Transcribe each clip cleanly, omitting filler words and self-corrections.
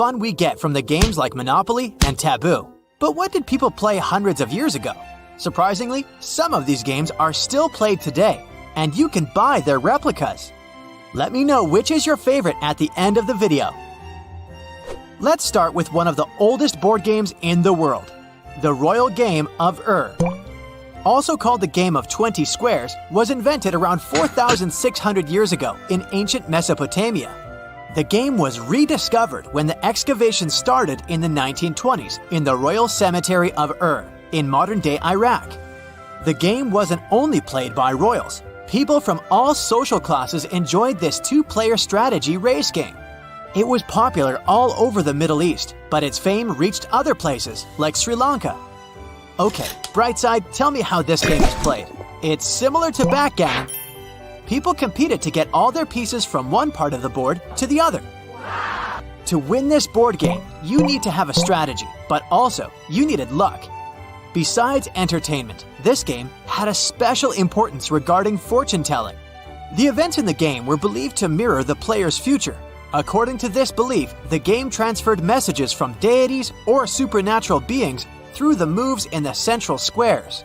fun we get from the games like Monopoly and Taboo. But what did people play hundreds of years ago? Surprisingly, some of these games are still played today, and you can buy their replicas. Let me know which is your favorite at the end of the video. Let's start with one of the oldest board games in the world, the Royal Game of Ur. Also called the Game of 20 Squares, was invented around 4,600 years ago in ancient Mesopotamia. The game was rediscovered when the excavations started in the 1920s in the Royal Cemetery of Ur in modern-day Iraq. The game wasn't only played by royals. People from all social classes enjoyed this two-player strategy race game. It was popular all over the Middle East, but its fame reached other places like Sri Lanka. Okay, Brightside, tell me how this game is played. It's similar to backgammon. People competed to get all their pieces from one part of the board to the other. To win this board game, you need to have a strategy, but also you needed luck. Besides entertainment, this game had a special importance regarding fortune telling. The events in the game were believed to mirror the player's future. According to this belief, the game transferred messages from deities or supernatural beings through the moves in the central squares.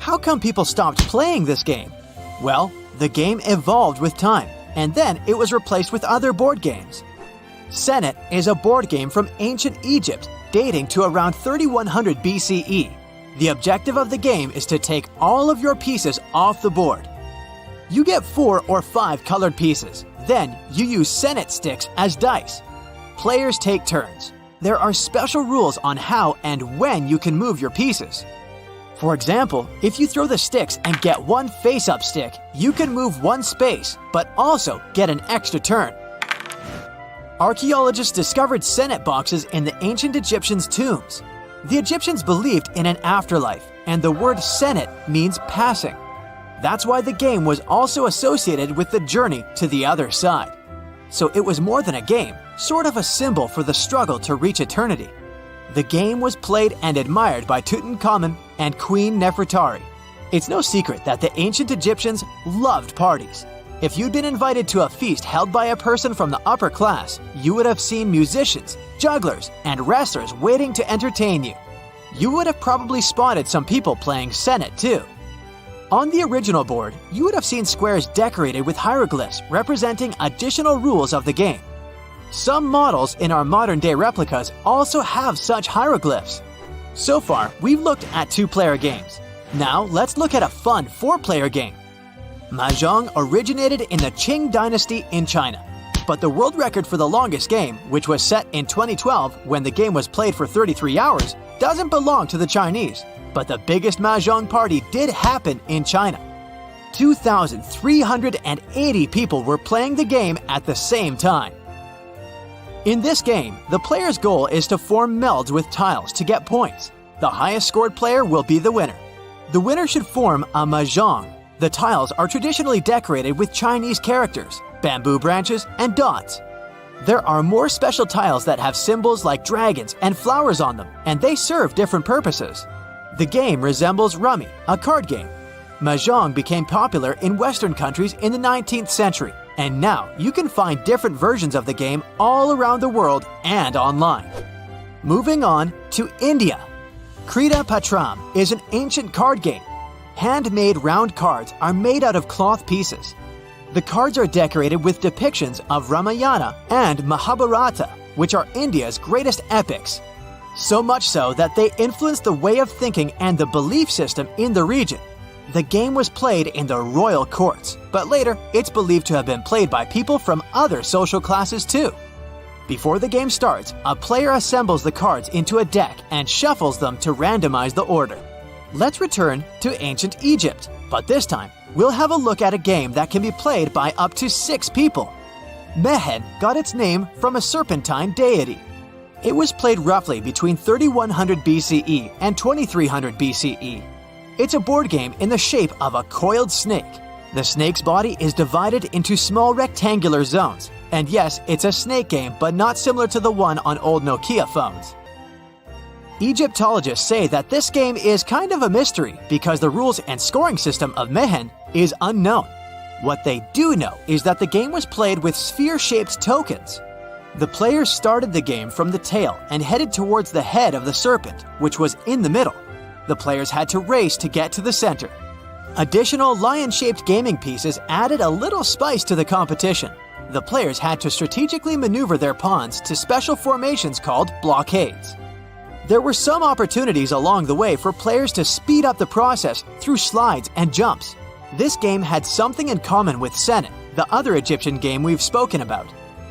How come people stopped playing this game? Well, the game evolved with time, and then it was replaced with other board games. Senet is a board game from ancient Egypt dating to around 3100 BCE. The objective of the game is to take all of your pieces off the board. You get 4 or 5 colored pieces. Then you use Senet sticks as dice. Players take turns. There are special rules on how and when you can move your pieces. For example, if you throw the sticks and get one face-up stick, you can move one space, but also get an extra turn. Archaeologists discovered Senet boxes in the ancient Egyptians' tombs. The Egyptians believed in an afterlife, and the word Senet means passing. That's why the game was also associated with the journey to the other side. So it was more than a game, sort of a symbol for the struggle to reach eternity. The game was played and admired by Tutankhamun and Queen Nefertari. It's no secret that the ancient Egyptians loved parties. If you'd been invited to a feast held by a person from the upper class, you would have seen musicians, jugglers, and wrestlers waiting to entertain you. You would have probably spotted some people playing Senet too. On the original board, you would have seen squares decorated with hieroglyphs representing additional rules of the game. Some models in our modern-day replicas also have such hieroglyphs. So far, we've looked at two-player games. Now, let's look at a fun four-player game. Mahjong originated in the Qing dynasty in China. But the world record for the longest game, which was set in 2012 when the game was played for 33 hours, doesn't belong to the Chinese. But the biggest Mahjong party did happen in China. 2,380 people were playing the game at the same time. In this game, the player's goal is to form melds with tiles to get points. The highest scored player will be the winner. The winner should form a mahjong. The tiles are traditionally decorated with Chinese characters, bamboo branches, and dots. There are more special tiles that have symbols like dragons and flowers on them, and they serve different purposes. The game resembles rummy, a card game. Mahjong became popular in Western countries in the 19th century, and now you can find different versions of the game all around the world and online. Moving on to India. Krita Patram is an ancient card game. Handmade round cards are made out of cloth pieces. The cards are decorated with depictions of Ramayana and Mahabharata, which are India's greatest epics. So much so that they influenced the way of thinking and the belief system in the region. The game was played in the royal courts, but later it's believed to have been played by people from other social classes too. Before the game starts, a player assembles the cards into a deck and shuffles them to randomize the order. Let's return to ancient Egypt, but this time we'll have a look at a game that can be played by up to 6 people. Mehen got its name from a serpentine deity. It was played roughly between 3100 BCE and 2300 BCE. It's a board game in the shape of a coiled snake. The snake's body is divided into small rectangular zones. And yes, it's a snake game, but not similar to the one on old Nokia phones. Egyptologists say that this game is kind of a mystery because the rules and scoring system of Mehen is unknown. What they do know is that the game was played with sphere-shaped tokens. The players started the game from the tail and headed towards the head of the serpent, which was in the middle. The players had to race to get to the center. Additional lion-shaped gaming pieces added a little spice to the competition. The players had to strategically maneuver their pawns to special formations called blockades. There were some opportunities along the way for players to speed up the process through slides and jumps. This game had something in common with Senet, the other Egyptian game we've spoken about.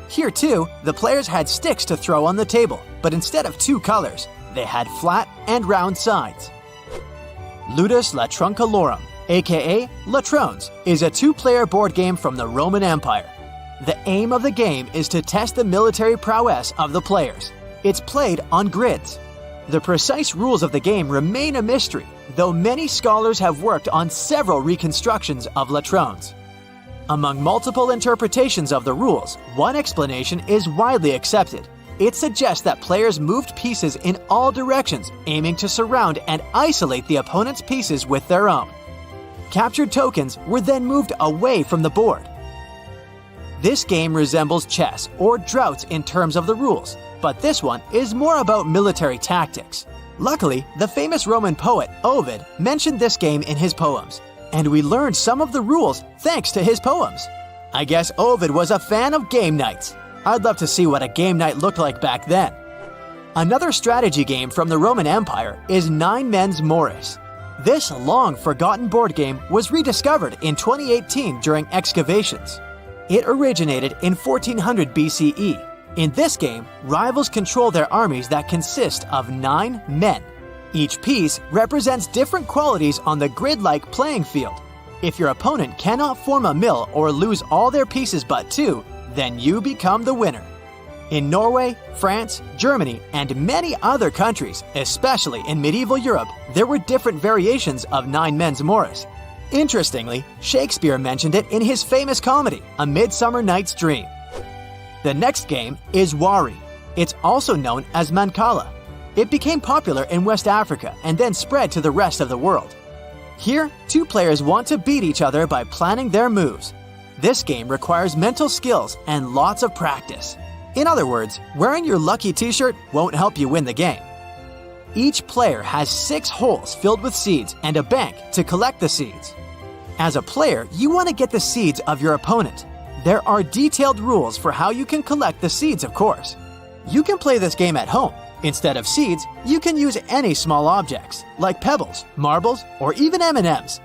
Here too, the players had sticks to throw on the table, but instead of two colors, they had flat and round sides. Ludus Latroncalorum, aka Latrones, is a two-player board game from the Roman Empire. The aim of the game is to test the military prowess of the players. It's played on grids. The precise rules of the game remain a mystery, though many scholars have worked on several reconstructions of Latrones. Among multiple interpretations of the rules, one explanation is widely accepted. It suggests that players moved pieces in all directions, aiming to surround and isolate the opponent's pieces with their own. Captured tokens were then moved away from the board. This game resembles chess or draughts in terms of the rules, but this one is more about military tactics. Luckily, the famous Roman poet Ovid mentioned this game in his poems, and we learned some of the rules thanks to his poems. I guess Ovid was a fan of game nights. I'd love to see what a game night looked like back then. Another strategy game from the Roman Empire is Nine Men's Morris. This long-forgotten board game was rediscovered in 2018 during excavations. It originated in 1400 BCE. In this game, rivals control their armies that consist of 9 men. Each piece represents different qualities on the grid-like playing field. If your opponent cannot form a mill or lose all their pieces but 2, then you become the winner. In Norway, France, Germany, and many other countries, especially in medieval Europe, there were different variations of Nine Men's Morris. Interestingly, Shakespeare mentioned it in his famous comedy, A Midsummer Night's Dream. The next game is Wari. It's also known as Mancala. It became popular in West Africa and then spread to the rest of the world. Here, two players want to beat each other by planning their moves. This game requires mental skills and lots of practice. In other words, wearing your lucky t-shirt won't help you win the game. Each player has 6 holes filled with seeds and a bank to collect the seeds. As a player, you want to get the seeds of your opponent. There are detailed rules for how you can collect the seeds, of course. You can play this game at home. Instead of seeds, you can use any small objects, like pebbles, marbles, or even M&Ms.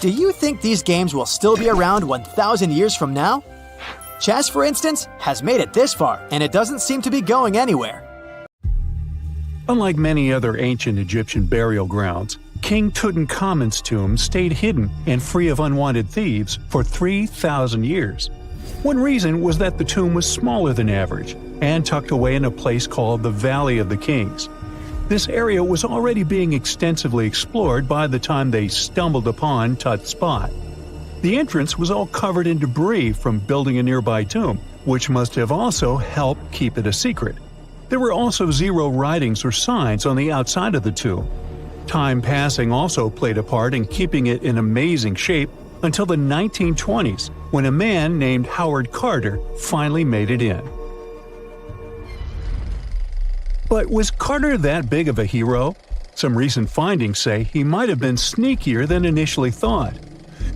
Do you think these games will still be around 1,000 years from now? Chess, for instance, has made it this far, and it doesn't seem to be going anywhere. Unlike many other ancient Egyptian burial grounds, King Tutankhamun's tomb stayed hidden and free of unwanted thieves for 3,000 years. One reason was that the tomb was smaller than average and tucked away in a place called the Valley of the Kings. This area was already being extensively explored by the time they stumbled upon Tut's spot. The entrance was all covered in debris from building a nearby tomb, which must have also helped keep it a secret. There were also 0 writings or signs on the outside of the tomb. Time passing also played a part in keeping it in amazing shape until the 1920s, when a man named Howard Carter finally made it in. But was Carter that big of a hero? Some recent findings say he might have been sneakier than initially thought.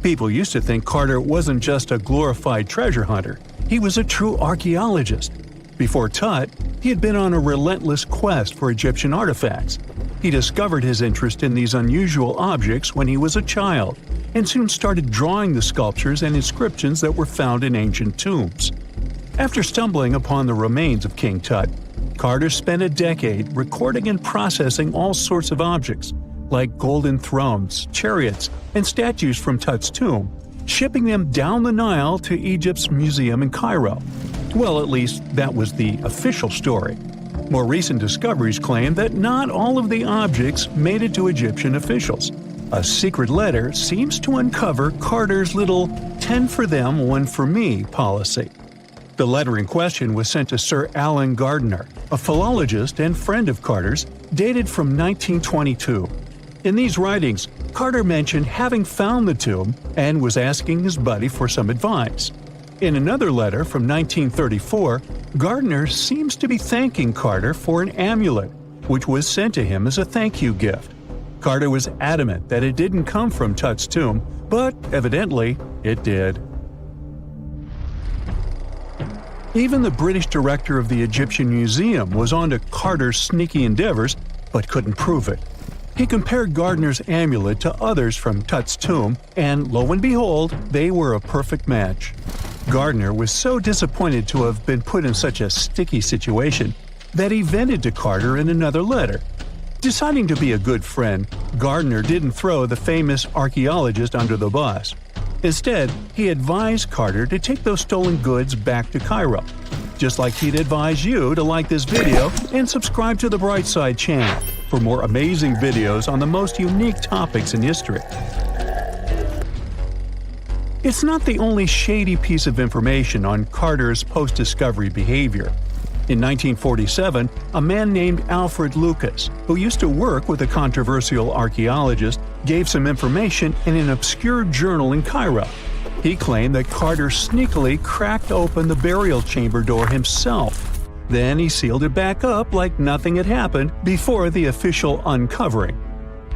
People used to think Carter wasn't just a glorified treasure hunter, he was a true archaeologist. Before Tut, he had been on a relentless quest for Egyptian artifacts. He discovered his interest in these unusual objects when he was a child, and soon started drawing the sculptures and inscriptions that were found in ancient tombs. After stumbling upon the remains of King Tut, Carter spent a decade recording and processing all sorts of objects, like golden thrones, chariots, and statues from Tut's tomb, shipping them down the Nile to Egypt's museum in Cairo. Well, at least that was the official story. More recent discoveries claim that not all of the objects made it to Egyptian officials. A secret letter seems to uncover Carter's little 10 for them, 1 for me policy. The letter in question was sent to Sir Alan Gardiner, a philologist and friend of Carter's, dated from 1922. In these writings, Carter mentioned having found the tomb and was asking his buddy for some advice. In another letter from 1934, Gardner seems to be thanking Carter for an amulet, which was sent to him as a thank you gift. Carter was adamant that it didn't come from Tut's tomb, but evidently it did. Even the British director of the Egyptian Museum was onto Carter's sneaky endeavors, but couldn't prove it. He compared Gardner's amulet to others from Tut's tomb, and lo and behold, they were a perfect match. Gardner was so disappointed to have been put in such a sticky situation that he vented to Carter in another letter. Deciding to be a good friend, Gardner didn't throw the famous archaeologist under the bus. Instead, he advised Carter to take those stolen goods back to Cairo, just like he'd advise you to like this video and subscribe to the Brightside channel for more amazing videos on the most unique topics in history. It's not the only shady piece of information on Carter's post-discovery behavior. In 1947, a man named Alfred Lucas, who used to work with a controversial archaeologist, gave some information in an obscure journal in Cairo. He claimed that Carter sneakily cracked open the burial chamber door himself. Then he sealed it back up like nothing had happened before the official uncovering.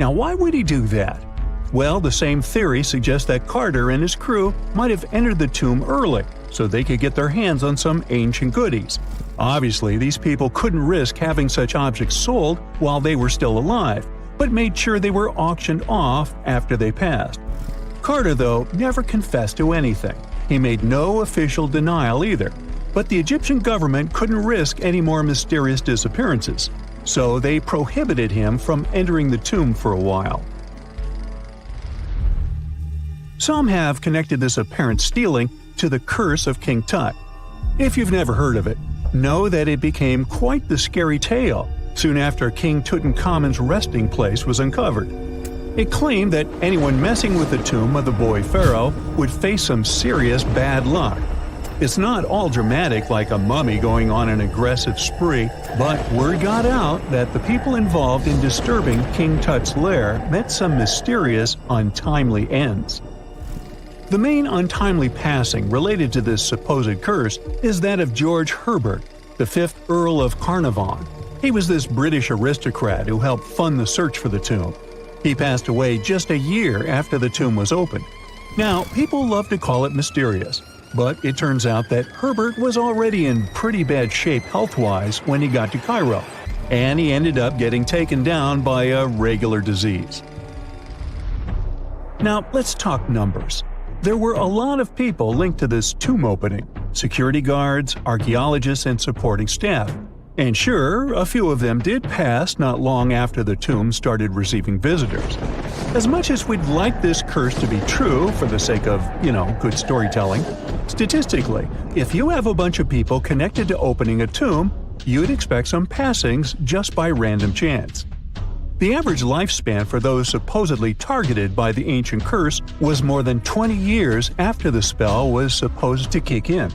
Now, why would he do that? Well, the same theory suggests that Carter and his crew might have entered the tomb early so they could get their hands on some ancient goodies. Obviously, these people couldn't risk having such objects sold while they were still alive, but made sure they were auctioned off after they passed. Carter, though, never confessed to anything. He made no official denial either, but the Egyptian government couldn't risk any more mysterious disappearances, so they prohibited him from entering the tomb for a while. Some have connected this apparent stealing to the curse of King Tut. If you've never heard of it, know that it became quite the scary tale soon after King Tutankhamun's resting place was uncovered. It claimed that anyone messing with the tomb of the boy pharaoh would face some serious bad luck. It's not all dramatic like a mummy going on an aggressive spree, but word got out that the people involved in disturbing King Tut's lair met some mysterious, untimely ends. The main untimely passing related to this supposed curse is that of George Herbert, the 5th Earl of Carnarvon. He was this British aristocrat who helped fund the search for the tomb. He passed away just a year after the tomb was opened. Now, people love to call it mysterious, but it turns out that Herbert was already in pretty bad shape health-wise when he got to Cairo, and he ended up getting taken down by a regular disease. Now, let's talk numbers. There were a lot of people linked to this tomb opening: security guards, archaeologists, and supporting staff. And sure, a few of them did pass not long after the tomb started receiving visitors. As much as we'd like this curse to be true for the sake of, good storytelling, statistically, if you have a bunch of people connected to opening a tomb, you'd expect some passings just by random chance. The average lifespan for those supposedly targeted by the ancient curse was more than 20 years after the spell was supposed to kick in.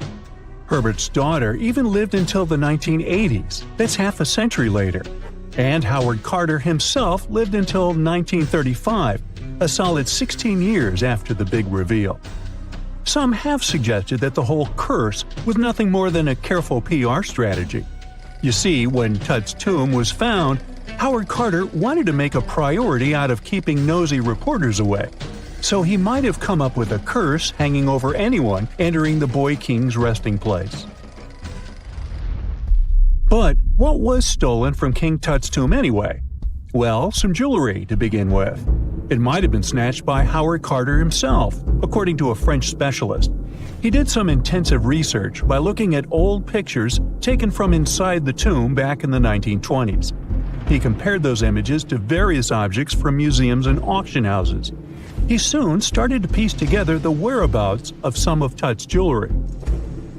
Herbert's daughter even lived until the 1980s, that's half a century later. And Howard Carter himself lived until 1935, a solid 16 years after the big reveal. Some have suggested that the whole curse was nothing more than a careful PR strategy. You see, when Tut's tomb was found, Howard Carter wanted to make a priority out of keeping nosy reporters away, so he might have come up with a curse hanging over anyone entering the boy king's resting place. But what was stolen from King Tut's tomb anyway? Well, some jewelry to begin with. It might have been snatched by Howard Carter himself, according to a French specialist. He did some intensive research by looking at old pictures taken from inside the tomb back in the 1920s. He compared those images to various objects from museums and auction houses. He soon started to piece together the whereabouts of some of Tut's jewelry.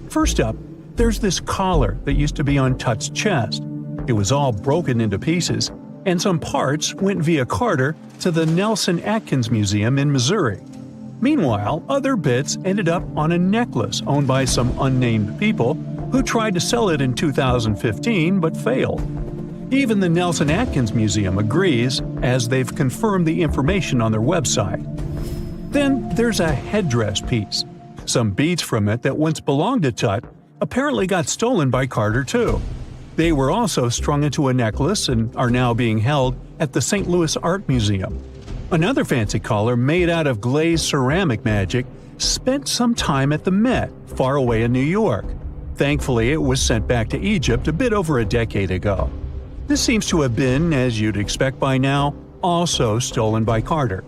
First up, there's this collar that used to be on Tut's chest. It was all broken into pieces, and some parts went via Carter to the Nelson Atkins Museum in Missouri. Meanwhile, other bits ended up on a necklace owned by some unnamed people who tried to sell it in 2015 but failed. Even the Nelson Atkins Museum agrees, as they've confirmed the information on their website. Then there's a headdress piece. Some beads from it that once belonged to Tut apparently got stolen by Carter too. They were also strung into a necklace and are now being held at the St. Louis Art Museum. Another fancy collar made out of glazed ceramic magic spent some time at the Met, far away in New York. Thankfully, it was sent back to Egypt a bit over a decade ago. This seems to have been, as you'd expect by now, also stolen by Carter.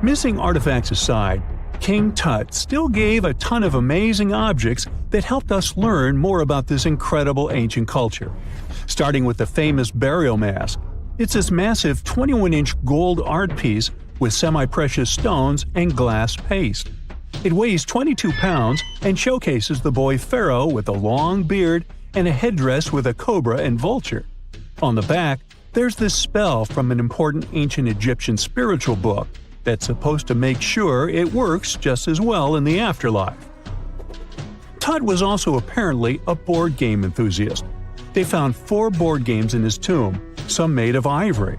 Missing artifacts aside, King Tut still gave a ton of amazing objects that helped us learn more about this incredible ancient culture. Starting with the famous burial mask. It's this massive 21-inch gold art piece with semi-precious stones and glass paste. It weighs 22 pounds and showcases the boy pharaoh with a long beard and a headdress with a cobra and vulture. On the back, there's this spell from an important ancient Egyptian spiritual book that's supposed to make sure it works just as well in the afterlife. Tut was also apparently a board game enthusiast. They found 4 board games in his tomb, some made of ivory.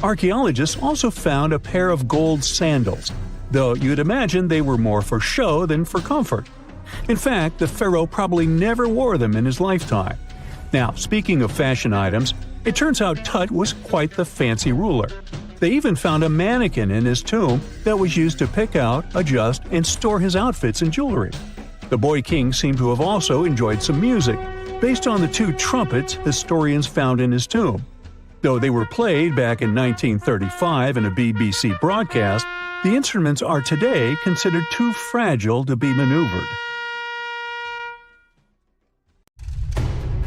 Archaeologists also found a pair of gold sandals, though you'd imagine they were more for show than for comfort. In fact, the pharaoh probably never wore them in his lifetime. Now, speaking of fashion items, it turns out Tut was quite the fancy ruler. They even found a mannequin in his tomb that was used to pick out, adjust, and store his outfits and jewelry. The boy king seemed to have also enjoyed some music, based on the 2 trumpets historians found in his tomb. Though they were played back in 1935 in a BBC broadcast, the instruments are today considered too fragile to be maneuvered.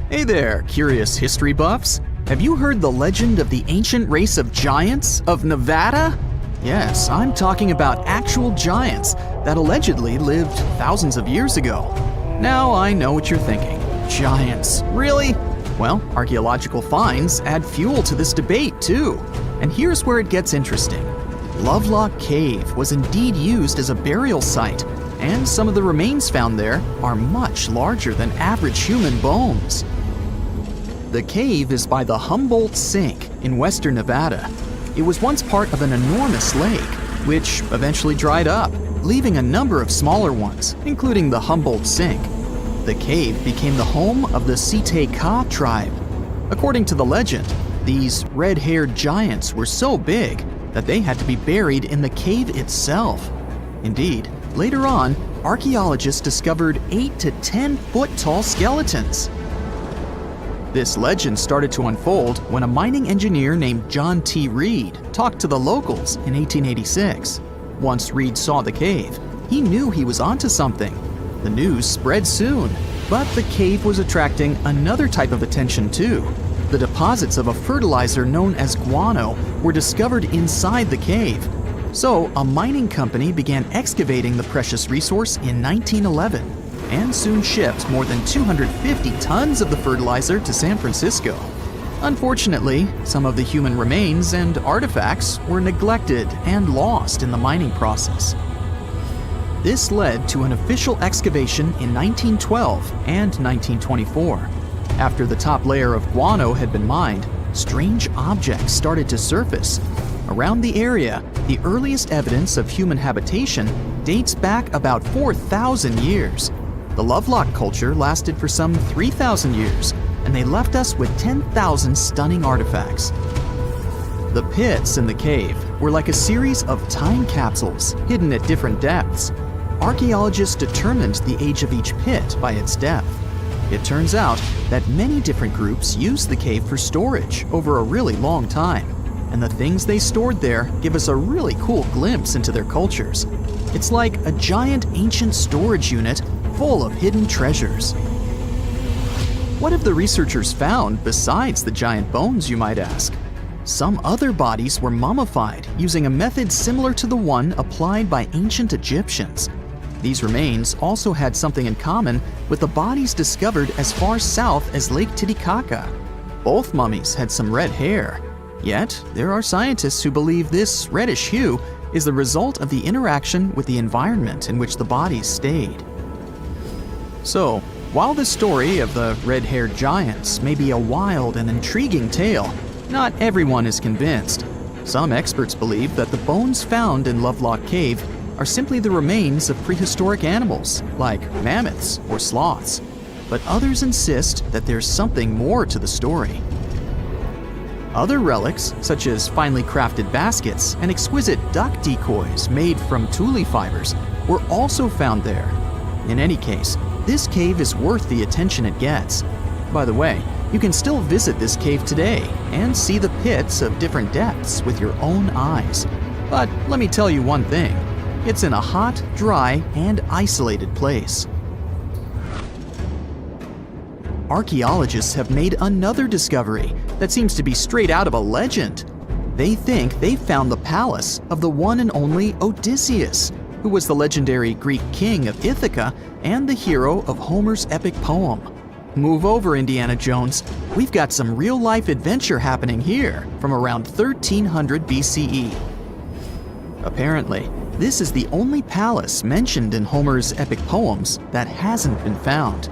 Hey there, curious history buffs! Have you heard the legend of the ancient race of giants of Nevada? Yes, I'm talking about actual giants that allegedly lived thousands of years ago. Now I know what you're thinking. Giants, really? Well, archaeological finds add fuel to this debate too. And here's where it gets interesting. Lovelock Cave was indeed used as a burial site, and some of the remains found there are much larger than average human bones. The cave is by the Humboldt Sink in western Nevada. It was once part of an enormous lake, which eventually dried up, leaving a number of smaller ones, including the Humboldt Sink. The cave became the home of the Site-Ka tribe. According to the legend, these red-haired giants were so big that they had to be buried in the cave itself. Indeed, later on, archaeologists discovered 8 to 10 foot tall skeletons. This legend started to unfold when a mining engineer named John T. Reed talked to the locals in 1886. Once Reed saw the cave, he knew he was onto something. The news spread soon, but the cave was attracting another type of attention too. The deposits of a fertilizer known as guano were discovered inside the cave. So a mining company began excavating the precious resource in 1911 and soon shipped more than 250 tons of the fertilizer to San Francisco. Unfortunately, some of the human remains and artifacts were neglected and lost in the mining process. This led to an official excavation in 1912 and 1924. After the top layer of guano had been mined, strange objects started to surface. Around the area, the earliest evidence of human habitation dates back about 4,000 years. The Lovelock culture lasted for some 3,000 years, and they left us with 10,000 stunning artifacts. The pits in the cave were like a series of time capsules hidden at different depths. Archaeologists determined the age of each pit by its depth. It turns out that many different groups used the cave for storage over a really long time, and the things they stored there give us a really cool glimpse into their cultures. It's like a giant ancient storage unit full of hidden treasures. What have the researchers found besides the giant bones, you might ask? Some other bodies were mummified using a method similar to the one applied by ancient Egyptians. These remains also had something in common with the bodies discovered as far south as Lake Titicaca. Both mummies had some red hair. Yet, there are scientists who believe this reddish hue is the result of the interaction with the environment in which the bodies stayed. So, while the story of the red-haired giants may be a wild and intriguing tale, not everyone is convinced. Some experts believe that the bones found in Lovelock Cave are simply the remains of prehistoric animals like mammoths or sloths. But others insist that there's something more to the story. Other relics, such as finely crafted baskets and exquisite duck decoys made from tule fibers, were also found there. In any case, this cave is worth the attention it gets. By the way, you can still visit this cave today and see the pits of different depths with your own eyes. But let me tell you one thing, it's in a hot, dry, and isolated place. Archaeologists have made another discovery that seems to be straight out of a legend. They think they found the palace of the one and only Odysseus, who was the legendary Greek king of Ithaca and the hero of Homer's epic poem. Move over, Indiana Jones. We've got some real-life adventure happening here from around 1300 BCE. Apparently, this is the only palace mentioned in Homer's epic poems that hasn't been found.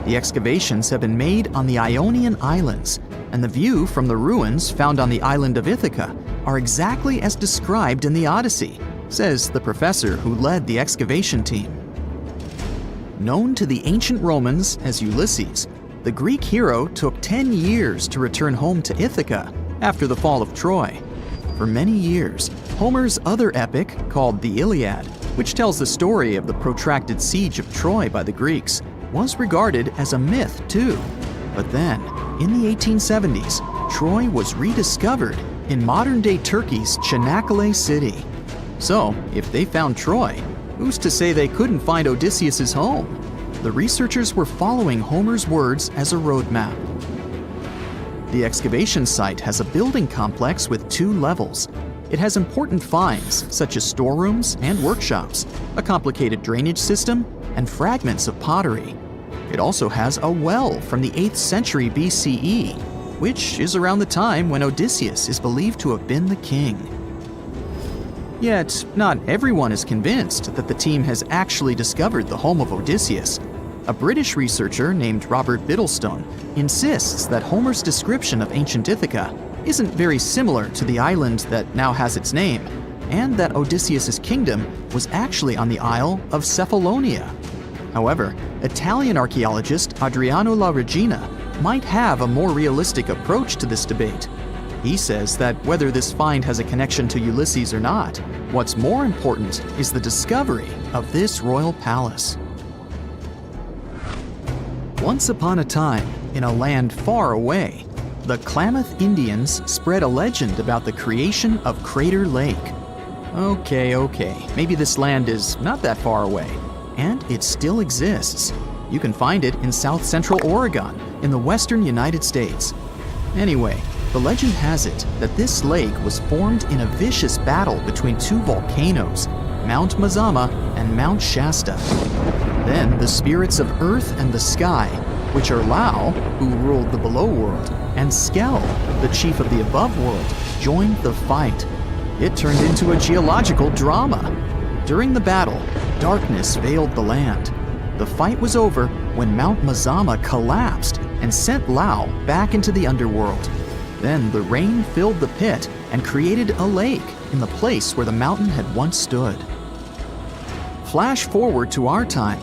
The excavations have been made on the Ionian Islands, and the view from the ruins found on the island of Ithaca are exactly as described in the Odyssey, says the professor who led the excavation team. Known to the ancient Romans as Ulysses, the Greek hero took 10 years to return home to Ithaca after the fall of Troy. For many years, Homer's other epic, called the Iliad, which tells the story of the protracted siege of Troy by the Greeks, was regarded as a myth too. But then, in the 1870s, Troy was rediscovered in modern-day Turkey's Çanakkale city. So, if they found Troy, who's to say they couldn't find Odysseus's home? The researchers were following Homer's words as a roadmap. The excavation site has a building complex with 2 levels. It has important finds such as storerooms and workshops, a complicated drainage system, and fragments of pottery. It also has a well from the 8th century BCE, which is around the time when Odysseus is believed to have been the king. Yet, not everyone is convinced that the team has actually discovered the home of Odysseus. A British researcher named Robert Biddlestone insists that Homer's description of ancient Ithaca isn't very similar to the island that now has its name, and that Odysseus's kingdom was actually on the Isle of Cephalonia. However, Italian archaeologist Adriano La Regina might have a more realistic approach to this debate. He says that whether this find has a connection to Ulysses or not, what's more important is the discovery of this royal palace. Once upon a time, in a land far away, the Klamath Indians spread a legend about the creation of Crater Lake. Okay, maybe this land is not that far away, and it still exists. You can find it in south-central Oregon, in the western United States. Anyway, the legend has it that this lake was formed in a vicious battle between 2 volcanoes, Mount Mazama and Mount Shasta. Then the spirits of Earth and the Sky, which are Lao, who ruled the below world, and Skell, the chief of the above world, joined the fight. It turned into a geological drama. During the battle, darkness veiled the land. The fight was over when Mount Mazama collapsed and sent Lao back into the underworld. Then the rain filled the pit and created a lake in the place where the mountain had once stood. Flash forward to our time.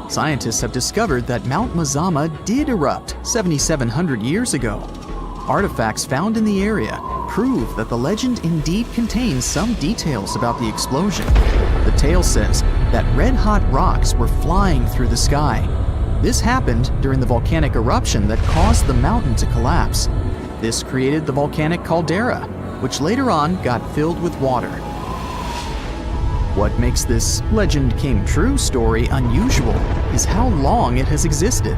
Scientists have discovered that Mount Mazama did erupt 7,700 years ago. Artifacts found in the area prove that the legend indeed contains some details about the explosion. The tale says that red-hot rocks were flying through the sky. This happened during the volcanic eruption that caused the mountain to collapse. This created the volcanic caldera, which later on got filled with water. What makes this legend came true story unusual is how long it has existed.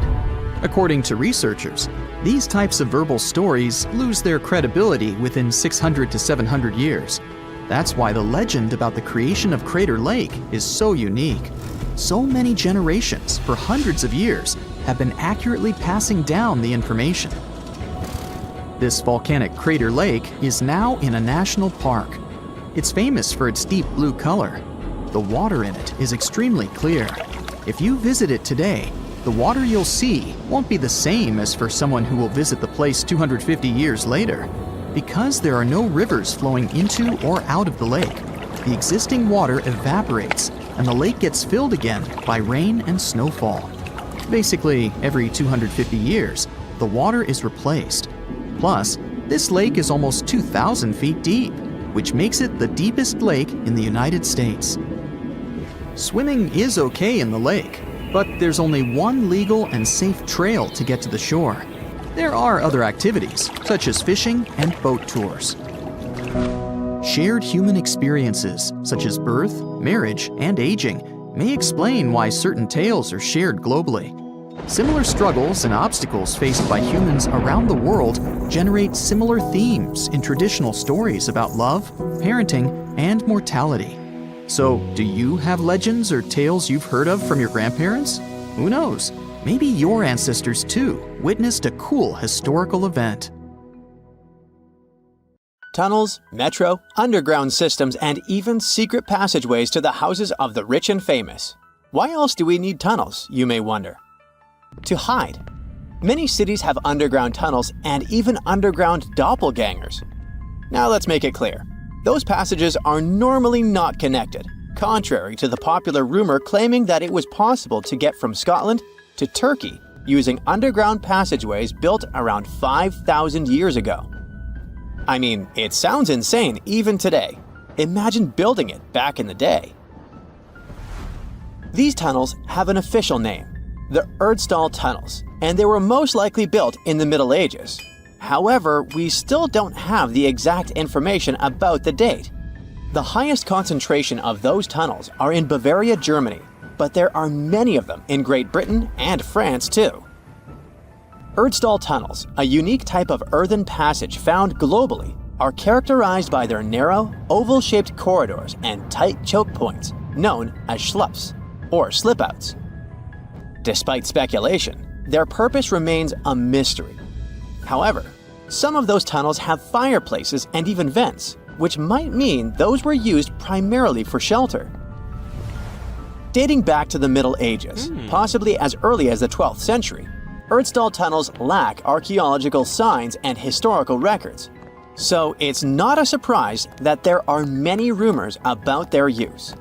According to researchers, these types of verbal stories lose their credibility within 600 to 700 years. That's why the legend about the creation of Crater Lake is so unique. So many generations, for hundreds of years, have been accurately passing down the information. This volcanic crater lake is now in a national park. It's famous for its deep blue color. The water in it is extremely clear. If you visit it today, the water you'll see won't be the same as for someone who will visit the place 250 years later. Because there are no rivers flowing into or out of the lake, the existing water evaporates and the lake gets filled again by rain and snowfall. Basically, every 250 years, the water is replaced. Plus, this lake is almost 2,000 feet deep, which makes it the deepest lake in the United States. Swimming is okay in the lake, but there's only one legal and safe trail to get to the shore. There are other activities, such as fishing and boat tours. Shared human experiences, such as birth, marriage, and aging, may explain why certain tales are shared globally. Similar struggles and obstacles faced by humans around the world generate similar themes in traditional stories about love, parenting, and mortality. So, do you have legends or tales you've heard of from your grandparents? Who knows? Maybe your ancestors too witnessed a cool historical event. Tunnels, metro, underground systems, and even secret passageways to the houses of the rich and famous. Why else do we need tunnels, you may wonder? To hide. Many cities have underground tunnels and even underground doppelgangers. Now let's make it clear. Those passages are normally not connected, contrary to the popular rumor claiming that it was possible to get from Scotland to Turkey using underground passageways built around 5,000 years ago. I mean, it sounds insane even today. Imagine building it back in the day. These tunnels have an official name, the Erdstall Tunnels, and they were most likely built in the Middle Ages. However, we still don't have the exact information about the date. The highest concentration of those tunnels are in Bavaria, Germany, but there are many of them in Great Britain and France too. Erdstall tunnels, a unique type of earthen passage found globally, are characterized by their narrow, oval-shaped corridors and tight choke points, known as schlups, or slip-outs. Despite speculation, their purpose remains a mystery. However, some of those tunnels have fireplaces and even vents, which might mean those were used primarily for shelter. Dating back to the Middle Ages, possibly as early as the 12th century, Erdstall tunnels lack archaeological signs and historical records, so it's not a surprise that there are many rumors about their use.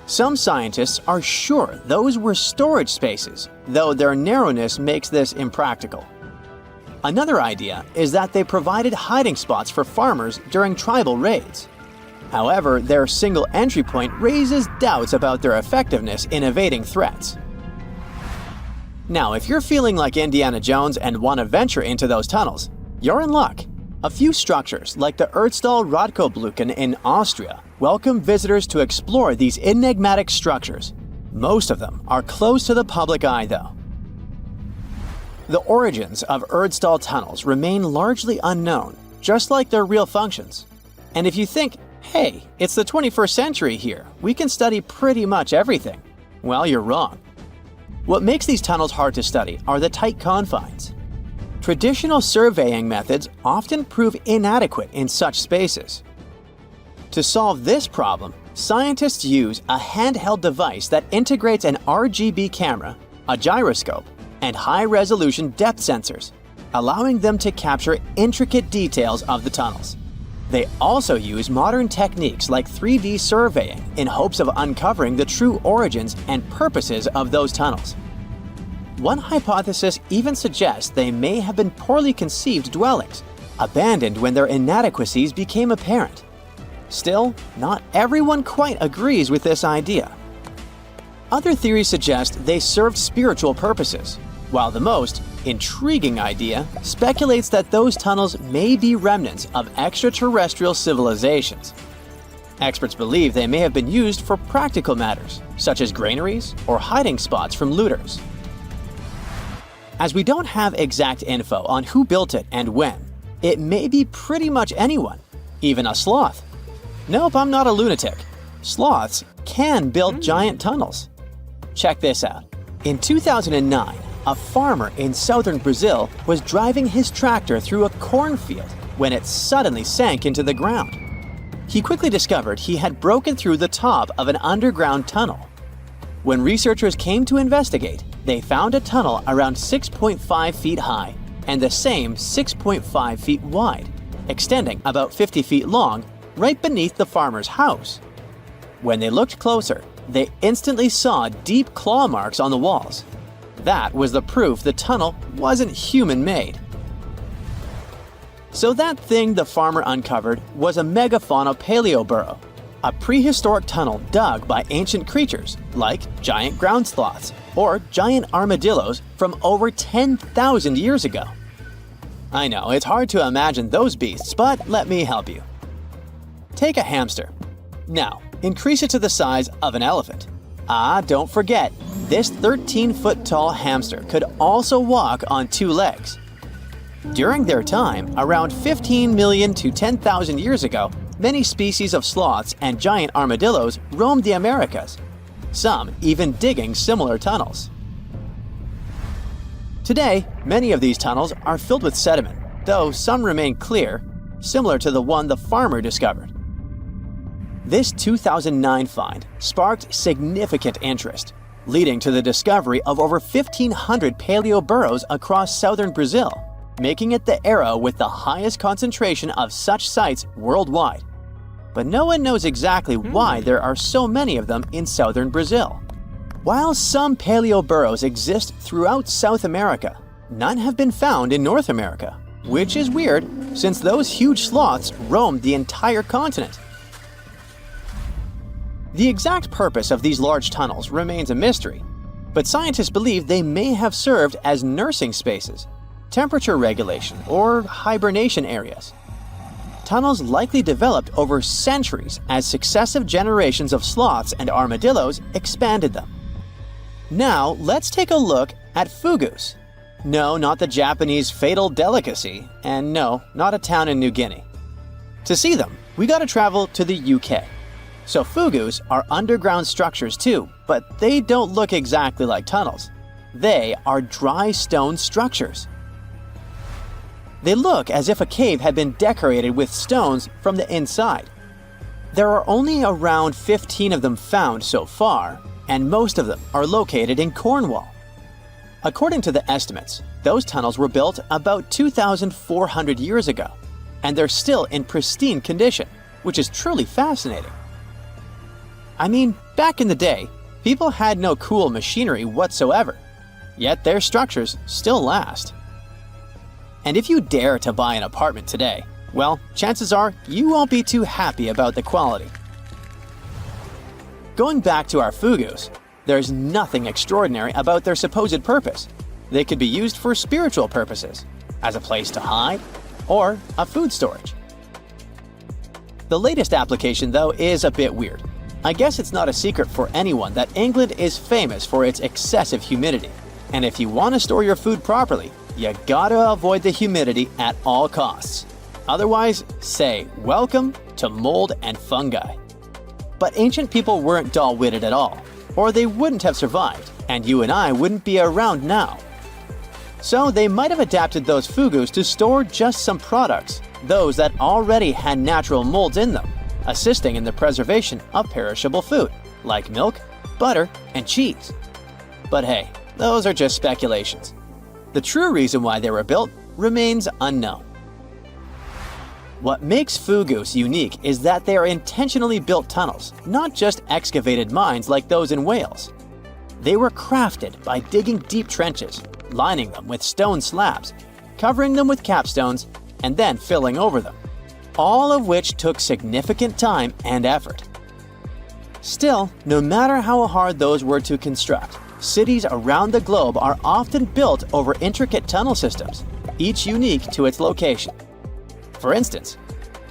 Some scientists are sure those were storage spaces, though their narrowness makes this impractical. Another idea is that they provided hiding spots for farmers during tribal raids. However, their single entry point raises doubts about their effectiveness in evading threats. Now, if you're feeling like Indiana Jones and want to venture into those tunnels, you're in luck. A few structures, like the Erdstall Radkobluken in Austria, welcome visitors to explore these enigmatic structures. Most of them are closed to the public eye, though. The origins of Erdstall tunnels remain largely unknown, just like their real functions. And if you think, hey, it's the 21st century here, we can study pretty much everything, well, you're wrong. What makes these tunnels hard to study are the tight confines. Traditional surveying methods often prove inadequate in such spaces. To solve this problem, scientists use a handheld device that integrates an RGB camera, a gyroscope, and high-resolution depth sensors, allowing them to capture intricate details of the tunnels. They also use modern techniques like 3D surveying in hopes of uncovering the true origins and purposes of those tunnels. One hypothesis even suggests they may have been poorly conceived dwellings, abandoned when their inadequacies became apparent. Still, not everyone quite agrees with this idea. Other theories suggest they served spiritual purposes, while the most intriguing idea speculates that those tunnels may be remnants of extraterrestrial civilizations. Experts believe they may have been used for practical matters, such as granaries or hiding spots from looters. As we don't have exact info on who built it and when, it may be pretty much anyone, even a sloth. Nope, I'm not a lunatic. Sloths can build giant tunnels. Check this out. In 2009, a farmer in southern Brazil was driving his tractor through a cornfield when it suddenly sank into the ground. He quickly discovered he had broken through the top of an underground tunnel. When researchers came to investigate, they found a tunnel around 6.5 feet high and the same 6.5 feet wide, extending about 50 feet long right beneath the farmer's house. When they looked closer, they instantly saw deep claw marks on the walls. That was the proof the tunnel wasn't human-made. So that thing the farmer uncovered was a megafauna paleoburrow, a prehistoric tunnel dug by ancient creatures like giant ground sloths or giant armadillos from over 10,000 years ago. I know, it's hard to imagine those beasts, but let me help you. Take a hamster. Now, increase it to the size of an elephant. Don't forget, this 13-foot tall hamster could also walk on two legs. During their time, around 15 million to 10,000 years ago, many species of sloths and giant armadillos roamed the Americas, some even digging similar tunnels. Today, many of these tunnels are filled with sediment, though some remain clear, similar to the one the farmer discovered. This 2009 find sparked significant interest, leading to the discovery of over 1,500 paleoburrows across southern Brazil, making it the era with the highest concentration of such sites worldwide. But no one knows exactly why there are so many of them in southern Brazil. While some paleoburrows exist throughout South America, none have been found in North America, which is weird since those huge sloths roamed the entire continent. The exact purpose of these large tunnels remains a mystery, but scientists believe they may have served as nursing spaces, temperature regulation, or hibernation areas. Tunnels likely developed over centuries as successive generations of sloths and armadillos expanded them. Now, let's take a look at fugus. No, not the Japanese fatal delicacy, and no, not a town in New Guinea. To see them, we gotta travel to the UK. So fugus are underground structures too, but they don't look exactly like tunnels. They are dry stone structures. They look as if a cave had been decorated with stones from the inside. There are only around 15 of them found so far, and most of them are located in Cornwall. According to the estimates, those tunnels were built about 2,400 years ago, and they're still in pristine condition, which is truly fascinating. I mean, back in the day, people had no cool machinery whatsoever, yet their structures still last. And if you dare to buy an apartment today, well, chances are you won't be too happy about the quality. Going back to our fugus, there's nothing extraordinary about their supposed purpose. They could be used for spiritual purposes, as a place to hide, or a food storage. The latest application, though, is a bit weird. I guess it's not a secret for anyone that England is famous for its excessive humidity. And if you want to store your food properly, you gotta avoid the humidity at all costs. Otherwise, say welcome to mold and fungi. But ancient people weren't dull-witted at all, or they wouldn't have survived, and you and I wouldn't be around now. So they might have adapted those fugus to store just some products, those that already had natural molds in them, assisting in the preservation of perishable food, like milk, butter, and cheese. But hey, those are just speculations. The true reason why they were built remains unknown. What makes fugus unique is that they are intentionally built tunnels, not just excavated mines like those in Wales. They were crafted by digging deep trenches, lining them with stone slabs, covering them with capstones, and then filling over them, all of which took significant time and effort. Still, no matter how hard those were to construct, cities around the globe are often built over intricate tunnel systems, each unique to its location. For instance,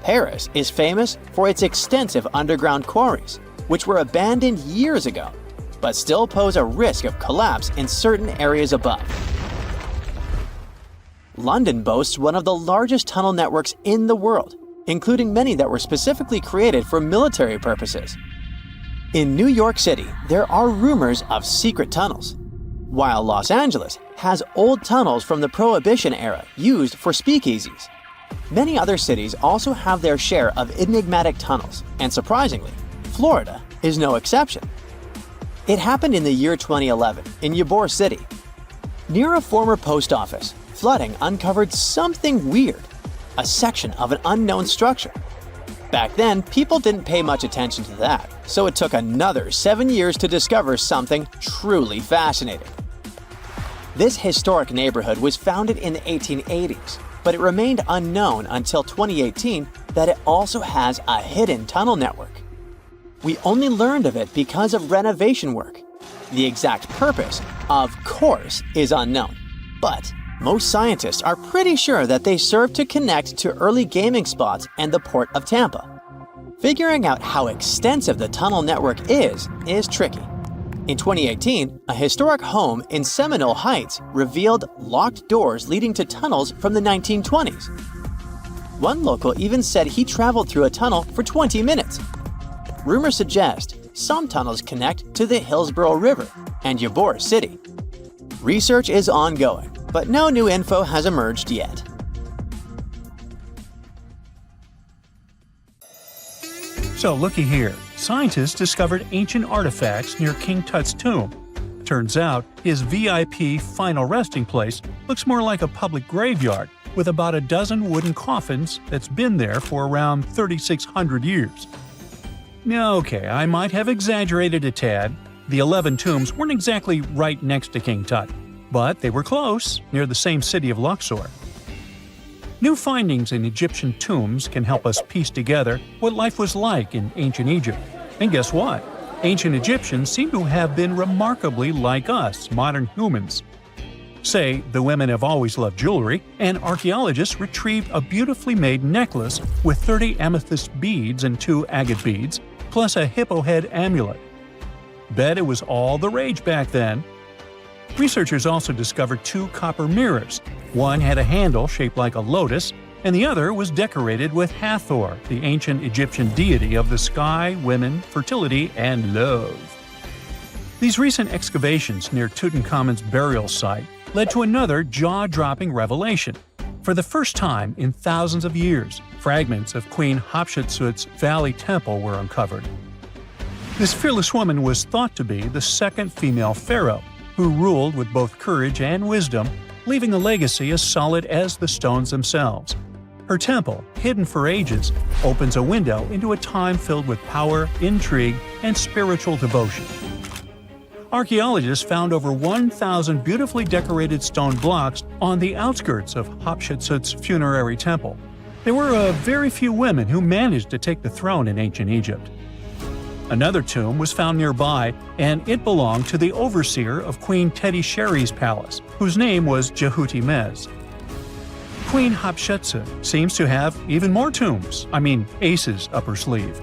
Paris is famous for its extensive underground quarries, which were abandoned years ago, but still pose a risk of collapse in certain areas above. London boasts one of the largest tunnel networks in the world, including many that were specifically created for military purposes. In New York City, there are rumors of secret tunnels, while Los Angeles has old tunnels from the Prohibition era used for speakeasies. Many other cities also have their share of enigmatic tunnels, and surprisingly, Florida is no exception. It happened in the year 2011 in Ybor City. Near a former post office, flooding uncovered something weird, a section of an unknown structure. Back then, people didn't pay much attention to that, so it took another 7 years to discover something truly fascinating. This historic neighborhood was founded in the 1880s, but it remained unknown until 2018 that it also has a hidden tunnel network. We only learned of it because of renovation work. The exact purpose, of course, is unknown, but most scientists are pretty sure that they serve to connect to early gaming spots and the port of Tampa. Figuring out how extensive the tunnel network is tricky. In 2018, a historic home in Seminole Heights revealed locked doors leading to tunnels from the 1920s. One local even said he traveled through a tunnel for 20 minutes. Rumors suggest some tunnels connect to the Hillsborough River and Ybor City. Research is ongoing, but no new info has emerged yet. So looky here, scientists discovered ancient artifacts near King Tut's tomb. Turns out, his VIP final resting place looks more like a public graveyard with about a dozen wooden coffins that's been there for around 3,600 years. Now, okay, I might have exaggerated a tad. The 11 tombs weren't exactly right next to King Tut, but they were close, near the same city of Luxor. New findings in Egyptian tombs can help us piece together what life was like in ancient Egypt. And guess what? Ancient Egyptians seem to have been remarkably like us, modern humans. Say, the women have always loved jewelry, and archaeologists retrieved a beautifully made necklace with 30 amethyst beads and 2 agate beads, plus a hippo head amulet. Bet it was all the rage back then. Researchers also discovered 2 copper mirrors. One had a handle shaped like a lotus, and the other was decorated with Hathor, the ancient Egyptian deity of the sky, women, fertility, and love. These recent excavations near Tutankhamun's burial site led to another jaw-dropping revelation. For the first time in thousands of years, fragments of Queen Hatshepsut's Valley Temple were uncovered. This fearless woman was thought to be the second female pharaoh, who ruled with both courage and wisdom, leaving a legacy as solid as the stones themselves. Her temple, hidden for ages, opens a window into a time filled with power, intrigue, and spiritual devotion. Archaeologists found over 1,000 beautifully decorated stone blocks on the outskirts of Hatshepsut's funerary temple. There were very few women who managed to take the throne in ancient Egypt. Another tomb was found nearby, and it belonged to the overseer of Queen Teti Sheri's palace, whose name was Jehuti-Mez. Queen Hatshepsut seems to have even more tombs, aces up her sleeve.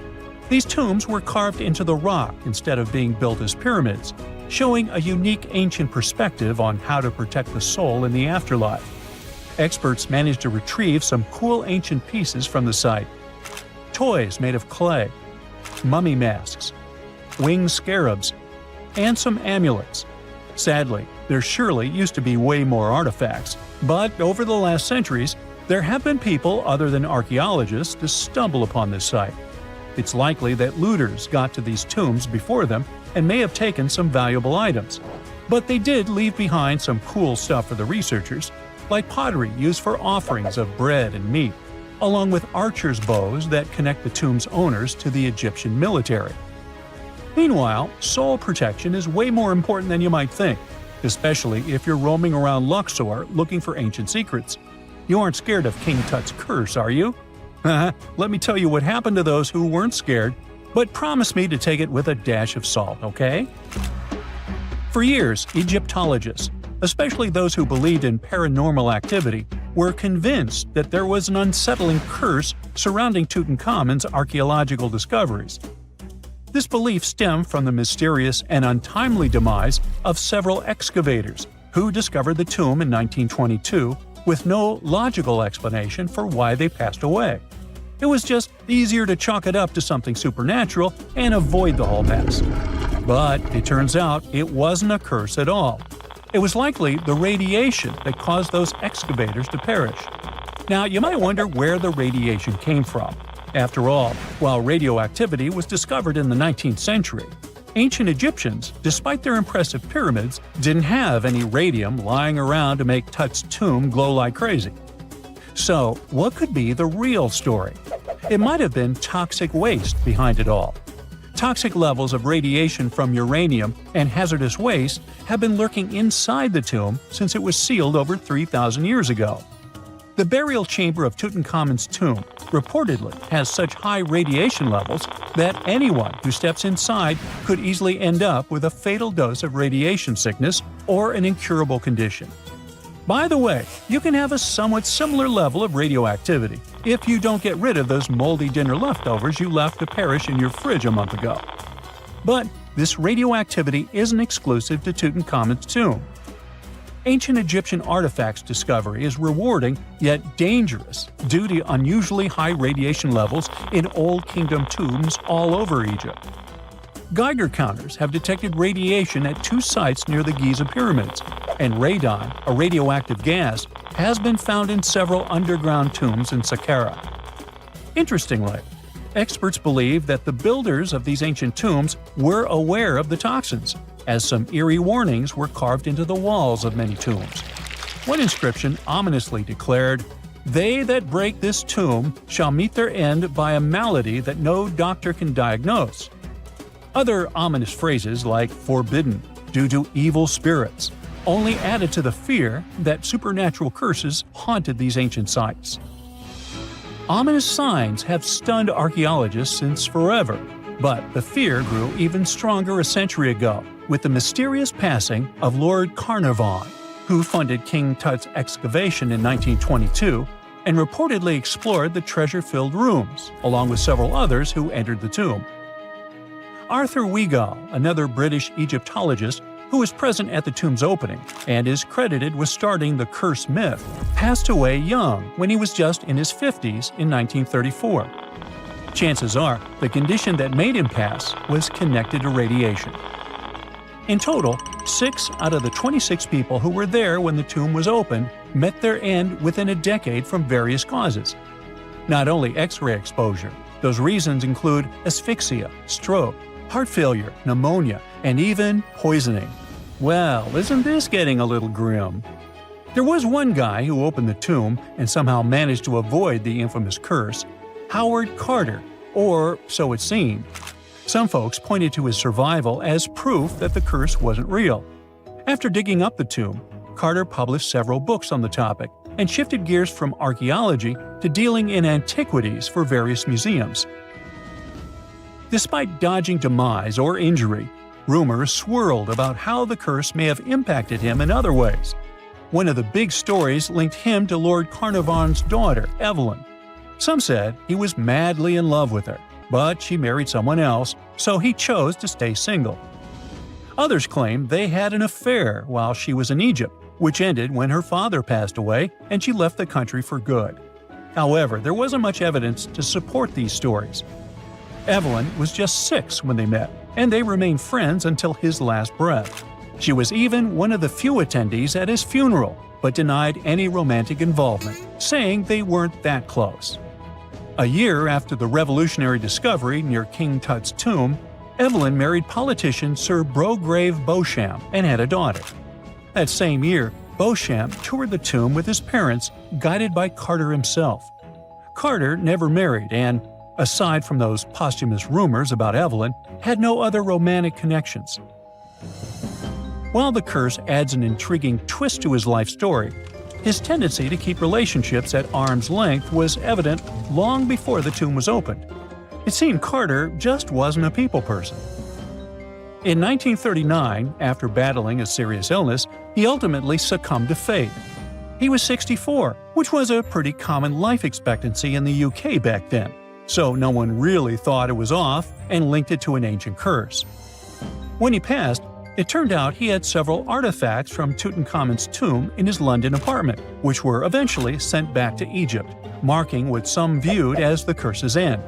These tombs were carved into the rock instead of being built as pyramids, showing a unique ancient perspective on how to protect the soul in the afterlife. Experts managed to retrieve some cool ancient pieces from the site. Toys made of clay, mummy masks, winged scarabs, and some amulets. Sadly, there surely used to be way more artifacts, but over the last centuries, there have been people other than archaeologists to stumble upon this site. It's likely that looters got to these tombs before them and may have taken some valuable items. But they did leave behind some cool stuff for the researchers, like pottery used for offerings of bread and meat, along with archers' bows that connect the tomb's owners to the Egyptian military. Meanwhile, soul protection is way more important than you might think, especially if you're roaming around Luxor looking for ancient secrets. You aren't scared of King Tut's curse, are you? Let me tell you what happened to those who weren't scared, but promise me to take it with a dash of salt, okay? For years, Egyptologists, especially those who believed in paranormal activity, were convinced that there was an unsettling curse surrounding Tutankhamun's archaeological discoveries. This belief stemmed from the mysterious and untimely demise of several excavators who discovered the tomb in 1922 with no logical explanation for why they passed away. It was just easier to chalk it up to something supernatural and avoid the whole mess. But it turns out it wasn't a curse at all. It was likely the radiation that caused those excavators to perish. Now, you might wonder where the radiation came from. After all, while radioactivity was discovered in the 19th century, ancient Egyptians, despite their impressive pyramids, didn't have any radium lying around to make Tut's tomb glow like crazy. So, what could be the real story? It might have been toxic waste behind it all. Toxic levels of radiation from uranium and hazardous waste have been lurking inside the tomb since it was sealed over 3,000 years ago. The burial chamber of Tutankhamun's tomb reportedly has such high radiation levels that anyone who steps inside could easily end up with a fatal dose of radiation sickness or an incurable condition. By the way, you can have a somewhat similar level of radioactivity if you don't get rid of those moldy dinner leftovers you left to perish in your fridge a month ago. But this radioactivity isn't exclusive to Tutankhamun's tomb. Ancient Egyptian artifacts discovery is rewarding yet dangerous due to unusually high radiation levels in Old Kingdom tombs all over Egypt. Geiger counters have detected radiation at 2 sites near the Giza pyramids, and radon, a radioactive gas, has been found in several underground tombs in Saqqara. Interestingly, experts believe that the builders of these ancient tombs were aware of the toxins, as some eerie warnings were carved into the walls of many tombs. One inscription ominously declared, "They that break this tomb shall meet their end by a malady that no doctor can diagnose." Other ominous phrases like "forbidden," "due to evil spirits," only added to the fear that supernatural curses haunted these ancient sites. Ominous signs have stunned archaeologists since forever, but the fear grew even stronger a century ago with the mysterious passing of Lord Carnarvon, who funded King Tut's excavation in 1922 and reportedly explored the treasure-filled rooms, along with several others who entered the tomb. Arthur Weigall, another British Egyptologist who was present at the tomb's opening and is credited with starting the curse myth, passed away young when he was just in his 50s in 1934. Chances are the condition that made him pass was connected to radiation. In total, 6 out of the 26 people who were there when the tomb was opened met their end within a decade from various causes. Not only X-ray exposure, those reasons include asphyxia, stroke, heart failure, pneumonia, and even poisoning. Well, isn't this getting a little grim? There was one guy who opened the tomb and somehow managed to avoid the infamous curse, Howard Carter, or so it seemed. Some folks pointed to his survival as proof that the curse wasn't real. After digging up the tomb, Carter published several books on the topic and shifted gears from archaeology to dealing in antiquities for various museums. Despite dodging demise or injury, rumors swirled about how the curse may have impacted him in other ways. One of the big stories linked him to Lord Carnarvon's daughter, Evelyn. Some said he was madly in love with her, but she married someone else, so he chose to stay single. Others claimed they had an affair while she was in Egypt, which ended when her father passed away and she left the country for good. However, there wasn't much evidence to support these stories. Evelyn was just 6 when they met, and they remained friends until his last breath. She was even one of the few attendees at his funeral, but denied any romantic involvement, saying they weren't that close. A year after the revolutionary discovery near King Tut's tomb, Evelyn married politician Sir Brograve Beauchamp and had a daughter. That same year, Beauchamp toured the tomb with his parents, guided by Carter himself. Carter never married and, aside from those posthumous rumors about Evelyn, had no other romantic connections. While the curse adds an intriguing twist to his life story, his tendency to keep relationships at arm's length was evident long before the tomb was opened. It seemed Carter just wasn't a people person. In 1939, after battling a serious illness, he ultimately succumbed to fate. He was 64, which was a pretty common life expectancy in the UK back then, so no one really thought it was off and linked it to an ancient curse. When he passed, it turned out he had several artifacts from Tutankhamun's tomb in his London apartment, which were eventually sent back to Egypt, marking what some viewed as the curse's end.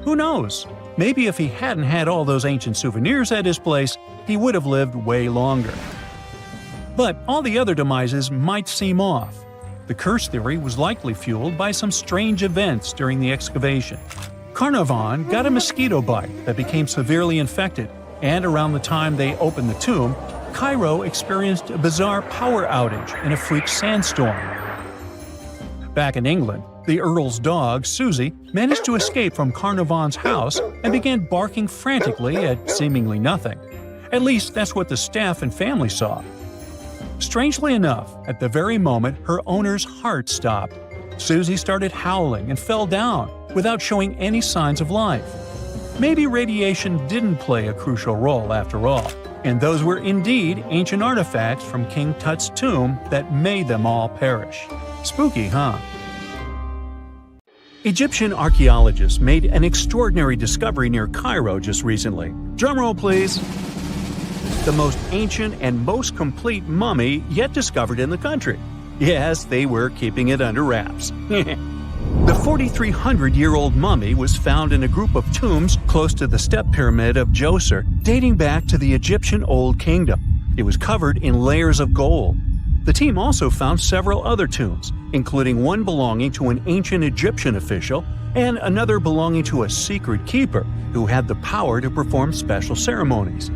Who knows? Maybe if he hadn't had all those ancient souvenirs at his place, he would have lived way longer. But all the other demises might seem off. The curse theory was likely fueled by some strange events during the excavation. Carnarvon got a mosquito bite that became severely infected, and around the time they opened the tomb, Cairo experienced a bizarre power outage and a freak sandstorm. Back in England, The Earl's dog, Susie, managed to escape from Carnarvon's house and began barking frantically at seemingly nothing. At least that's what the staff and family saw. Strangely enough, at the very moment her owner's heart stopped, Susie started howling and fell down without showing any signs of life. Maybe radiation didn't play a crucial role after all, and those were indeed ancient artifacts from King Tut's tomb that made them all perish. Spooky, huh? Egyptian archaeologists made an extraordinary discovery near Cairo just recently. Drumroll, please. The most ancient and most complete mummy yet discovered in the country. Yes, they were keeping it under wraps. The 4,300-year-old mummy was found in a group of tombs close to the step pyramid of Djoser, dating back to the Egyptian Old Kingdom. It was covered in layers of gold. The team also found several other tombs, including one belonging to an ancient Egyptian official and another belonging to a secret keeper who had the power to perform special ceremonies.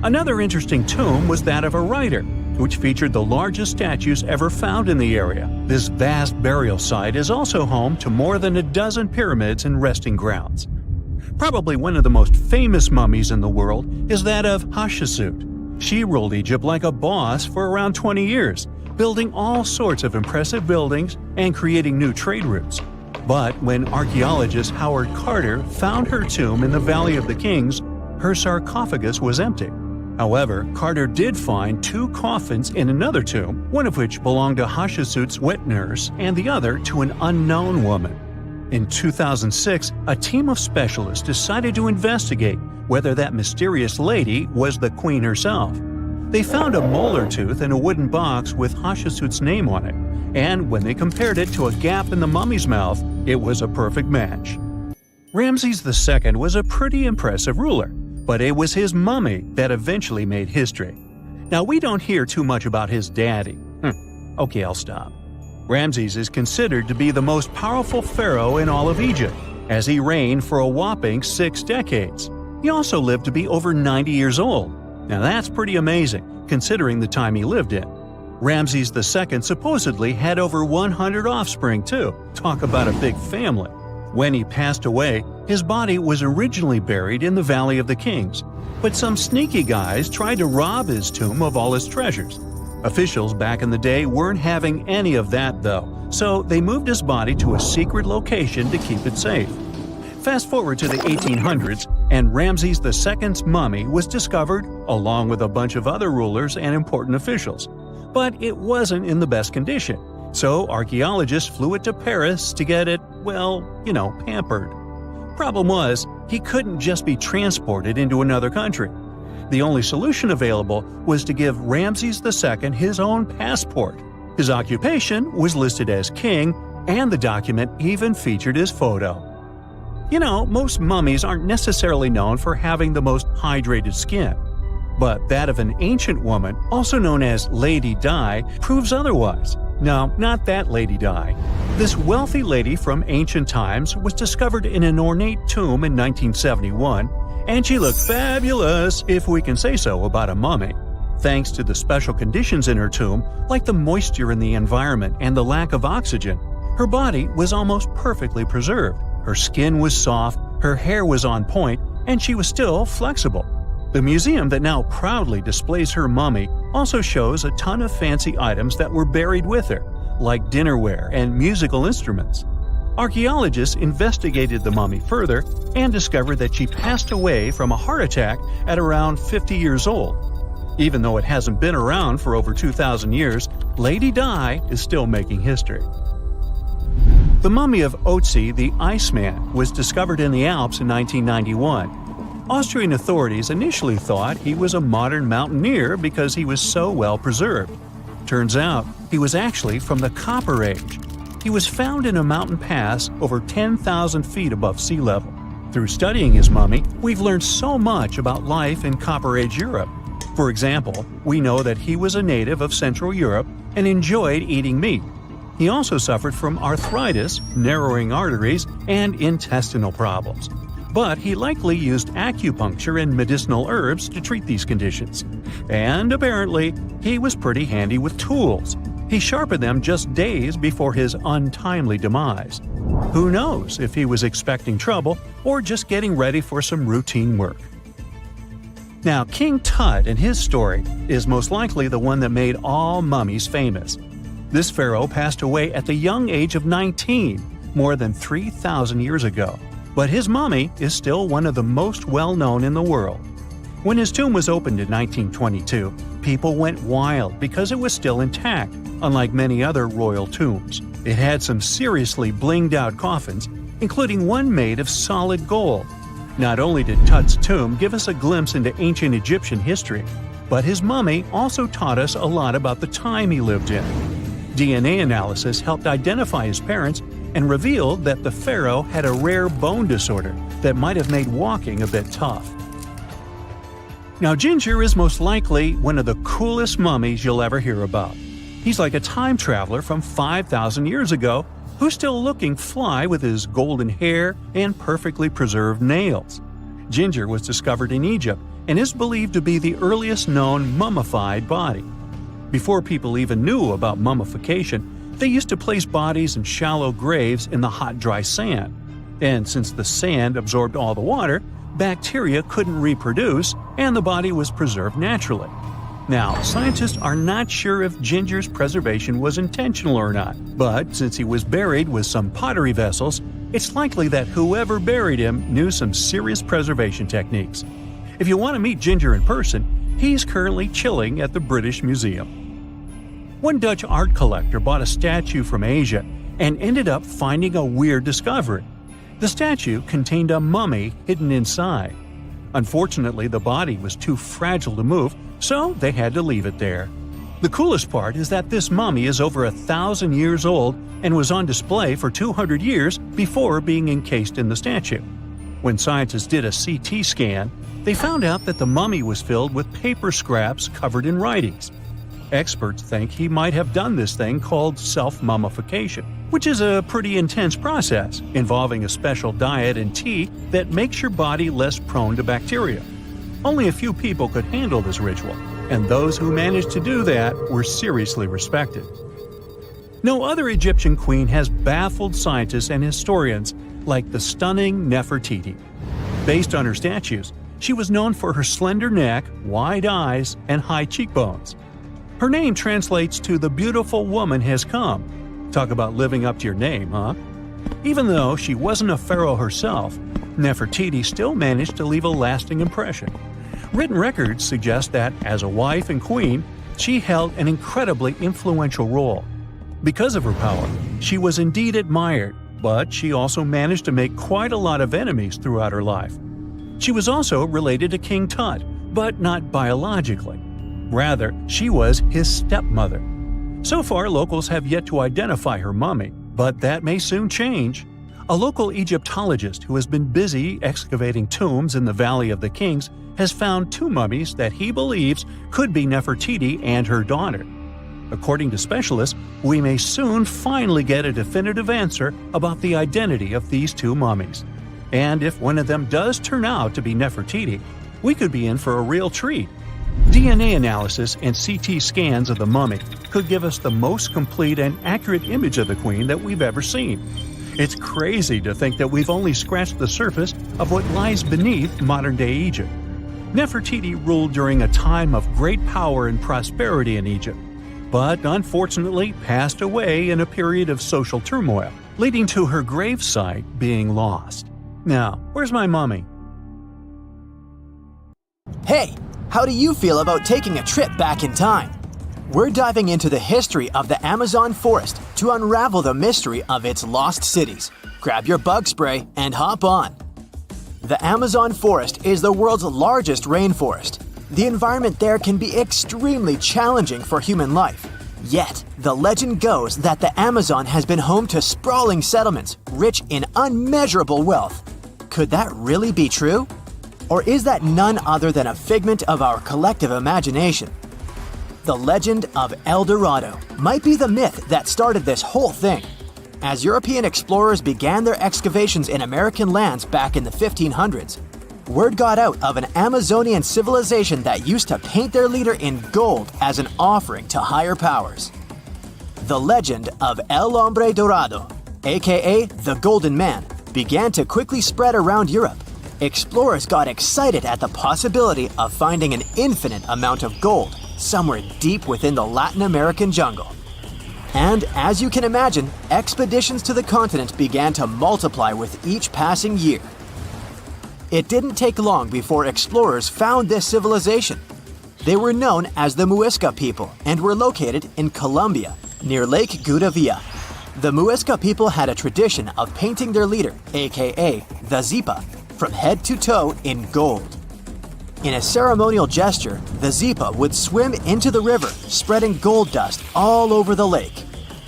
Another interesting tomb was that of a writer, which featured the largest statues ever found in the area. This vast burial site is also home to more than a dozen pyramids and resting grounds. Probably one of the most famous mummies in the world is that of Hatshepsut. She ruled Egypt like a boss for around 20 years, building all sorts of impressive buildings and creating new trade routes. But when archaeologist Howard Carter found her tomb in the Valley of the Kings, her sarcophagus was empty. However, Carter did find two coffins in another tomb, one of which belonged to Hatshepsut's wet nurse and the other to an unknown woman. In 2006, a team of specialists decided to investigate whether that mysterious lady was the queen herself. They found a molar tooth in a wooden box with Hatshepsut's name on it, and when they compared it to a gap in the mummy's mouth, it was a perfect match. Ramses II was a pretty impressive ruler, but it was his mummy that eventually made history. Now, we don't hear too much about his daddy. Okay, I'll stop. Ramses is considered to be the most powerful pharaoh in all of Egypt, as he reigned for a whopping 6 decades. He also lived to be over 90 years old. Now that's pretty amazing, considering the time he lived in. Ramses II supposedly had over 100 offspring too. Talk about a big family. When he passed away, his body was originally buried in the Valley of the Kings, but some sneaky guys tried to rob his tomb of all his treasures. Officials back in the day weren't having any of that though, so they moved his body to a secret location to keep it safe. Fast forward to the 1800s, and Ramses II's mummy was discovered along with a bunch of other rulers and important officials. But it wasn't in the best condition, so archaeologists flew it to Paris to get it, pampered. Problem was, he couldn't just be transported into another country. The only solution available was to give Ramses II his own passport. His occupation was listed as king, and the document even featured his photo. Most mummies aren't necessarily known for having the most hydrated skin. But that of an ancient woman, also known as Lady Di, proves otherwise. No, not that Lady Di. This wealthy lady from ancient times was discovered in an ornate tomb in 1971, and she looked fabulous, if we can say so about a mummy. Thanks to the special conditions in her tomb, like the moisture in the environment and the lack of oxygen, her body was almost perfectly preserved. Her skin was soft, her hair was on point, and she was still flexible. The museum that now proudly displays her mummy also shows a ton of fancy items that were buried with her, like dinnerware and musical instruments. Archaeologists investigated the mummy further and discovered that she passed away from a heart attack at around 50 years old. Even though it hasn't been around for over 2,000 years, Lady Di is still making history. The mummy of Otzi the Iceman was discovered in the Alps in 1991. Austrian authorities initially thought he was a modern mountaineer because he was so well preserved. Turns out, he was actually from the Copper Age. He was found in a mountain pass over 10,000 feet above sea level. Through studying his mummy, we've learned so much about life in Copper Age Europe. For example, we know that he was a native of Central Europe and enjoyed eating meat. He also suffered from arthritis, narrowing arteries, and intestinal problems. But he likely used acupuncture and medicinal herbs to treat these conditions. And apparently, he was pretty handy with tools. He sharpened them just days before his untimely demise. Who knows if he was expecting trouble or just getting ready for some routine work. Now, King Tut and his story is most likely the one that made all mummies famous. This pharaoh passed away at the young age of 19, more than 3,000 years ago, but his mummy is still one of the most well-known in the world. When his tomb was opened in 1922, people went wild because it was still intact, unlike many other royal tombs. It had some seriously blinged-out coffins, including one made of solid gold. Not only did Tut's tomb give us a glimpse into ancient Egyptian history, but his mummy also taught us a lot about the time he lived in. DNA analysis helped identify his parents and revealed that the pharaoh had a rare bone disorder that might have made walking a bit tough. Now, Ginger is most likely one of the coolest mummies you'll ever hear about. He's like a time traveler from 5,000 years ago who's still looking fly with his golden hair and perfectly preserved nails. Ginger was discovered in Egypt and is believed to be the earliest known mummified body. Before people even knew about mummification, they used to place bodies in shallow graves in the hot, dry sand. And since the sand absorbed all the water, bacteria couldn't reproduce and the body was preserved naturally. Now, scientists are not sure if Ginger's preservation was intentional or not, but since he was buried with some pottery vessels, it's likely that whoever buried him knew some serious preservation techniques. If you want to meet Ginger in person, he's currently chilling at the British Museum. One Dutch art collector bought a statue from Asia and ended up finding a weird discovery. The statue contained a mummy hidden inside. Unfortunately, the body was too fragile to move, so they had to leave it there. The coolest part is that this mummy is over 1,000 years old and was on display for 200 years before being encased in the statue. When scientists did a CT scan, they found out that the mummy was filled with paper scraps covered in writings. Experts think he might have done this thing called self-mummification, which is a pretty intense process involving a special diet and tea that makes your body less prone to bacteria. Only a few people could handle this ritual, and those who managed to do that were seriously respected. No other Egyptian queen has baffled scientists and historians like the stunning Nefertiti. Based on her statues, she was known for her slender neck, wide eyes, and high cheekbones. Her name translates to "the beautiful woman has come." Talk about living up to your name, huh? Even though she wasn't a pharaoh herself, Nefertiti still managed to leave a lasting impression. Written records suggest that, as a wife and queen, she held an incredibly influential role. Because of her power, she was indeed admired, but she also managed to make quite a lot of enemies throughout her life. She was also related to King Tut, but not biologically. Rather, she was his stepmother. So far, locals have yet to identify her mummy, but that may soon change. A local Egyptologist who has been busy excavating tombs in the Valley of the Kings has found two mummies that he believes could be Nefertiti and her daughter. According to specialists, we may soon finally get a definitive answer about the identity of these two mummies. And if one of them does turn out to be Nefertiti, we could be in for a real treat. DNA analysis and CT scans of the mummy could give us the most complete and accurate image of the queen that we've ever seen. It's crazy to think that we've only scratched the surface of what lies beneath modern-day Egypt. Nefertiti ruled during a time of great power and prosperity in Egypt, but unfortunately passed away in a period of social turmoil, leading to her gravesite being lost. Now, where's my mummy? Hey, how do you feel about taking a trip back in time? We're diving into the history of the Amazon forest to unravel the mystery of its lost cities. Grab your bug spray and hop on. The Amazon forest is the world's largest rainforest. The environment there can be extremely challenging for human life. Yet, the legend goes that the Amazon has been home to sprawling settlements, rich in unmeasurable wealth. Could that really be true? Or is that none other than a figment of our collective imagination? The legend of El Dorado might be the myth that started this whole thing. As European explorers began their excavations in American lands back in the 1500s, word got out of an Amazonian civilization that used to paint their leader in gold as an offering to higher powers. The legend of El Hombre Dorado, aka the Golden Man, began to quickly spread around Europe. Explorers got excited at the possibility of finding an infinite amount of gold somewhere deep within the Latin American jungle. And as you can imagine, expeditions to the continent began to multiply with each passing year. It didn't take long before explorers found this civilization. They were known as the Muisca people and were located in Colombia, near Lake Gudavia. The Muisca people had a tradition of painting their leader, aka the Zipa, from head to toe in gold. In a ceremonial gesture, the Zipa would swim into the river, spreading gold dust all over the lake.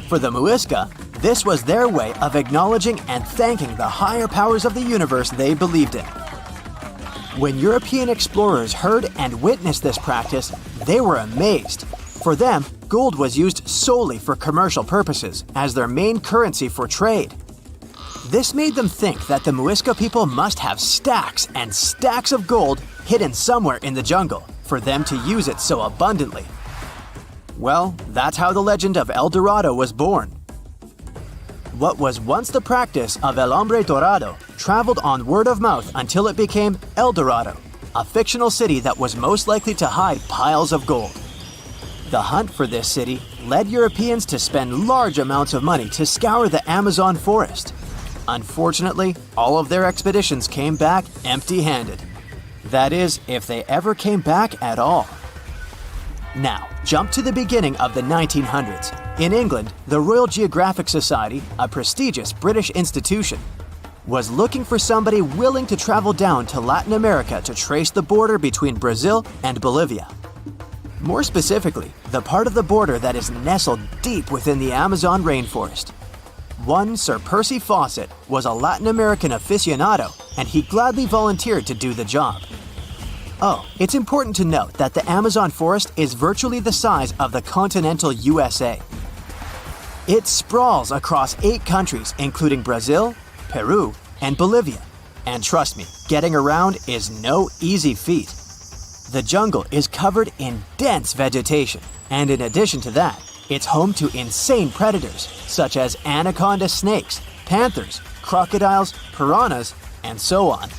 For the Muisca, this was their way of acknowledging and thanking the higher powers of the universe they believed in. When European explorers heard and witnessed this practice, they were amazed. For them, gold was used solely for commercial purposes as their main currency for trade. This made them think that the Muisca people must have stacks and stacks of gold hidden somewhere in the jungle for them to use it so abundantly. Well, that's how the legend of El Dorado was born. What was once the practice of El Hombre Dorado traveled on word of mouth until it became El Dorado, a fictional city that was most likely to hide piles of gold. The hunt for this city led Europeans to spend large amounts of money to scour the Amazon forest. Unfortunately, all of their expeditions came back empty-handed. That is, if they ever came back at all. Now, jump to the beginning of the 1900s. In England, the Royal Geographic Society, a prestigious British institution, was looking for somebody willing to travel down to Latin America to trace the border between Brazil and Bolivia. More specifically, the part of the border that is nestled deep within the Amazon rainforest. One Sir Percy Fawcett was a Latin American aficionado, and he gladly volunteered to do the job. Oh, it's important to note that the Amazon forest is virtually the size of the continental USA. It sprawls across 8 countries, including Brazil, Peru, and Bolivia. And trust me, getting around is no easy feat. The jungle is covered in dense vegetation, and in addition to that, it's home to insane predators such as anaconda snakes, panthers, crocodiles, piranhas, and so on.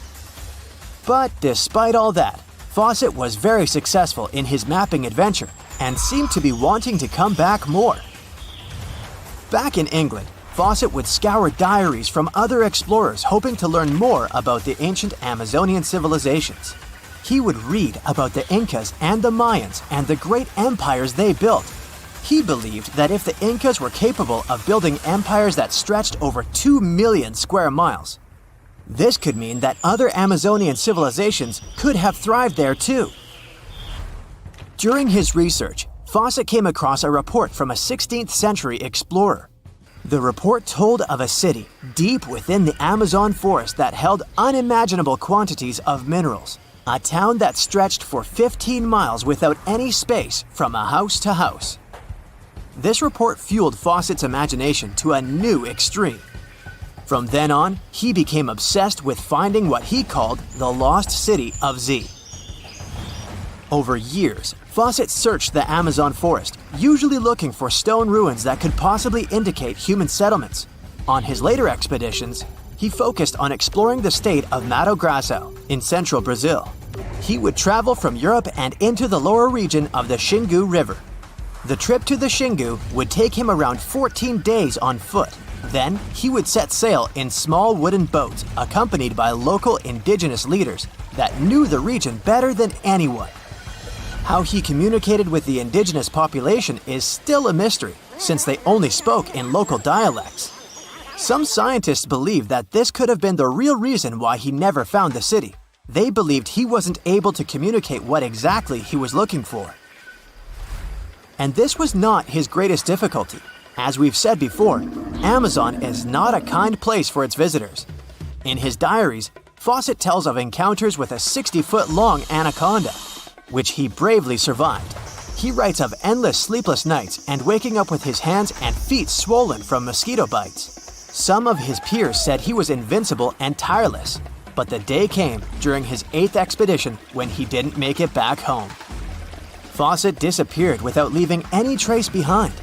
But despite all that, Fawcett was very successful in his mapping adventure and seemed to be wanting to come back more. Back in England, Fawcett would scour diaries from other explorers hoping to learn more about the ancient Amazonian civilizations. He would read about the Incas and the Mayans and the great empires they built. He believed that if the Incas were capable of building empires that stretched over 2 million square miles, this could mean that other Amazonian civilizations could have thrived there too. During his research, Fawcett came across a report from a 16th century explorer. The report told of a city deep within the Amazon forest that held unimaginable quantities of minerals, a town that stretched for 15 miles without any space from a house to house. This report fueled Fawcett's imagination to a new extreme. From then on, he became obsessed with finding what he called the lost city of Z. Over years, Fawcett searched the Amazon forest, usually looking for stone ruins that could possibly indicate human settlements. On his later expeditions, he focused on exploring the state of Mato Grosso in central Brazil. He would travel from Europe and into the lower region of the Xingu River. The trip to the Xingu would take him around 14 days on foot. Then, he would set sail in small wooden boats accompanied by local indigenous leaders that knew the region better than anyone. How he communicated with the indigenous population is still a mystery, since they only spoke in local dialects. Some scientists believe that this could have been the real reason why he never found the city. They believed he wasn't able to communicate what exactly he was looking for. And this was not his greatest difficulty. As we've said before, Amazon is not a kind place for its visitors. In his diaries, Fawcett tells of encounters with a 60-foot-long anaconda, which he bravely survived. He writes of endless sleepless nights and waking up with his hands and feet swollen from mosquito bites. Some of his peers said he was invincible and tireless, but the day came during his 8th expedition when he didn't make it back home. Fawcett disappeared without leaving any trace behind.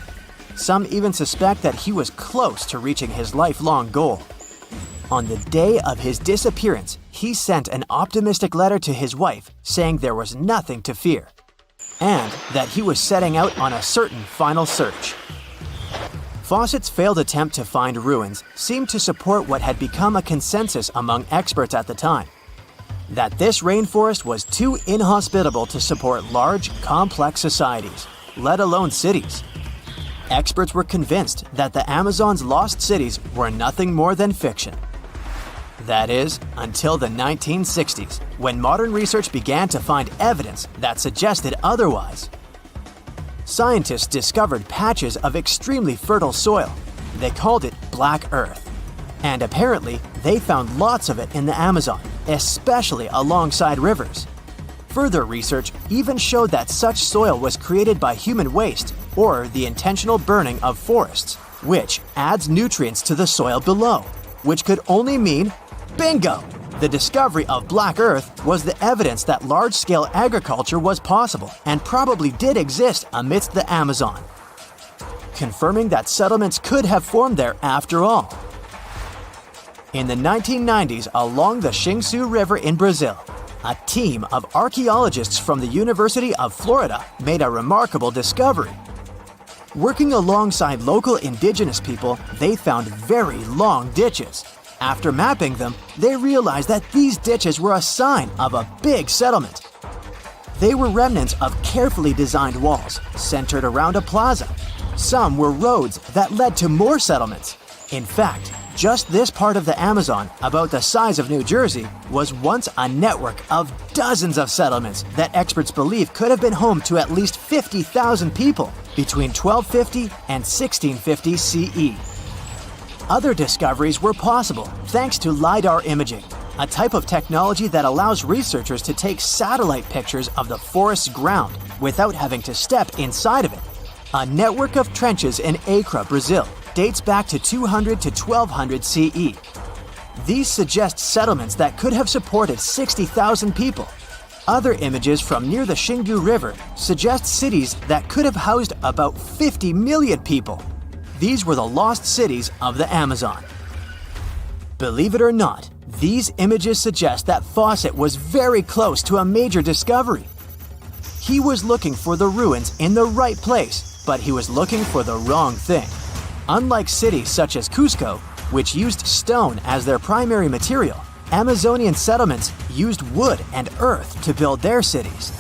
Some even suspect that he was close to reaching his lifelong goal. On the day of his disappearance, he sent an optimistic letter to his wife saying there was nothing to fear, and that he was setting out on a certain final search. Fawcett's failed attempt to find ruins seemed to support what had become a consensus among experts at the time, that this rainforest was too inhospitable to support large, complex societies, let alone cities. Experts were convinced that the Amazon's lost cities were nothing more than fiction. That is, until the 1960s, when modern research began to find evidence that suggested otherwise. Scientists discovered patches of extremely fertile soil. They called it Black Earth. And apparently, they found lots of it in the Amazon, especially alongside rivers. Further research even showed that such soil was created by human waste or the intentional burning of forests, which adds nutrients to the soil below, which could only mean bingo! The discovery of Black Earth was the evidence that large-scale agriculture was possible and probably did exist amidst the Amazon, confirming that settlements could have formed there after all. In the 1990s, along the Xingsu River in Brazil, a team of archaeologists from the University of Florida made a remarkable discovery. Working alongside local indigenous people, they found very long ditches. After mapping them, they realized that these ditches were a sign of a big settlement. They were remnants of carefully designed walls centered around a plaza. Some were roads that led to more settlements. In fact, just this part of the Amazon, about the size of New Jersey, was once a network of dozens of settlements that experts believe could have been home to at least 50,000 people between 1250 and 1650 CE. Other discoveries were possible thanks to LiDAR imaging, a type of technology that allows researchers to take satellite pictures of the forest's ground without having to step inside of it. A network of trenches in Acre, Brazil, dates back to 200 to 1200 CE. These suggest settlements that could have supported 60,000 people. Other images from near the Xingu River suggest cities that could have housed about 50 million people. These were the lost cities of the Amazon. Believe it or not, these images suggest that Fawcett was very close to a major discovery. He was looking for the ruins in the right place, but he was looking for the wrong thing. Unlike cities such as Cusco, which used stone as their primary material, Amazonian settlements used wood and earth to build their cities.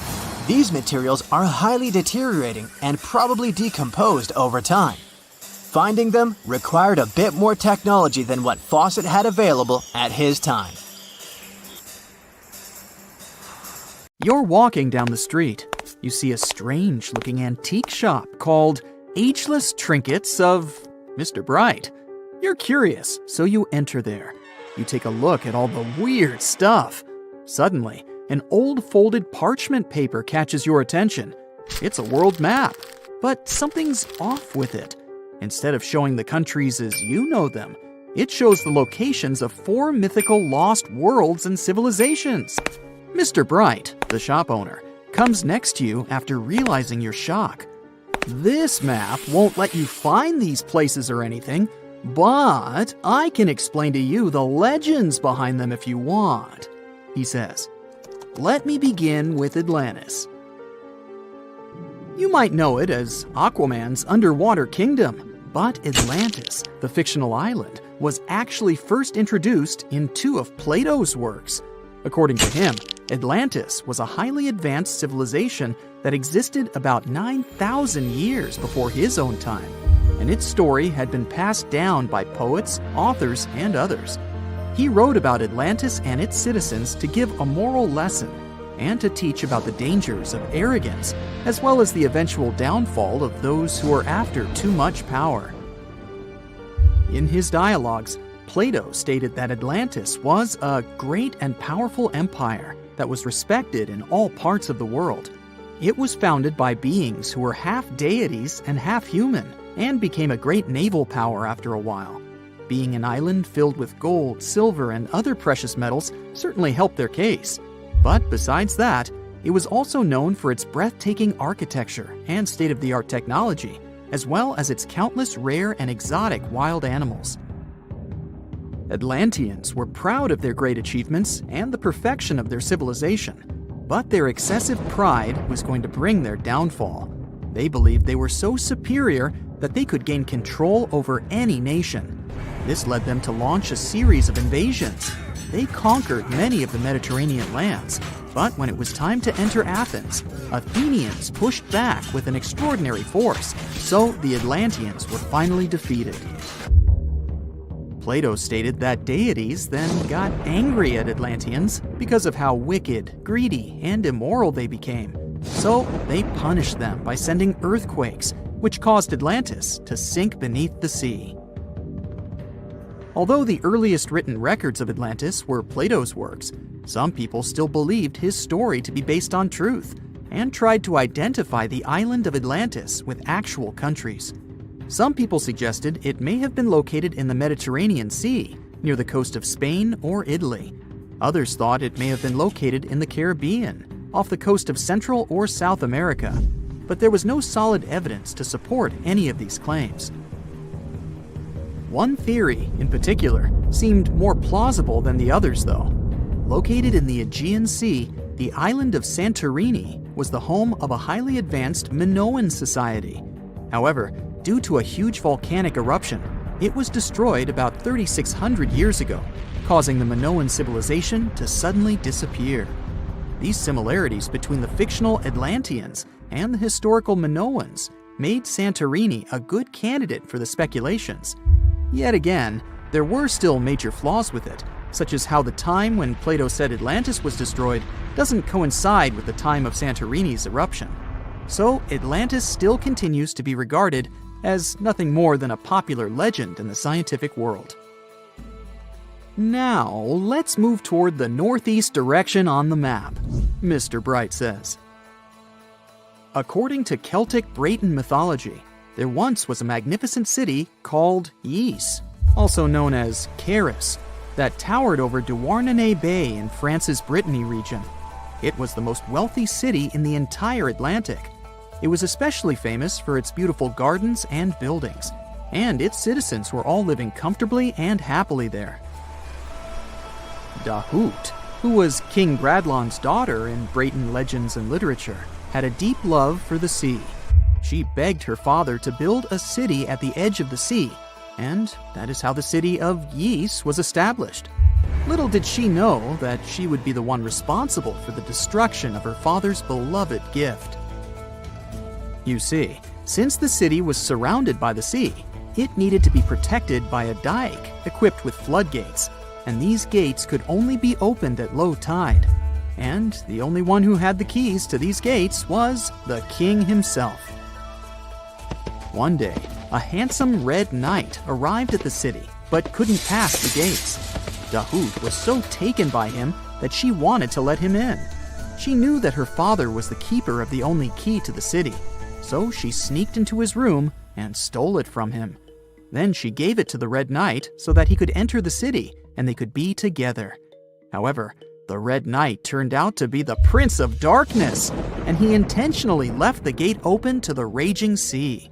These materials are highly deteriorating and probably decomposed over time. Finding them required a bit more technology than what Fawcett had available at his time. You're walking down the street. You see a strange-looking antique shop called Ageless Trinkets of Mr. Bright. You're curious, so you enter there. You take a look at all the weird stuff. Suddenly, an old folded parchment paper catches your attention. It's a world map, but something's off with it. Instead of showing the countries as you know them, it shows the locations of 4 mythical lost worlds and civilizations. Mr. Bright, the shop owner, comes next to you after realizing your shock. This map won't let you find these places or anything, but I can explain to you the legends behind them if you want, he says. Let me begin with Atlantis. You might know it as Aquaman's underwater kingdom, but Atlantis, the fictional island, was actually first introduced in 2 of Plato's works. According to him, Atlantis was a highly advanced civilization that existed about 9,000 years before his own time, and its story had been passed down by poets, authors, and others. He wrote about Atlantis and its citizens to give a moral lesson and to teach about the dangers of arrogance, as well as the eventual downfall of those who are after too much power. In his dialogues, Plato stated that Atlantis was a great and powerful empire that was respected in all parts of the world. It was founded by beings who were half deities and half human, and became a great naval power after a while. Being an island filled with gold, silver, and other precious metals certainly helped their case. But besides that, it was also known for its breathtaking architecture and state-of-the-art technology, as well as its countless rare and exotic wild animals. Atlanteans were proud of their great achievements and the perfection of their civilization, but their excessive pride was going to bring their downfall. They believed they were so superior that they could gain control over any nation. This led them to launch a series of invasions. They conquered many of the Mediterranean lands, but when it was time to enter Athens, Athenians pushed back with an extraordinary force, so the Atlanteans were finally defeated. Plato stated that deities then got angry at Atlanteans because of how wicked, greedy, and immoral they became. So they punished them by sending earthquakes, which caused Atlantis to sink beneath the sea. Although the earliest written records of Atlantis were Plato's works, some people still believed his story to be based on truth and tried to identify the island of Atlantis with actual countries. Some people suggested it may have been located in the Mediterranean Sea, near the coast of Spain or Italy. Others thought it may have been located in the Caribbean, off the coast of Central or South America, but there was no solid evidence to support any of these claims. One theory, in particular, seemed more plausible than the others, though. Located in the Aegean Sea, the island of Santorini was the home of a highly advanced Minoan society. However, due to a huge volcanic eruption, it was destroyed about 3,600 years ago, causing the Minoan civilization to suddenly disappear. These similarities between the fictional Atlanteans and the historical Minoans made Santorini a good candidate for the speculations. Yet again, there were still major flaws with it, such as how the time when Plato said Atlantis was destroyed doesn't coincide with the time of Santorini's eruption. So Atlantis still continues to be regarded as nothing more than a popular legend in the scientific world. Now, let's move toward the northeast direction on the map, Mr. Bright says. According to Celtic Breton mythology, there once was a magnificent city called Ys, also known as Caris, that towered over Douarnenez Bay in France's Brittany region. It was the most wealthy city in the entire Atlantic. It was especially famous for its beautiful gardens and buildings, and its citizens were all living comfortably and happily there. Dahut, who was King Bradlon's daughter in Breton legends and literature, had a deep love for the sea. She begged her father to build a city at the edge of the sea, and that is how the city of Ys was established. Little did she know that she would be the one responsible for the destruction of her father's beloved gift. You see, since the city was surrounded by the sea, it needed to be protected by a dike equipped with floodgates, and these gates could only be opened at low tide. And the only one who had the keys to these gates was the king himself. One day, a handsome red knight arrived at the city, but couldn't pass the gates. Dahut was so taken by him that she wanted to let him in. She knew that her father was the keeper of the only key to the city, so she sneaked into his room and stole it from him. Then she gave it to the Red Knight so that he could enter the city and they could be together. However, the Red Knight turned out to be the Prince of Darkness, and he intentionally left the gate open to the raging sea.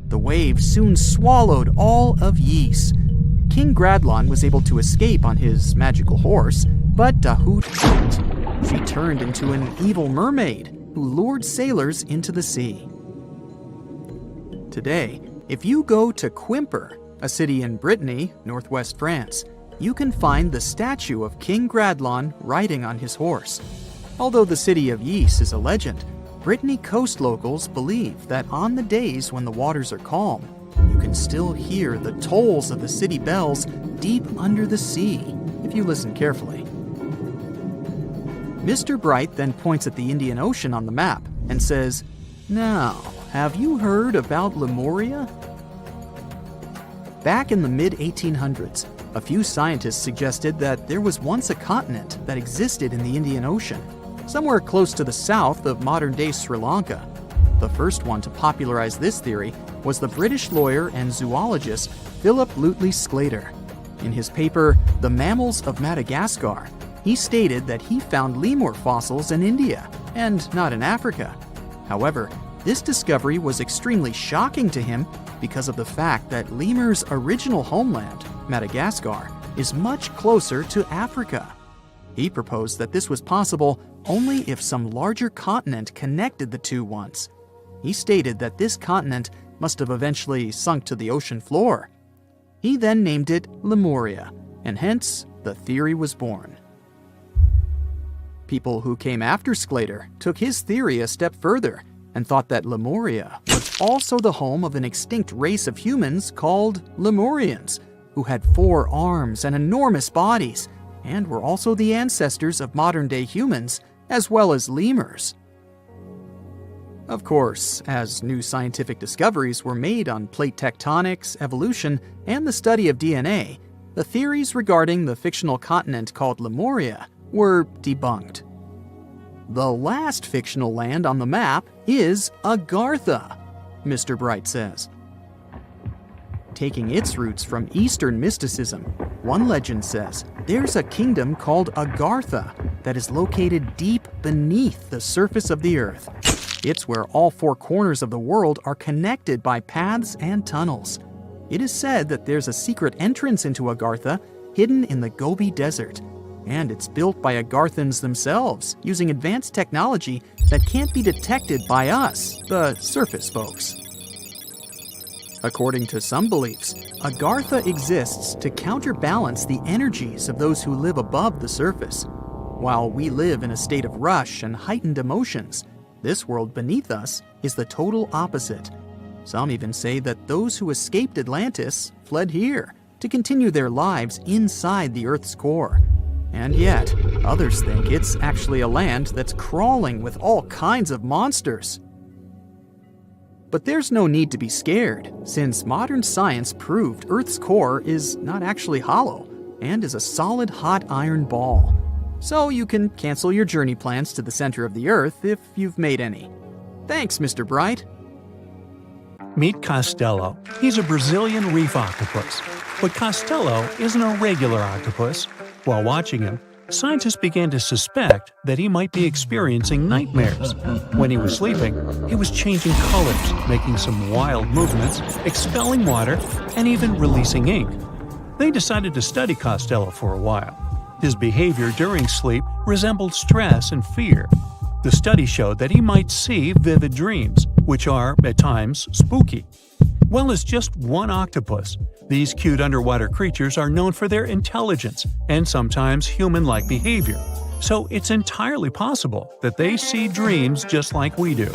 The waves soon swallowed all of Ys. King Gradlon was able to escape on his magical horse, but Dahut couldn't. She turned into an evil mermaid who lured sailors into the sea. Today, if you go to Quimper, a city in Brittany, northwest France, you can find the statue of King Gradlon riding on his horse. Although the city of Ys is a legend, Brittany coast locals believe that on the days when the waters are calm, you can still hear the tolls of the city bells deep under the sea, if you listen carefully. Mr. Bright then points at the Indian Ocean on the map and says, "Now, have you heard about Lemuria?" Back in the mid-1800s, a few scientists suggested that there was once a continent that existed in the Indian Ocean, somewhere close to the south of modern-day Sri Lanka. The first one to popularize this theory was the British lawyer and zoologist Philip Lutley Sclater. In his paper, The Mammals of Madagascar, he stated that he found lemur fossils in India, and not in Africa. However, This discovery was extremely shocking to him because of the fact that lemurs' original homeland, Madagascar, is much closer to Africa. He proposed that this was possible only if some larger continent connected the two once. He stated that this continent must have eventually sunk to the ocean floor. He then named it Lemuria, and hence the theory was born. People who came after Sclater took his theory a step further and thought that Lemuria was also the home of an extinct race of humans called Lemurians, who had 4 arms and enormous bodies, and were also the ancestors of modern-day humans, as well as lemurs. Of course, as new scientific discoveries were made on plate tectonics, evolution, and the study of DNA, the theories regarding the fictional continent called Lemuria were debunked. The last fictional land on the map is Agartha, Mr. Bright says. Taking its roots from Eastern mysticism, one legend says there's a kingdom called Agartha that is located deep beneath the surface of the earth. It's where all 4 corners of the world are connected by paths and tunnels. It is said that there's a secret entrance into Agartha hidden in the Gobi Desert, and it's built by Agarthans themselves using advanced technology that can't be detected by us, the surface folks. According to some beliefs, Agartha exists to counterbalance the energies of those who live above the surface. While we live in a state of rush and heightened emotions, this world beneath us is the total opposite. Some even say that those who escaped Atlantis fled here to continue their lives inside the Earth's core. And yet, others think it's actually a land that's crawling with all kinds of monsters. But there's no need to be scared, since modern science proved Earth's core is not actually hollow and is a solid hot iron ball. So you can cancel your journey plans to the center of the Earth if you've made any. Thanks, Mr. Bright. Meet Costello. He's a Brazilian reef octopus. But Costello isn't a regular octopus. While watching him, scientists began to suspect that he might be experiencing nightmares. When he was sleeping, he was changing colors, making some wild movements, expelling water, and even releasing ink. They decided to study Costello for a while. His behavior during sleep resembled stress and fear. The study showed that he might see vivid dreams, which are, at times, spooky. Well, as just one octopus, these cute underwater creatures are known for their intelligence and sometimes human-like behavior, so it's entirely possible that they see dreams just like we do.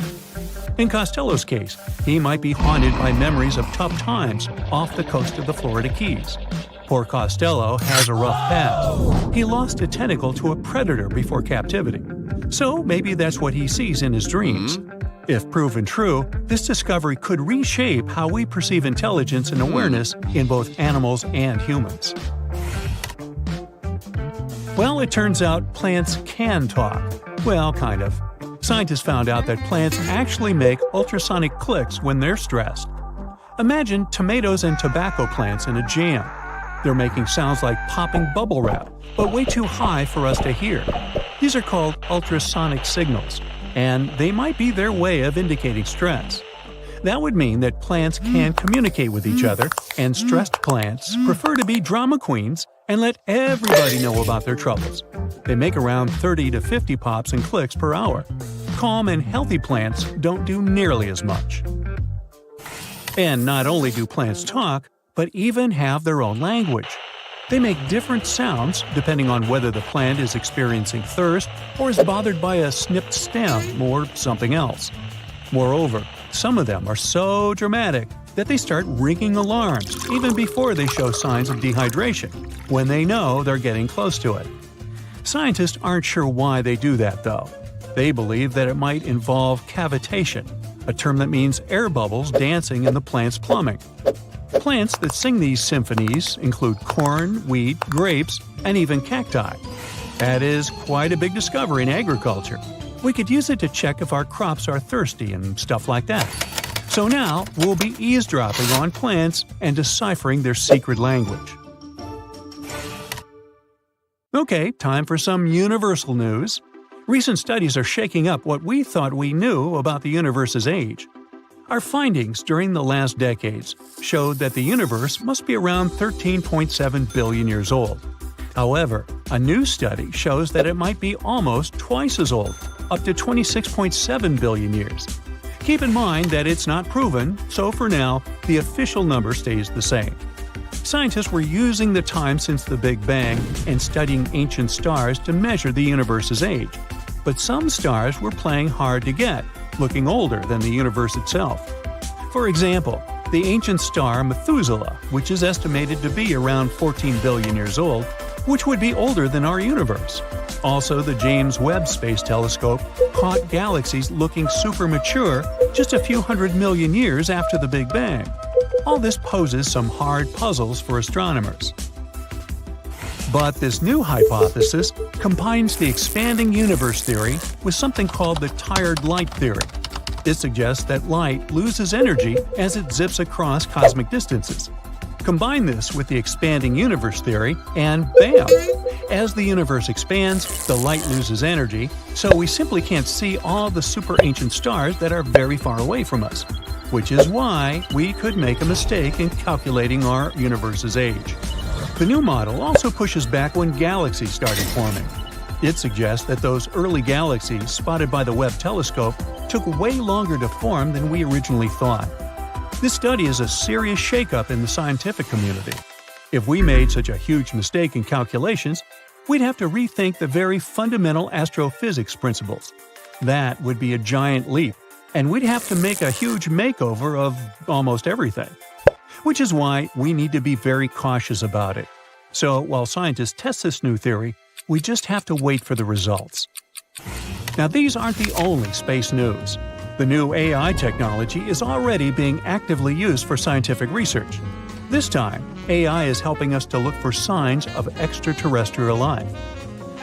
In Costello's case, he might be haunted by memories of tough times off the coast of the Florida Keys. Poor Costello has a rough past. He lost a tentacle to a predator before captivity, so maybe that's what he sees in his dreams. If proven true, this discovery could reshape how we perceive intelligence and awareness in both animals and humans. Well, it turns out plants can talk. Well, kind of. Scientists found out that plants actually make ultrasonic clicks when they're stressed. Imagine tomatoes and tobacco plants in a jam. They're making sounds like popping bubble wrap, but way too high for us to hear. These are called ultrasonic signals, and they might be their way of indicating stress. That would mean that plants can communicate with each other, and stressed plants prefer to be drama queens and let everybody know about their troubles. They make around 30 to 50 pops and clicks per hour. Calm and healthy plants don't do nearly as much. And not only do plants talk, but even have their own language. They make different sounds depending on whether the plant is experiencing thirst or is bothered by a snipped stem or something else. Moreover, some of them are so dramatic that they start ringing alarms even before they show signs of dehydration, when they know they're getting close to it. Scientists aren't sure why they do that, though. They believe that it might involve cavitation, a term that means air bubbles dancing in the plant's plumbing. Plants that sing these symphonies include corn, wheat, grapes, and even cacti. That is quite a big discovery in agriculture. We could use it to check if our crops are thirsty and stuff like that. So now we'll be eavesdropping on plants and deciphering their secret language. Okay, time for some universal news. Recent studies are shaking up what we thought we knew about the universe's age. Our findings during the last decades showed that the universe must be around 13.7 billion years old. However, a new study shows that it might be almost twice as old, up to 26.7 billion years. Keep in mind that it's not proven, so for now, the official number stays the same. Scientists were using the time since the Big Bang and studying ancient stars to measure the universe's age. But some stars were playing hard to get, looking older than the universe itself. For example, the ancient star Methuselah, which is estimated to be around 14 billion years old, which would be older than our universe. Also, the James Webb Space Telescope caught galaxies looking super mature just a few hundred million years after the Big Bang. All this poses some hard puzzles for astronomers. But this new hypothesis combines the expanding universe theory with something called the tired light theory. It suggests that light loses energy as it zips across cosmic distances. Combine this with the expanding universe theory, and bam! As the universe expands, the light loses energy, so we simply can't see all the super ancient stars that are very far away from us, which is why we could make a mistake in calculating our universe's age. The new model also pushes back when galaxies started forming. It suggests that those early galaxies spotted by the Webb telescope took way longer to form than we originally thought. This study is a serious shakeup in the scientific community. If we made such a huge mistake in calculations, we'd have to rethink the very fundamental astrophysics principles. That would be a giant leap, and we'd have to make a huge makeover of almost everything. Which is why we need to be very cautious about it. So while scientists test this new theory, we just have to wait for the results. Now, these aren't the only space news. The new AI technology is already being actively used for scientific research. This time, AI is helping us to look for signs of extraterrestrial life.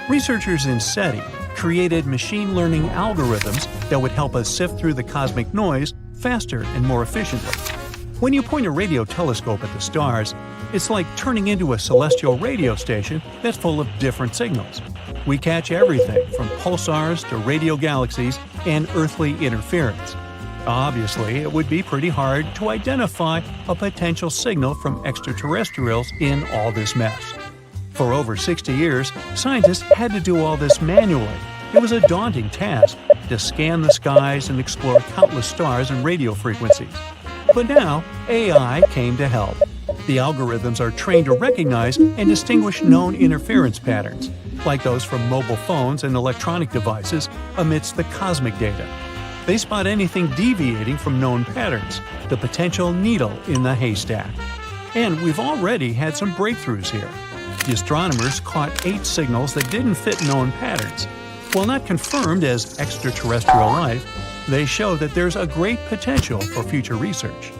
Researchers in SETI created machine learning algorithms that would help us sift through the cosmic noise faster and more efficiently. When you point a radio telescope at the stars, it's like turning into a celestial radio station that's full of different signals. We catch everything from pulsars to radio galaxies and earthly interference. Obviously, it would be pretty hard to identify a potential signal from extraterrestrials in all this mess. For over 60 years, scientists had to do all this manually. It was a daunting task to scan the skies and explore countless stars and radio frequencies. But now, AI came to help. The algorithms are trained to recognize and distinguish known interference patterns, like those from mobile phones and electronic devices, amidst the cosmic data. They spot anything deviating from known patterns, the potential needle in the haystack. And we've already had some breakthroughs here. The astronomers caught 8 signals that didn't fit known patterns. While not confirmed as extraterrestrial life, they show that there's a great potential for future research.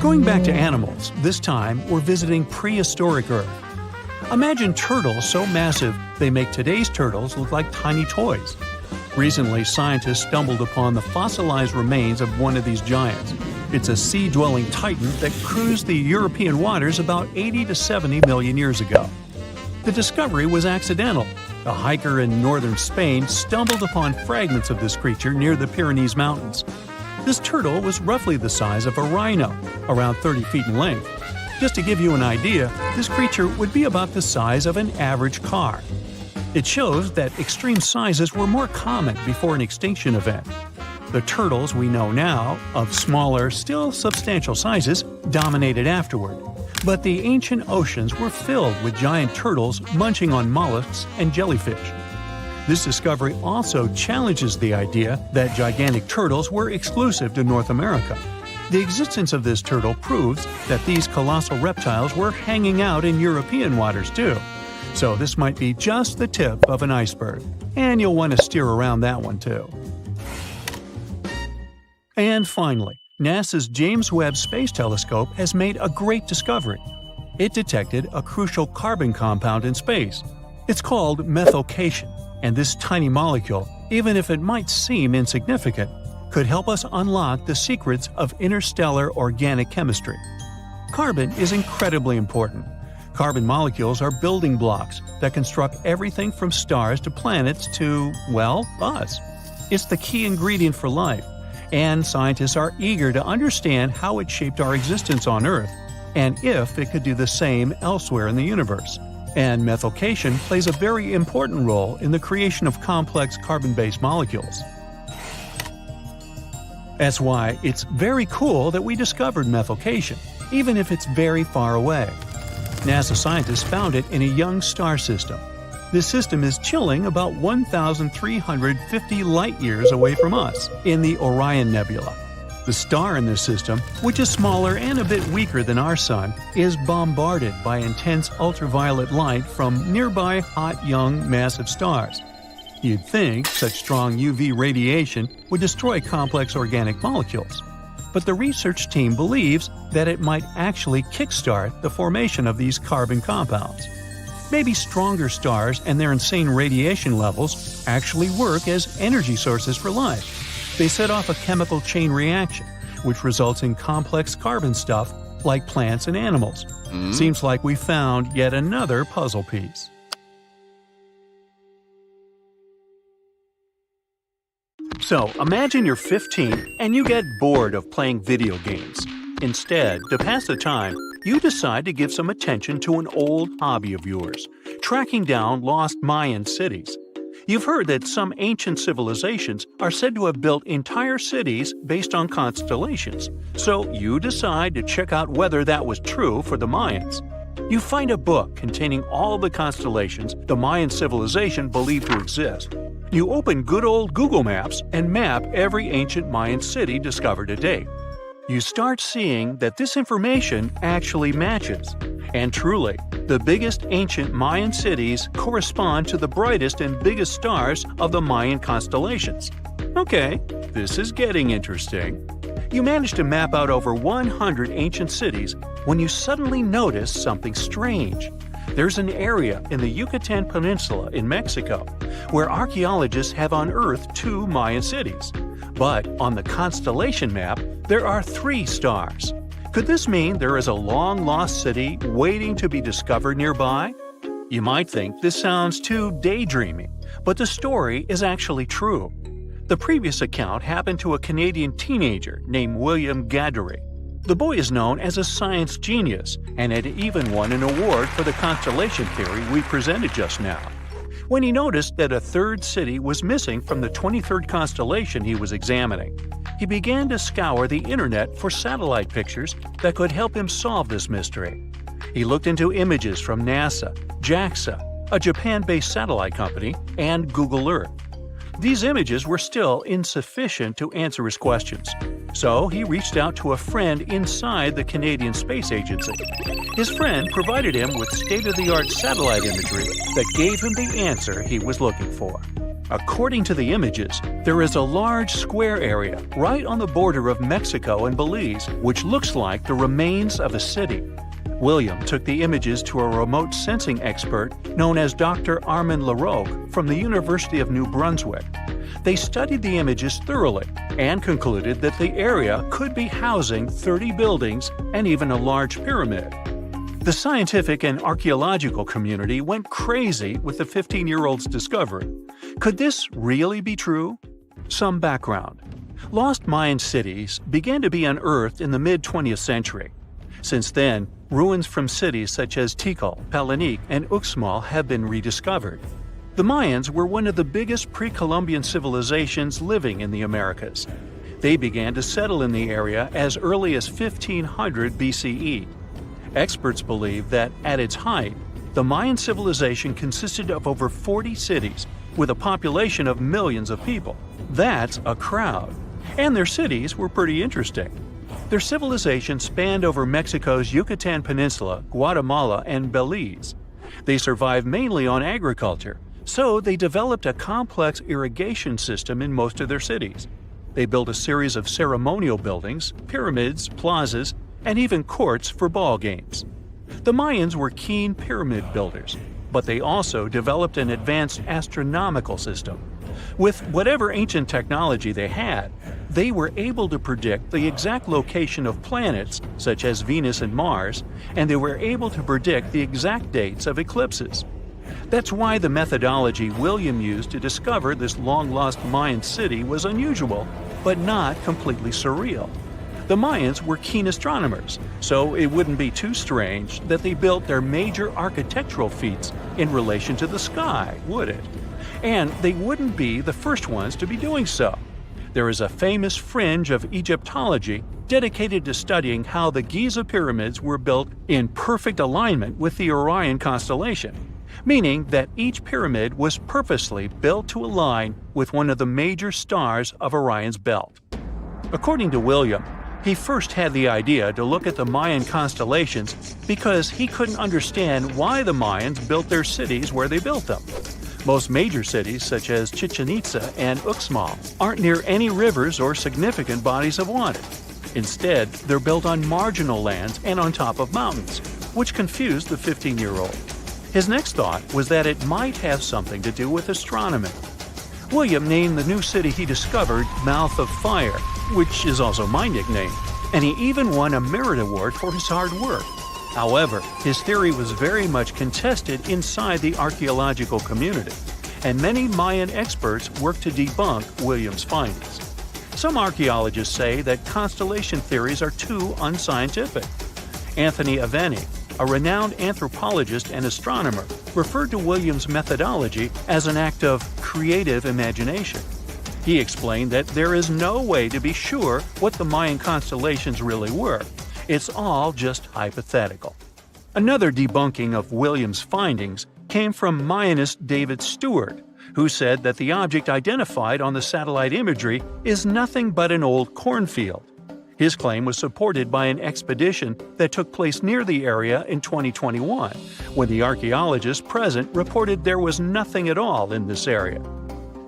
Going back to animals, this time we're visiting prehistoric Earth. Imagine turtles so massive they make today's turtles look like tiny toys. Recently, scientists stumbled upon the fossilized remains of one of these giants. It's a sea-dwelling titan that cruised the European waters about 80 to 70 million years ago. The discovery was accidental. A hiker in northern Spain stumbled upon fragments of this creature near the Pyrenees Mountains. This turtle was roughly the size of a rhino, around 30 feet in length. Just to give you an idea, this creature would be about the size of an average car. It shows that extreme sizes were more common before an extinction event. The turtles we know now, of smaller, still substantial sizes, dominated afterward. But the ancient oceans were filled with giant turtles munching on mollusks and jellyfish. This discovery also challenges the idea that gigantic turtles were exclusive to North America. The existence of this turtle proves that these colossal reptiles were hanging out in European waters too. So this might be just the tip of an iceberg, and you'll want to steer around that one too. And finally, NASA's James Webb Space Telescope has made a great discovery. It detected a crucial carbon compound in space. It's called methylcation, and this tiny molecule, even if it might seem insignificant, could help us unlock the secrets of interstellar organic chemistry. Carbon is incredibly important. Carbon molecules are building blocks that construct everything from stars to planets to, well, us. It's the key ingredient for life, and scientists are eager to understand how it shaped our existence on Earth, and if it could do the same elsewhere in the universe. And methycation plays a very important role in the creation of complex carbon-based molecules. That's why it's very cool that we discovered methycation, even if it's very far away. NASA scientists found it in a young star system. This system is chilling about 1,350 light-years away from us, in the Orion Nebula. The star in this system, which is smaller and a bit weaker than our Sun, is bombarded by intense ultraviolet light from nearby hot, young, massive stars. You'd think such strong UV radiation would destroy complex organic molecules. But the research team believes that it might actually kickstart the formation of these carbon compounds. Maybe stronger stars and their insane radiation levels actually work as energy sources for life. They set off a chemical chain reaction, which results in complex carbon stuff like plants and animals. Seems like we found yet another puzzle piece. So, imagine you're 15 and you get bored of playing video games. Instead, to pass the time, you decide to give some attention to an old hobby of yours, tracking down lost Mayan cities. You've heard that some ancient civilizations are said to have built entire cities based on constellations, so you decide to check out whether that was true for the Mayans. You find a book containing all the constellations the Mayan civilization believed to exist. You open good old Google Maps and map every ancient Mayan city discovered to date. You start seeing that this information actually matches. And truly, the biggest ancient Mayan cities correspond to the brightest and biggest stars of the Mayan constellations. Okay, this is getting interesting. You manage to map out over 100 ancient cities when you suddenly notice something strange. There's an area in the Yucatan Peninsula in Mexico where archaeologists have unearthed 2 Mayan cities. But on the constellation map, there are 3 stars. Could this mean there is a long-lost city waiting to be discovered nearby? You might think this sounds too daydreaming, but the story is actually true. The previous account happened to a Canadian teenager named William Gaddery. The boy is known as a science genius and had even won an award for the constellation theory we presented just now. When he noticed that a 3rd city was missing from the 23rd constellation he was examining, he began to scour the internet for satellite pictures that could help him solve this mystery. He looked into images from NASA, JAXA, a Japan-based satellite company, and Google Earth. These images were still insufficient to answer his questions, so he reached out to a friend inside the Canadian Space Agency. His friend provided him with state-of-the-art satellite imagery that gave him the answer he was looking for. According to the images, there is a large square area right on the border of Mexico and Belize, which looks like the remains of a city. William took the images to a remote sensing expert known as Dr. Armand Laroque from the University of New Brunswick. They studied the images thoroughly and concluded that the area could be housing 30 buildings and even a large pyramid. The scientific and archaeological community went crazy with the 15-year-old's discovery. Could this really be true? Some background. Lost Mayan cities began to be unearthed in the mid-20th century. Since then, ruins from cities such as Tikal, Palenque, and Uxmal have been rediscovered. The Mayans were one of the biggest pre-Columbian civilizations living in the Americas. They began to settle in the area as early as 1500 BCE. Experts believe that, at its height, the Mayan civilization consisted of over 40 cities, with a population of millions of people. That's a crowd. And their cities were pretty interesting. Their civilization spanned over Mexico's Yucatan Peninsula, Guatemala, and Belize. They survived mainly on agriculture, so they developed a complex irrigation system in most of their cities. They built a series of ceremonial buildings, pyramids, plazas, and even courts for ball games. The Mayans were keen pyramid builders, but they also developed an advanced astronomical system. With whatever ancient technology they had, they were able to predict the exact location of planets, such as Venus and Mars, and they were able to predict the exact dates of eclipses. That's why the methodology William used to discover this long-lost Mayan city was unusual, but not completely surreal. The Mayans were keen astronomers, so it wouldn't be too strange that they built their major architectural feats in relation to the sky, would it? And they wouldn't be the first ones to be doing so. There is a famous fringe of Egyptology dedicated to studying how the Giza pyramids were built in perfect alignment with the Orion constellation, meaning that each pyramid was purposely built to align with one of the major stars of Orion's belt. According to William, he first had the idea to look at the Mayan constellations because he couldn't understand why the Mayans built their cities where they built them. Most major cities, such as Chichen Itza and Uxmal, aren't near any rivers or significant bodies of water. Instead, they're built on marginal lands and on top of mountains, which confused the 15-year-old. His next thought was that it might have something to do with astronomy. William named the new city he discovered Mouth of Fire, which is also my nickname, and he even won a merit award for his hard work. However, his theory was very much contested inside the archaeological community, and many Mayan experts worked to debunk William's findings. Some archaeologists say that constellation theories are too unscientific. Anthony Aveni, a renowned anthropologist and astronomer, referred to William's methodology as an act of creative imagination. He explained that there is no way to be sure what the Mayan constellations really were. It's all just hypothetical. Another debunking of William's findings came from Mayanist David Stewart, who said that the object identified on the satellite imagery is nothing but an old cornfield. His claim was supported by an expedition that took place near the area in 2021, when the archaeologists present reported there was nothing at all in this area.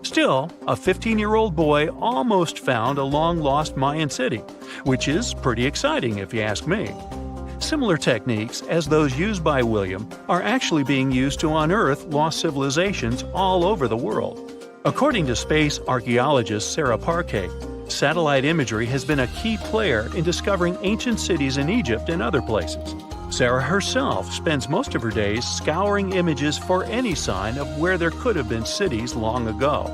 Still, a 15-year-old boy almost found a long-lost Mayan city, which is pretty exciting if you ask me. Similar techniques as those used by William are actually being used to unearth lost civilizations all over the world. According to space archaeologist Sarah Parquet, satellite imagery has been a key player in discovering ancient cities in Egypt and other places. Sarah herself spends most of her days scouring images for any sign of where there could have been cities long ago.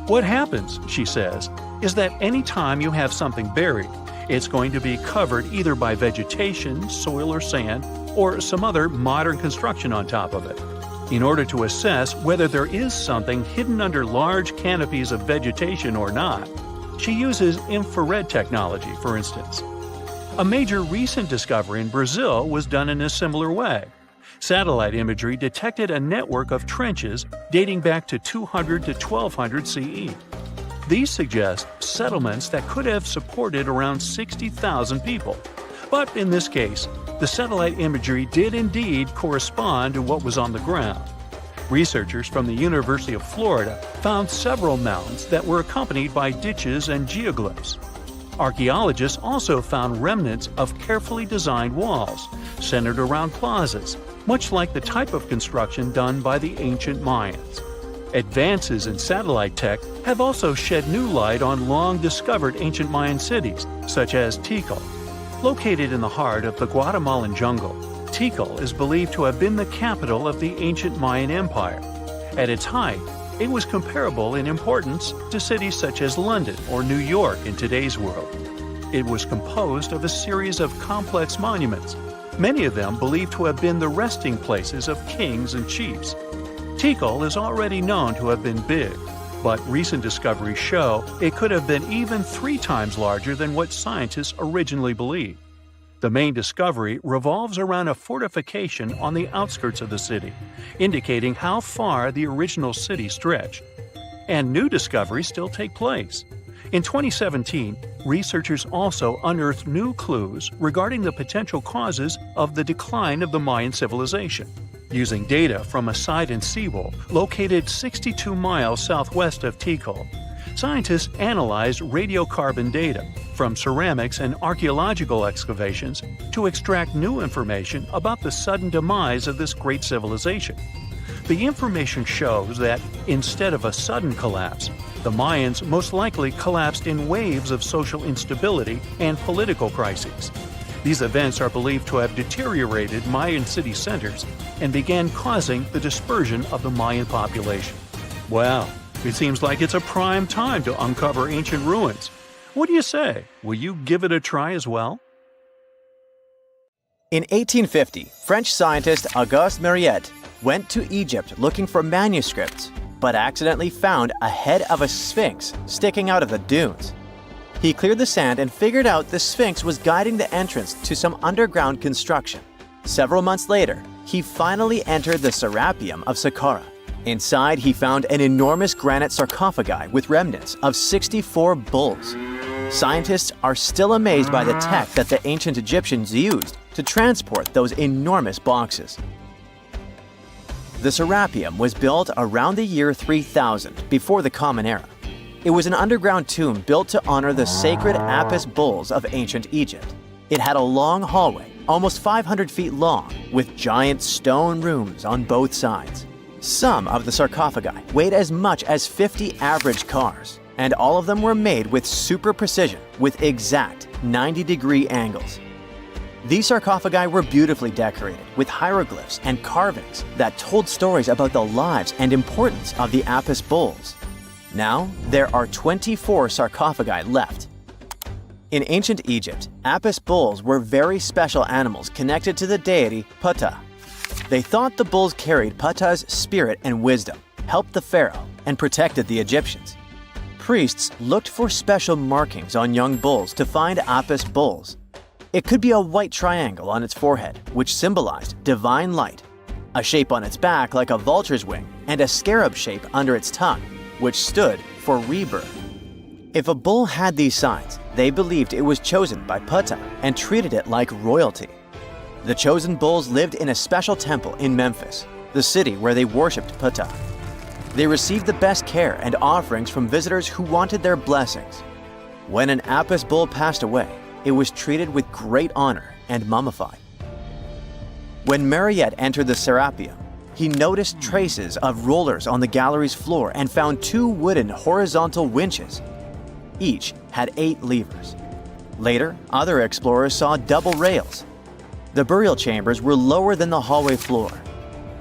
What happens, she says, is that any time you have something buried, it's going to be covered either by vegetation, soil or sand, or some other modern construction on top of it. In order to assess whether there is something hidden under large canopies of vegetation or not, she uses infrared technology, for instance. A major recent discovery in Brazil was done in a similar way. Satellite imagery detected a network of trenches dating back to 200 to 1200 CE. These suggest settlements that could have supported around 60,000 people. But in this case, the satellite imagery did indeed correspond to what was on the ground. Researchers from the University of Florida found several mountains that were accompanied by ditches and geoglyphs. Archaeologists also found remnants of carefully designed walls, centered around plazas, much like the type of construction done by the ancient Mayans. Advances in satellite tech have also shed new light on long-discovered ancient Mayan cities, such as Tikal. Located in the heart of the Guatemalan jungle, Tikal is believed to have been the capital of the ancient Mayan Empire. At its height, it was comparable in importance to cities such as London or New York in today's world. It was composed of a series of complex monuments, many of them believed to have been the resting places of kings and chiefs. Tikal is already known to have been big, but recent discoveries show it could have been even 3 times larger than what scientists originally believed. The main discovery revolves around a fortification on the outskirts of the city, indicating how far the original city stretched. And new discoveries still take place. In 2017, researchers also unearthed new clues regarding the potential causes of the decline of the Mayan civilization. Using data from a Sidon seawall located 62 miles southwest of Tikal, scientists analyzed radiocarbon data from ceramics and archaeological excavations to extract new information about the sudden demise of this great civilization. The information shows that instead of a sudden collapse, the Mayans most likely collapsed in waves of social instability and political crises. These events are believed to have deteriorated Mayan city centers and began causing the dispersion of the Mayan population. Well, it seems like it's a prime time to uncover ancient ruins. What do you say? Will you give it a try as well? In 1850, French scientist Auguste Mariette went to Egypt looking for manuscripts, but accidentally found a head of a sphinx sticking out of the dunes. He cleared the sand and figured out the sphinx was guiding the entrance to some underground construction. Several months later, he finally entered the Serapeum of Saqqara. Inside, he found an enormous granite sarcophagi with remnants of 64 bulls. Scientists are still amazed by the tech that the ancient Egyptians used to transport those enormous boxes. The Serapeum was built around the year 3000 before the Common Era. It was an underground tomb built to honor the sacred Apis bulls of ancient Egypt. It had a long hallway, almost 500 feet long, with giant stone rooms on both sides. Some of the sarcophagi weighed as much as 50 average cars, and all of them were made with super precision, with exact 90-degree angles. These sarcophagi were beautifully decorated with hieroglyphs and carvings that told stories about the lives and importance of the Apis bulls. Now, there are 24 sarcophagi left. In ancient Egypt, Apis bulls were very special animals connected to the deity Ptah. They thought the bulls carried Ptah's spirit and wisdom, helped the pharaoh, and protected the Egyptians. Priests looked for special markings on young bulls to find Apis bulls. It could be a white triangle on its forehead, which symbolized divine light, a shape on its back like a vulture's wing, and a scarab shape under its tongue, which stood for rebirth. If a bull had these signs, they believed it was chosen by Ptah and treated it like royalty. The chosen bulls lived in a special temple in Memphis, the city where they worshipped Ptah. They received the best care and offerings from visitors who wanted their blessings. When an Apis bull passed away, it was treated with great honor and mummified. When Mariette entered the Serapeum, he noticed traces of rollers on the gallery's floor and found 2 wooden horizontal winches. Each had 8 levers. Later, other explorers saw double rails. The burial chambers were lower than the hallway floor.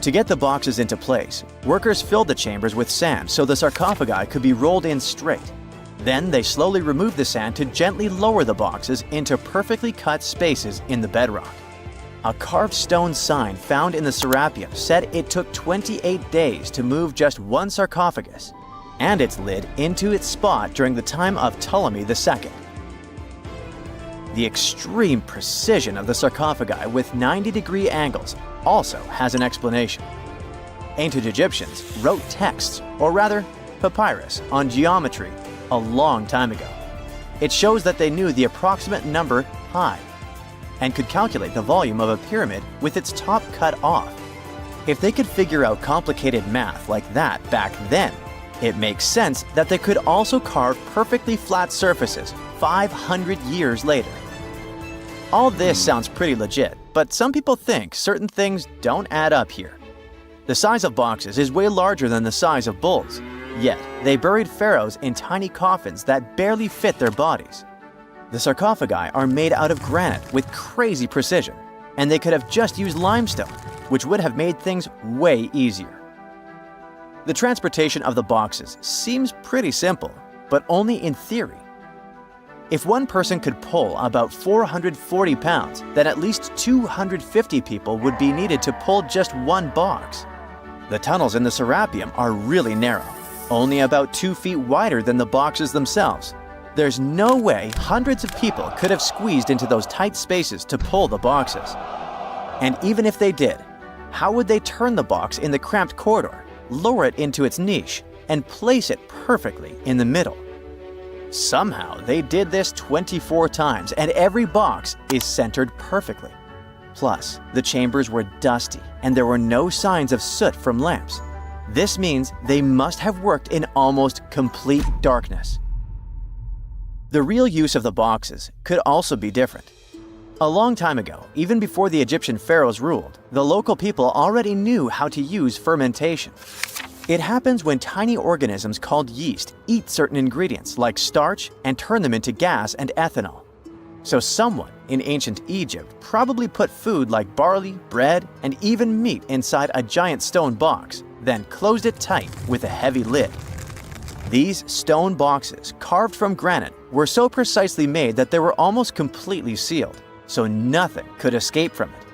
To get the boxes into place, workers filled the chambers with sand so the sarcophagi could be rolled in straight. Then they slowly removed the sand to gently lower the boxes into perfectly cut spaces in the bedrock. A carved stone sign found in the Serapeum said it took 28 days to move just one sarcophagus and its lid into its spot during the time of Ptolemy II. The extreme precision of the sarcophagi with 90-degree angles also has an explanation. Ancient Egyptians wrote texts, or rather, papyrus, on geometry a long time ago. It shows that they knew the approximate number pi and could calculate the volume of a pyramid with its top cut off. If they could figure out complicated math like that back then, it makes sense that they could also carve perfectly flat surfaces 500 years later. All this sounds pretty legit, but some people think certain things don't add up here. The size of boxes is way larger than the size of bulls, yet they buried pharaohs in tiny coffins that barely fit their bodies. The sarcophagi are made out of granite with crazy precision, and they could have just used limestone, which would have made things way easier. The transportation of the boxes seems pretty simple, but only in theory. If one person could pull about 440 pounds, then at least 250 people would be needed to pull just one box. The tunnels in the Serapeum are really narrow, only about 2 feet wider than the boxes themselves. There's no way hundreds of people could have squeezed into those tight spaces to pull the boxes. And even if they did, how would they turn the box in the cramped corridor, lower it into its niche, and place it perfectly in the middle? Somehow, they did this 24 times, and every box is centered perfectly. Plus, the chambers were dusty, and there were no signs of soot from lamps. This means they must have worked in almost complete darkness. The real use of the boxes could also be different. A long time ago, even before the Egyptian pharaohs ruled, the local people already knew how to use fermentation. It happens when tiny organisms called yeast eat certain ingredients like starch and turn them into gas and ethanol. So someone in ancient Egypt probably put food like barley, bread, and even meat inside a giant stone box, then closed it tight with a heavy lid. These stone boxes, carved from granite, were so precisely made that they were almost completely sealed, so nothing could escape from it.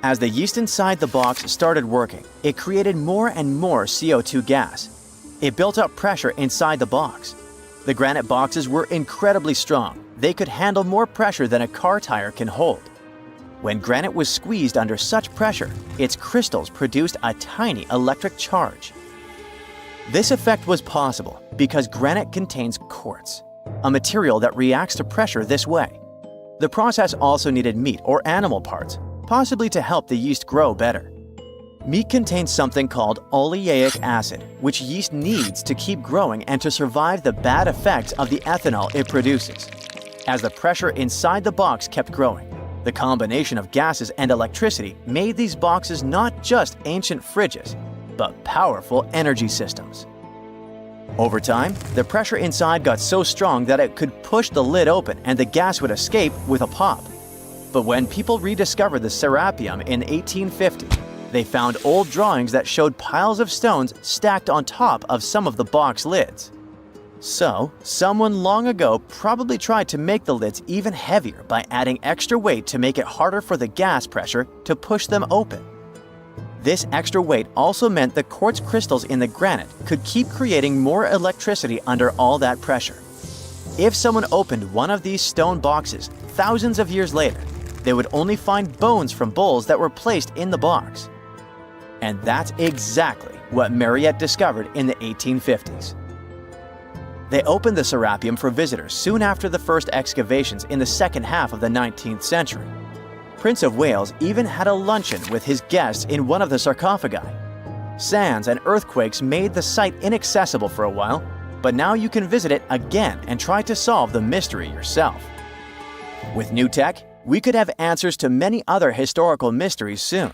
As the yeast inside the box started working, it created more and more CO2 gas. It built up pressure inside the box. The granite boxes were incredibly strong. They could handle more pressure than a car tire can hold. When granite was squeezed under such pressure, its crystals produced a tiny electric charge. This effect was possible because granite contains quartz, a material that reacts to pressure this way. The process also needed meat or animal parts, possibly to help the yeast grow better. Meat contains something called oleic acid, which yeast needs to keep growing and to survive the bad effects of the ethanol it produces. As the pressure inside the box kept growing, the combination of gases and electricity made these boxes not just ancient fridges, but powerful energy systems. Over time, the pressure inside got so strong that it could push the lid open and the gas would escape with a pop. But when people rediscovered the Serapeum in 1850, they found old drawings that showed piles of stones stacked on top of some of the box lids. So, someone long ago probably tried to make the lids even heavier by adding extra weight to make it harder for the gas pressure to push them open. This extra weight also meant the quartz crystals in the granite could keep creating more electricity under all that pressure. If someone opened one of these stone boxes thousands of years later, they would only find bones from bulls that were placed in the box. And that's exactly what Mariette discovered in the 1850s. They opened the Serapeum for visitors soon after the first excavations in the second half of the 19th century. Prince of Wales even had a luncheon with his guests in one of the sarcophagi. Sands and earthquakes made the site inaccessible for a while, but now you can visit it again and try to solve the mystery yourself. With new tech, we could have answers to many other historical mysteries soon.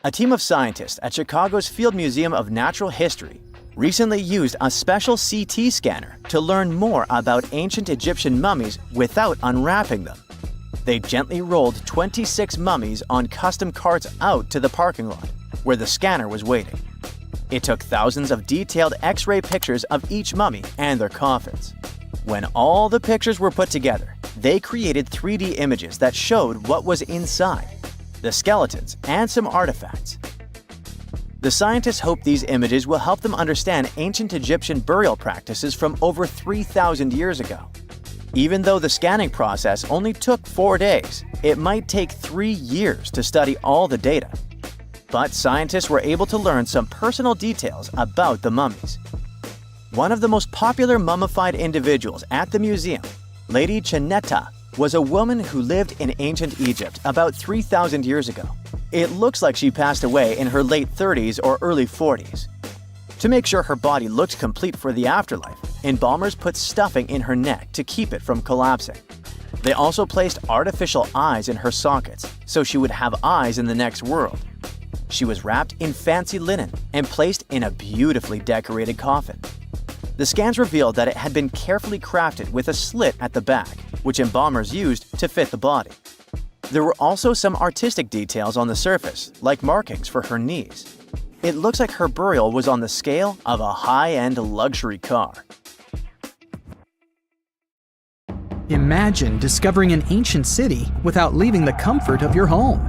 A team of scientists at Chicago's Field Museum of Natural History recently used a special CT scanner to learn more about ancient Egyptian mummies without unwrapping them. They gently rolled 26 mummies on custom carts out to the parking lot, where the scanner was waiting. It took thousands of detailed X-ray pictures of each mummy and their coffins. When all the pictures were put together, they created 3D images that showed what was inside, the skeletons, and some artifacts. The scientists hope these images will help them understand ancient Egyptian burial practices from over 3,000 years ago. Even though the scanning process only took 4 days, it might take 3 years to study all the data. But scientists were able to learn some personal details about the mummies. One of the most popular mummified individuals at the museum, Lady Cheneta, was a woman who lived in ancient Egypt about 3,000 years ago. It looks like she passed away in her late 30s or early 40s. To make sure her body looked complete for the afterlife, embalmers put stuffing in her neck to keep it from collapsing. They also placed artificial eyes in her sockets, so she would have eyes in the next world. She was wrapped in fancy linen and placed in a beautifully decorated coffin. The scans revealed that it had been carefully crafted with a slit at the back, which embalmers used to fit the body. There were also some artistic details on the surface, like markings for her knees. It looks like her burial was on the scale of a high-end luxury car. Imagine discovering an ancient city without leaving the comfort of your home.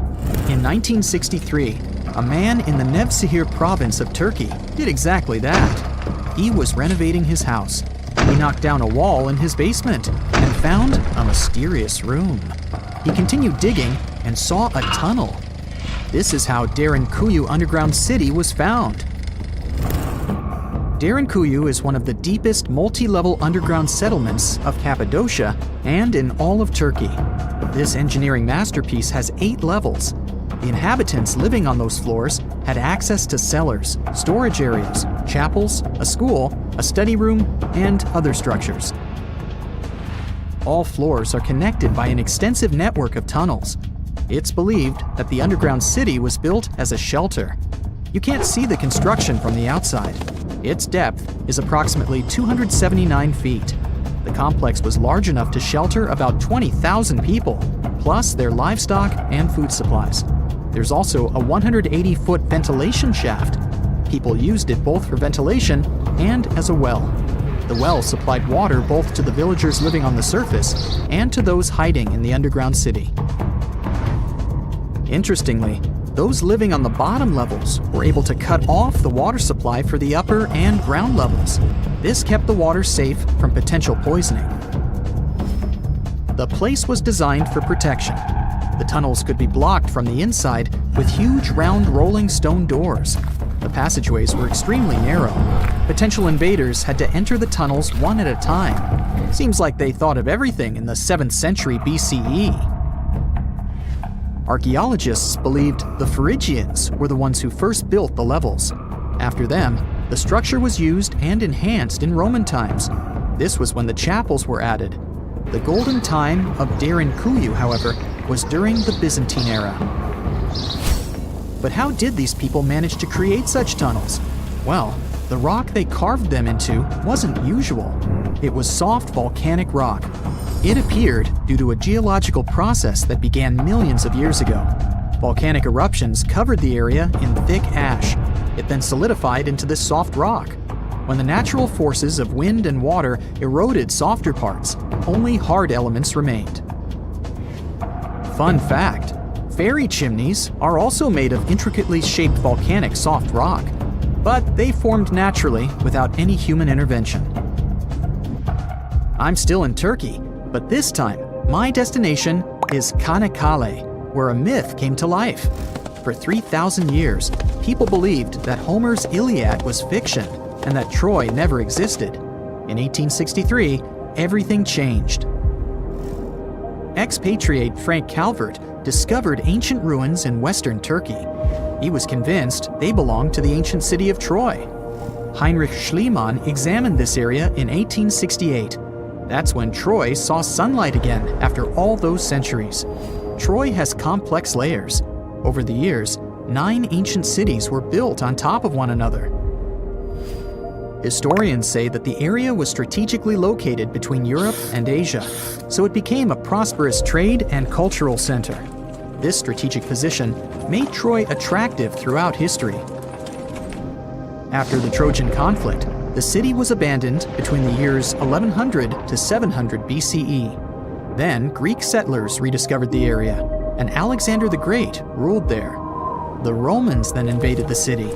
In 1963, a man in the Nevşehir province of Turkey did exactly that. He was renovating his house. He knocked down a wall in his basement and found a mysterious room. He continued digging and saw a tunnel. This is how Derinkuyu Underground City was found. Derinkuyu is one of the deepest multi-level underground settlements of Cappadocia and in all of Turkey. This engineering masterpiece has 8 levels. The inhabitants living on those floors had access to cellars, storage areas, chapels, a school, a study room, and other structures. All floors are connected by an extensive network of tunnels. It's believed that the underground city was built as a shelter. You can't see the construction from the outside. Its depth is approximately 279 feet. The complex was large enough to shelter about 20,000 people, plus their livestock and food supplies. There's also a 180-foot ventilation shaft. People used it both for ventilation and as a well. The well supplied water both to the villagers living on the surface and to those hiding in the underground city. Interestingly, those living on the bottom levels were able to cut off the water supply for the upper and ground levels. This kept the water safe from potential poisoning. The place was designed for protection. The tunnels could be blocked from the inside with huge round rolling stone doors. The passageways were extremely narrow. Potential invaders had to enter the tunnels one at a time. Seems like they thought of everything in the 7th century BCE. Archaeologists believed the Phrygians were the ones who first built the levels. After them, the structure was used and enhanced in Roman times. This was when the chapels were added. The golden time of Derinkuyu, however, was during the Byzantine era. But how did these people manage to create such tunnels? Well, the rock they carved them into wasn't usual. It was soft volcanic rock. It appeared due to a geological process that began millions of years ago. Volcanic eruptions covered the area in thick ash. It then solidified into this soft rock. When the natural forces of wind and water eroded softer parts, only hard elements remained. Fun fact, fairy chimneys are also made of intricately shaped volcanic soft rock, but they formed naturally without any human intervention. I'm still in Turkey, but this time, my destination is Çanakkale, where a myth came to life. For 3,000 years, people believed that Homer's Iliad was fiction and that Troy never existed. In 1863, everything changed. Expatriate Frank Calvert discovered ancient ruins in western Turkey. He was convinced they belonged to the ancient city of Troy. Heinrich Schliemann examined this area in 1868. That's when Troy saw sunlight again after all those centuries. Troy has complex layers. Over the years, 9 ancient cities were built on top of one another. Historians say that the area was strategically located between Europe and Asia, so it became a prosperous trade and cultural center. This strategic position made Troy attractive throughout history. After the Trojan conflict, the city was abandoned between the years 1100 to 700 BCE. Then Greek settlers rediscovered the area, and Alexander the Great ruled there. The Romans then invaded the city.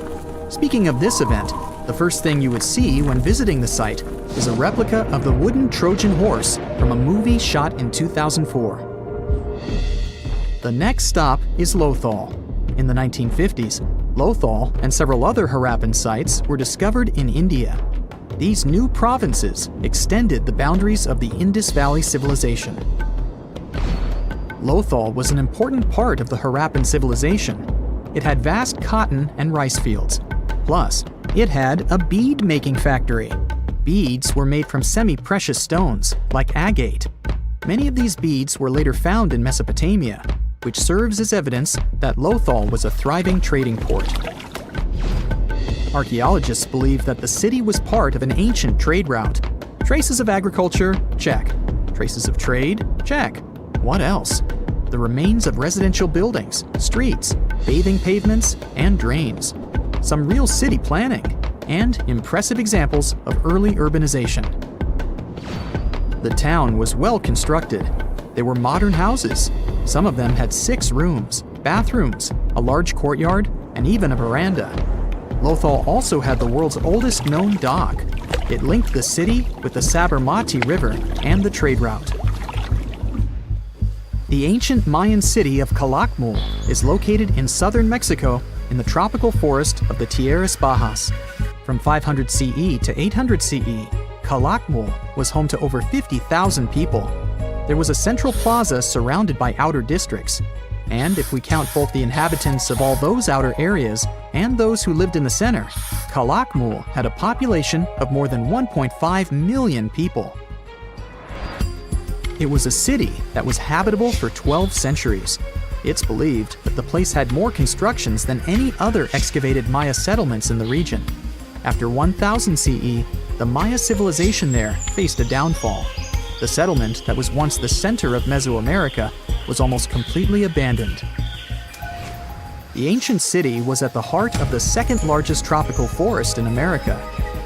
Speaking of this event, the first thing you would see when visiting the site is a replica of the wooden Trojan horse from a movie shot in 2004. The next stop is Lothal. In the 1950s, Lothal and several other Harappan sites were discovered in India. These new provinces extended the boundaries of the Indus Valley civilization. Lothal was an important part of the Harappan civilization. It had vast cotton and rice fields. Plus, it had a bead-making factory. Beads were made from semi-precious stones, like agate. Many of these beads were later found in Mesopotamia, which serves as evidence that Lothal was a thriving trading port. Archaeologists believe that the city was part of an ancient trade route. Traces of agriculture? Check. Traces of trade? Check. What else? The remains of residential buildings, streets, bathing pavements, and drains. Some real city planning, and impressive examples of early urbanization. The town was well constructed. There were modern houses. Some of them had 6 rooms, bathrooms, a large courtyard, and even a veranda. Lothal also had the world's oldest known dock. It linked the city with the Sabarmati River and the trade route. The ancient Mayan city of Calakmul is located in southern Mexico in the tropical forest of the Tierras Bajas. From 500 CE to 800 CE, Calakmul was home to over 50,000 people. There was a central plaza surrounded by outer districts. And if we count both the inhabitants of all those outer areas and those who lived in the center, Calakmul had a population of more than 1.5 million people. It was a city that was habitable for 12 centuries. It's believed that the place had more constructions than any other excavated Maya settlements in the region. After 1000 CE, the Maya civilization there faced a downfall. The settlement that was once the center of Mesoamerica was almost completely abandoned. The ancient city was at the heart of the second largest tropical forest in America.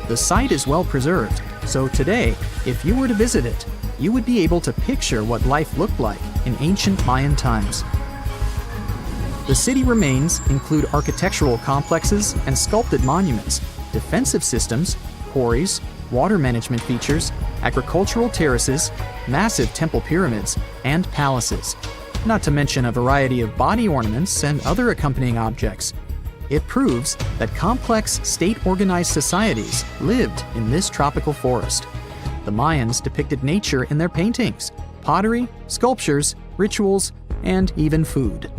The site is well preserved, so today, if you were to visit it, you would be able to picture what life looked like in ancient Mayan times. The city remains include architectural complexes and sculpted monuments, defensive systems, quarries, water management features, agricultural terraces, massive temple pyramids, and palaces, not to mention a variety of body ornaments and other accompanying objects. It proves that complex, state-organized societies lived in this tropical forest. The Mayans depicted nature in their paintings, pottery, sculptures, rituals, and even food.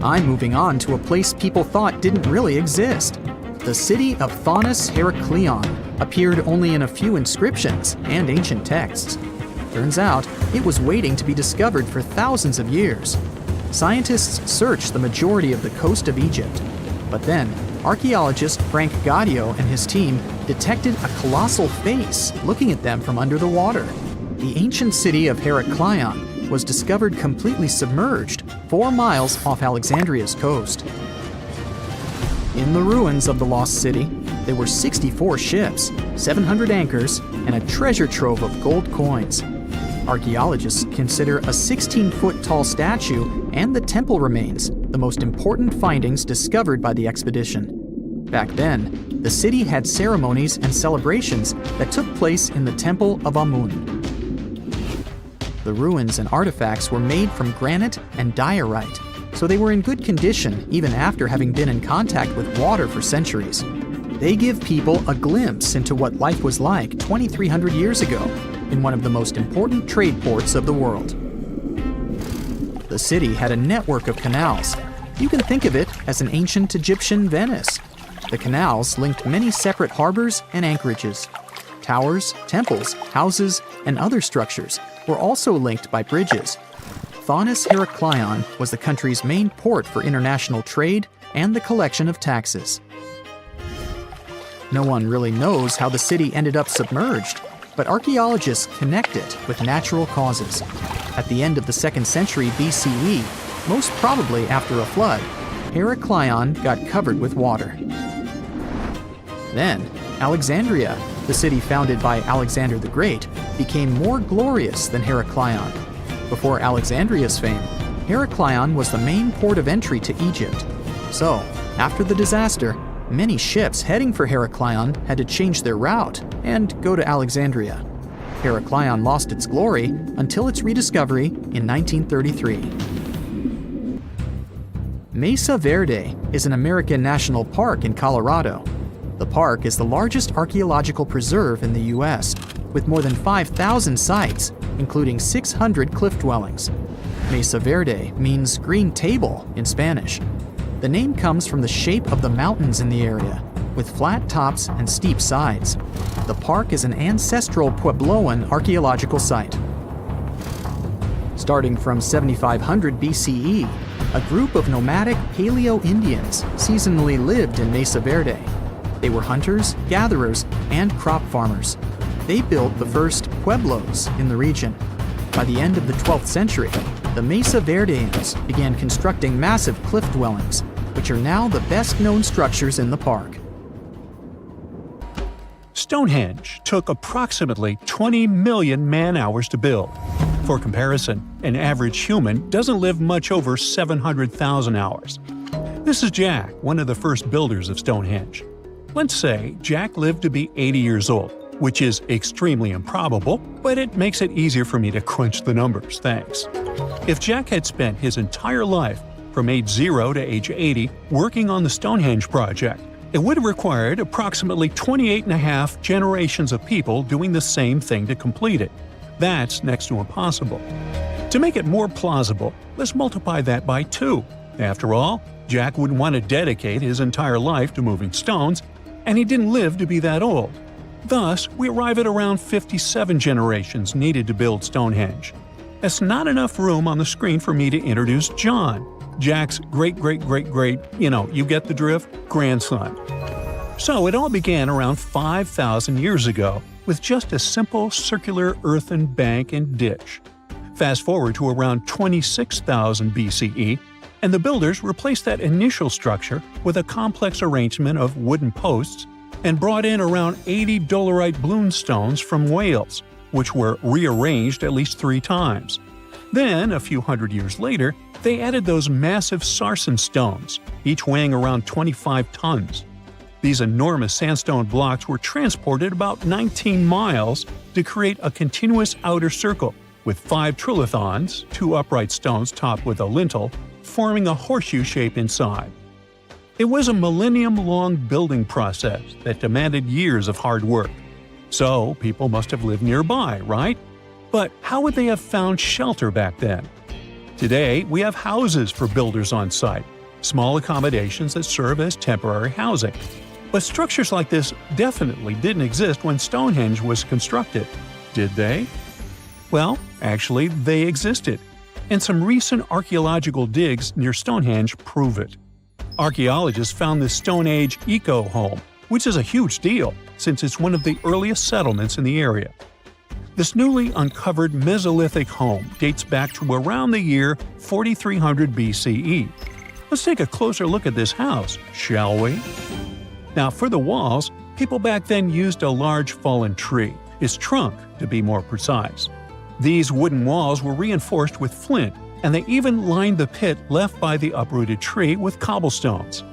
I'm moving on to a place people thought didn't really exist. The city of Thonis Heracleion appeared only in a few inscriptions and ancient texts. Turns out, it was waiting to be discovered for thousands of years. Scientists searched the majority of the coast of Egypt. But then, archaeologist Frank Gaudio and his team detected a colossal face looking at them from under the water. The ancient city of Heracleion was discovered completely submerged 4 miles off Alexandria's coast. In the ruins of the lost city, there were 64 ships, 700 anchors, and a treasure trove of gold coins. Archaeologists consider a 16-foot tall statue and the temple remains the most important findings discovered by the expedition. Back then, the city had ceremonies and celebrations that took place in the Temple of Amun. The ruins and artifacts were made from granite and diorite, so they were in good condition even after having been in contact with water for centuries. They give people a glimpse into what life was like 2,300 years ago in one of the most important trade ports of the world. The city had a network of canals. You can think of it as an ancient Egyptian Venice. The canals linked many separate harbors and anchorages. Towers, temples, houses, and other structures were also linked by bridges. Thonis Heracleion was the country's main port for international trade and the collection of taxes. No one really knows how the city ended up submerged, but archaeologists connect it with natural causes. At the end of the 2nd century BCE, most probably after a flood, Heracleion got covered with water. Then, Alexandria, the city founded by Alexander the Great, became more glorious than Heracleion. Before Alexandria's fame, Heracleion was the main port of entry to Egypt. So, after the disaster, many ships heading for Heracleion had to change their route and go to Alexandria. Heracleion lost its glory until its rediscovery in 1933. Mesa Verde is an American national park in Colorado. The park is the largest archaeological preserve in the U.S., with more than 5,000 sites, including 600 cliff dwellings. Mesa Verde means green table in Spanish. The name comes from the shape of the mountains in the area, with flat tops and steep sides. The park is an ancestral Puebloan archaeological site. Starting from 7500 BCE, a group of nomadic Paleo-Indians seasonally lived in Mesa Verde. They were hunters, gatherers, and crop farmers. They built the first pueblos in the region. By the end of the 12th century, the Mesa Verdeans began constructing massive cliff dwellings, which are now the best-known structures in the park. Stonehenge took approximately 20 million man-hours to build. For comparison, an average human doesn't live much over 700,000 hours. This is Jack, one of the first builders of Stonehenge. Let's say Jack lived to be 80 years old, which is extremely improbable, but it makes it easier for me to crunch the numbers, thanks. If Jack had spent his entire life, from age 0 to age 80, working on the Stonehenge project, it would have required approximately 28.5 generations of people doing the same thing to complete it. That's next to impossible. To make it more plausible, let's multiply that by 2. After all, Jack wouldn't want to dedicate his entire life to moving stones, and he didn't live to be that old. Thus, we arrive at around 57 generations needed to build Stonehenge. That's not enough room on the screen for me to introduce John, Jack's great, you get the drift, grandson. So it all began around 5,000 years ago with just a simple circular earthen bank and ditch. Fast forward to around 26,000 BCE, and the builders replaced that initial structure with a complex arrangement of wooden posts and brought in around 80 dolerite bloom stones from Wales, which were rearranged at least 3 times. Then, a few hundred years later, they added those massive sarsen stones, each weighing around 25 tons. These enormous sandstone blocks were transported about 19 miles to create a continuous outer circle, with 5 trilithons, 2 upright stones topped with a lintel, forming a horseshoe shape inside. It was a millennium-long building process that demanded years of hard work. So, people must have lived nearby, right? But how would they have found shelter back then? Today, we have houses for builders on site, small accommodations that serve as temporary housing. But structures like this definitely didn't exist when Stonehenge was constructed. Did they? Well, actually, they existed. And some recent archaeological digs near Stonehenge prove it. Archaeologists found this Stone Age eco-home, which is a huge deal since it's one of the earliest settlements in the area. This newly uncovered Mesolithic home dates back to around the year 4300 BCE. Let's take a closer look at this house, shall we? Now, for the walls, people back then used a large fallen tree, its trunk to be more precise. These wooden walls were reinforced with flint, and they even lined the pit left by the uprooted tree with cobblestones.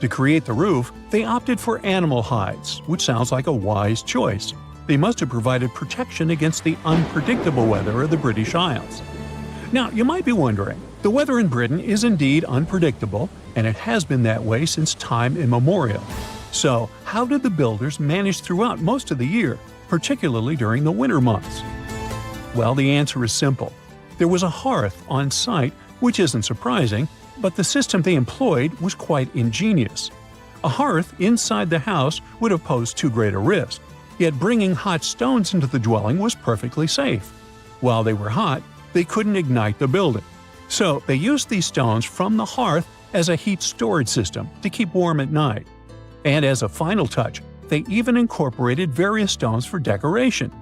To create the roof, they opted for animal hides, which sounds like a wise choice. They must have provided protection against the unpredictable weather of the British Isles. Now, you might be wondering, the weather in Britain is indeed unpredictable, and it has been that way since time immemorial. So, how did the builders manage throughout most of the year, particularly during the winter months? Well, the answer is simple. There was a hearth on site, which isn't surprising, but the system they employed was quite ingenious. A hearth inside the house would have posed too great a risk, yet bringing hot stones into the dwelling was perfectly safe. While they were hot, they couldn't ignite the building. So they used these stones from the hearth as a heat storage system to keep warm at night. And as a final touch, they even incorporated various stones for decoration.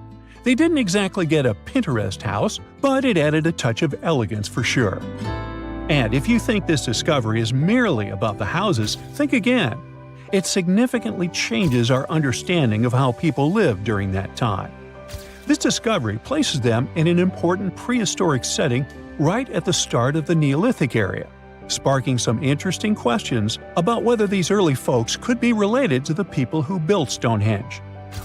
They didn't exactly get a Pinterest house, but it added a touch of elegance for sure. And if you think this discovery is merely about the houses, think again. It significantly changes our understanding of how people lived during that time. This discovery places them in an important prehistoric setting right at the start of the Neolithic area, sparking some interesting questions about whether these early folks could be related to the people who built Stonehenge.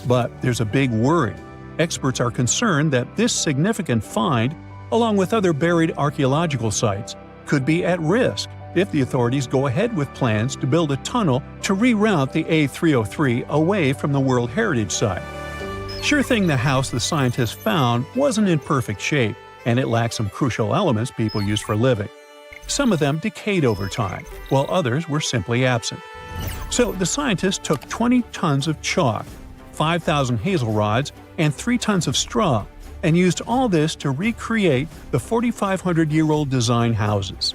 But there's a big worry. Experts are concerned that this significant find, along with other buried archaeological sites, could be at risk if the authorities go ahead with plans to build a tunnel to reroute the A303 away from the World Heritage Site. Sure thing the house the scientists found wasn't in perfect shape, and it lacked some crucial elements people use for living. Some of them decayed over time, while others were simply absent. So the scientists took 20 tons of chalk, 5,000 hazel rods, and 3 tons of straw, and used all this to recreate the 4,500-year-old design houses.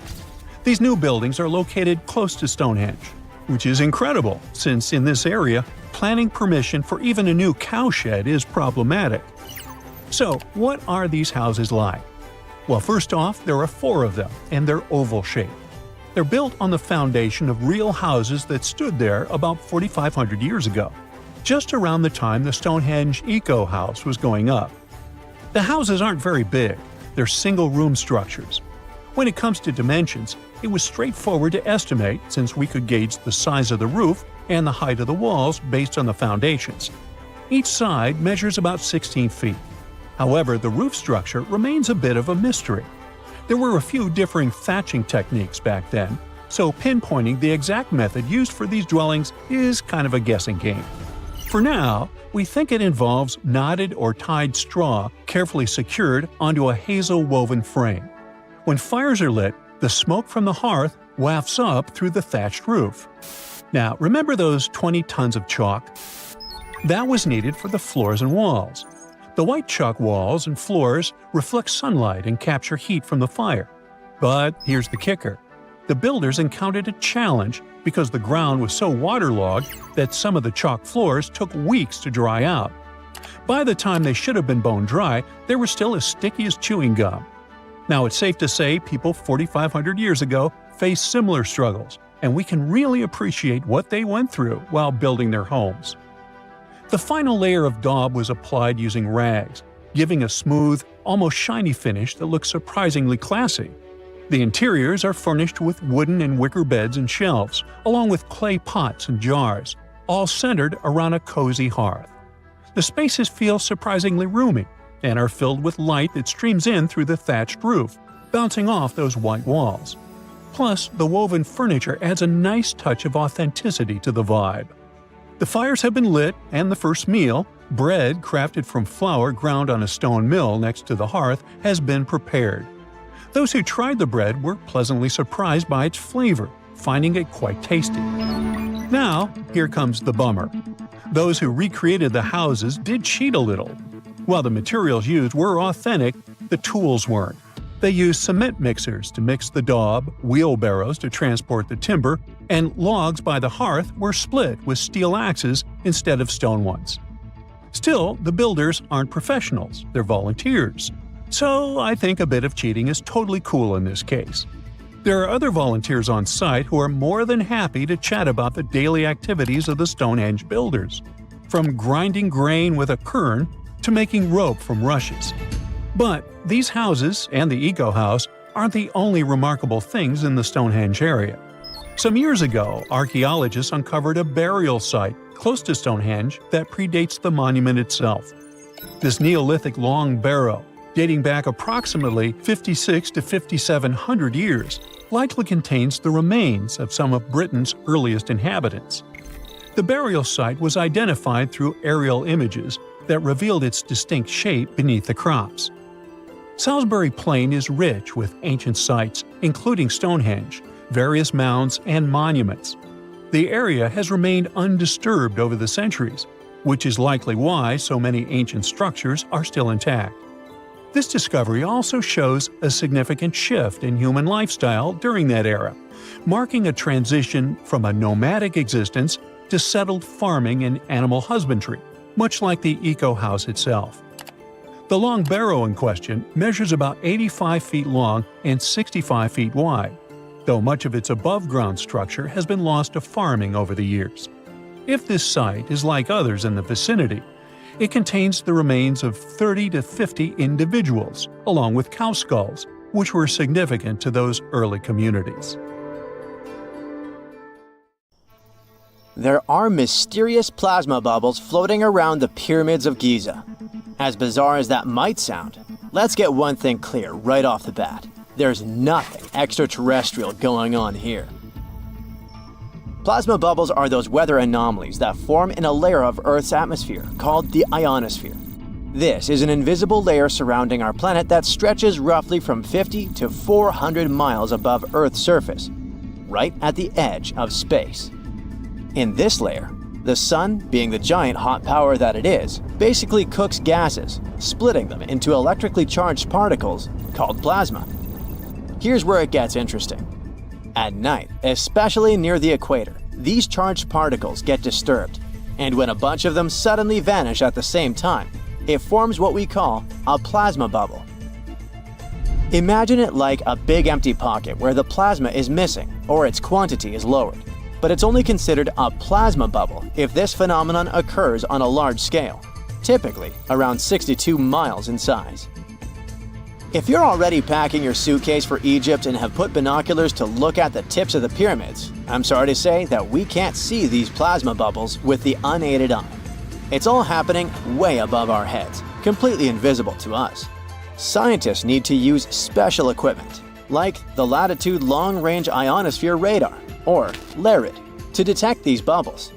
These new buildings are located close to Stonehenge, which is incredible since in this area, planning permission for even a new cowshed is problematic. So, what are these houses like? Well, first off, there are 4 of them, and they're oval-shaped. They're built on the foundation of real houses that stood there about 4,500 years ago, just around the time the Stonehenge Eco House was going up. The houses aren't very big, they're single-room structures. When it comes to dimensions, it was straightforward to estimate since we could gauge the size of the roof and the height of the walls based on the foundations. Each side measures about 16 feet. However, the roof structure remains a bit of a mystery. There were a few differing thatching techniques back then, so pinpointing the exact method used for these dwellings is kind of a guessing game. For now, we think it involves knotted or tied straw carefully secured onto a hazel-woven frame. When fires are lit, the smoke from the hearth wafts up through the thatched roof. Now, remember those 20 tons of chalk? That was needed for the floors and walls. The white chalk walls and floors reflect sunlight and capture heat from the fire. But here's the kicker. The builders encountered a challenge because the ground was so waterlogged that some of the chalk floors took weeks to dry out. By the time they should have been bone dry, they were still as sticky as chewing gum. Now it's safe to say people 4,500 years ago faced similar struggles, and we can really appreciate what they went through while building their homes. The final layer of daub was applied using rags, giving a smooth, almost shiny finish that looks surprisingly classy. The interiors are furnished with wooden and wicker beds and shelves, along with clay pots and jars, all centered around a cozy hearth. The spaces feel surprisingly roomy and are filled with light that streams in through the thatched roof, bouncing off those white walls. Plus, the woven furniture adds a nice touch of authenticity to the vibe. The fires have been lit, and the first meal, bread crafted from flour ground on a stone mill next to the hearth, has been prepared. Those who tried the bread were pleasantly surprised by its flavor, finding it quite tasty. Now, here comes the bummer. Those who recreated the houses did cheat a little. While the materials used were authentic, the tools weren't. They used cement mixers to mix the daub, wheelbarrows to transport the timber, and logs by the hearth were split with steel axes instead of stone ones. Still, the builders aren't professionals, they're volunteers. So I think a bit of cheating is totally cool in this case. There are other volunteers on site who are more than happy to chat about the daily activities of the Stonehenge builders, from grinding grain with a quern to making rope from rushes. But these houses and the Eco House aren't the only remarkable things in the Stonehenge area. Some years ago, archaeologists uncovered a burial site close to Stonehenge that predates the monument itself. This Neolithic long barrow, dating back approximately 56 to 5,700 years, likely contains the remains of some of Britain's earliest inhabitants. The burial site was identified through aerial images that revealed its distinct shape beneath the crops. Salisbury Plain is rich with ancient sites, including Stonehenge, various mounds, and monuments. The area has remained undisturbed over the centuries, which is likely why so many ancient structures are still intact. This discovery also shows a significant shift in human lifestyle during that era, marking a transition from a nomadic existence to settled farming and animal husbandry, much like the Eco House itself. The long barrow in question measures about 85 feet long and 65 feet wide, though much of its above-ground structure has been lost to farming over the years. If this site is like others in the vicinity, it contains the remains of 30 to 50 individuals, along with cow skulls, which were significant to those early communities. There are mysterious plasma bubbles floating around the pyramids of Giza. As bizarre as that might sound, let's get one thing clear right off the bat. There's nothing extraterrestrial going on here. Plasma bubbles are those weather anomalies that form in a layer of Earth's atmosphere called the ionosphere. This is an invisible layer surrounding our planet that stretches roughly from 50 to 400 miles above Earth's surface, right at the edge of space. In this layer, the sun, being the giant hot power that it is, basically cooks gases, splitting them into electrically charged particles called plasma. Here's where it gets interesting. At night, especially near the equator, these charged particles get disturbed, and when a bunch of them suddenly vanish at the same time, it forms what we call a plasma bubble. Imagine it like a big empty pocket where the plasma is missing or its quantity is lowered, but it's only considered a plasma bubble if this phenomenon occurs on a large scale, typically around 62 miles in size. If you're already packing your suitcase for Egypt and have put binoculars to look at the tips of the pyramids, I'm sorry to say that we can't see these plasma bubbles with the unaided eye. It's all happening way above our heads, completely invisible to us. Scientists need to use special equipment, like the Latitude Long Range Ionosphere Radar, or LARID, to detect these bubbles.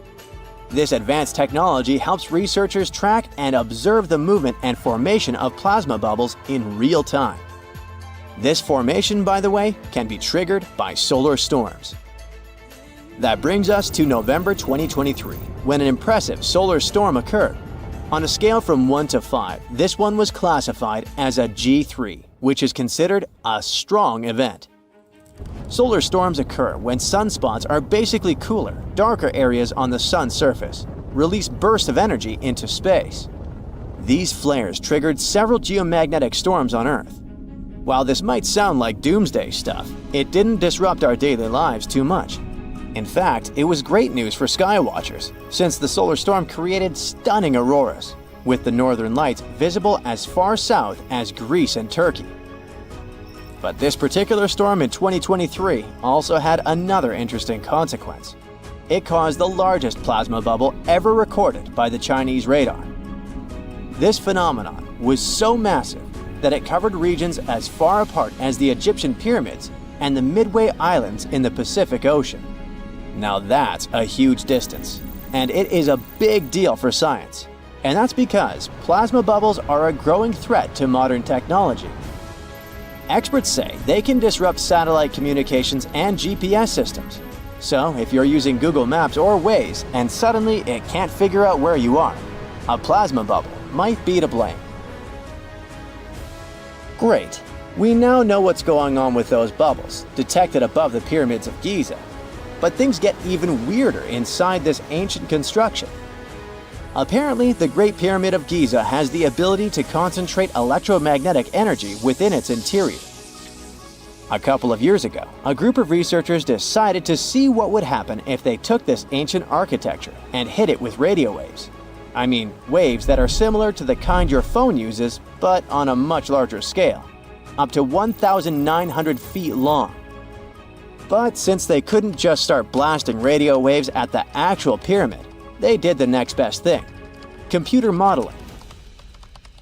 This advanced technology helps researchers track and observe the movement and formation of plasma bubbles in real time. This formation, by the way, can be triggered by solar storms. That brings us to November 2023, when an impressive solar storm occurred. On a scale from 1 to 5, this one was classified as a G3, which is considered a strong event. Solar storms occur when sunspots are basically cooler, darker areas on the sun's surface, release bursts of energy into space. These flares triggered several geomagnetic storms on Earth. While this might sound like doomsday stuff, it didn't disrupt our daily lives too much. In fact, it was great news for skywatchers, since the solar storm created stunning auroras, with the northern lights visible as far south as Greece and Turkey. But this particular storm in 2023 also had another interesting consequence. It caused the largest plasma bubble ever recorded by the Chinese radar. This phenomenon was so massive that it covered regions as far apart as the Egyptian pyramids and the Midway Islands in the Pacific Ocean. Now that's a huge distance, and it is a big deal for science. And that's because plasma bubbles are a growing threat to modern technology. Experts say they can disrupt satellite communications and GPS systems. So if you're using Google Maps or Waze and suddenly it can't figure out where you are, a plasma bubble might be to blame. Great. We now know what's going on with those bubbles, detected above the pyramids of Giza. But things get even weirder inside this ancient construction. Apparently, the Great Pyramid of Giza has the ability to concentrate electromagnetic energy within its interior. A couple of years ago, a group of researchers decided to see what would happen if they took this ancient architecture and hit it with radio waves. I mean, waves that are similar to the kind your phone uses, but on a much larger scale, up to 1,900 feet long. But since they couldn't just start blasting radio waves at the actual pyramid, they did the next best thing: computer modeling.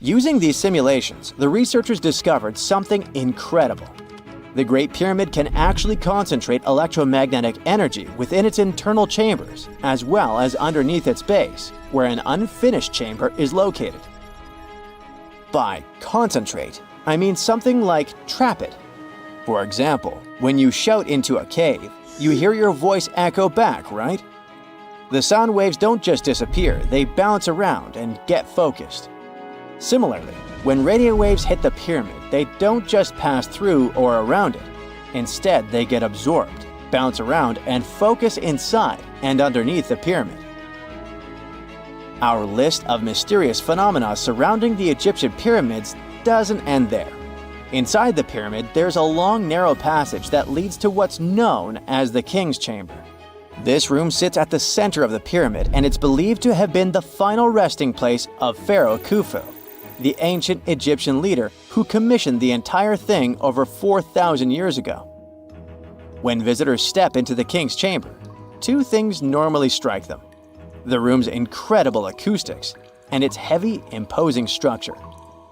Using these simulations, the researchers discovered something incredible. The Great Pyramid can actually concentrate electromagnetic energy within its internal chambers, as well as underneath its base, where an unfinished chamber is located. By concentrate, I mean something like trap it. For example, when you shout into a cave, you hear your voice echo back, right? The sound waves don't just disappear, they bounce around and get focused. Similarly, when radio waves hit the pyramid, they don't just pass through or around it. Instead, they get absorbed, bounce around, and focus inside and underneath the pyramid. Our list of mysterious phenomena surrounding the Egyptian pyramids doesn't end there. Inside the pyramid, there's a long, narrow passage that leads to what's known as the King's Chamber. This room sits at the center of the pyramid, and it's believed to have been the final resting place of Pharaoh Khufu, the ancient Egyptian leader who commissioned the entire thing over 4,000 years ago. When visitors step into the King's Chamber, two things normally strike them: the room's incredible acoustics and its heavy, imposing structure,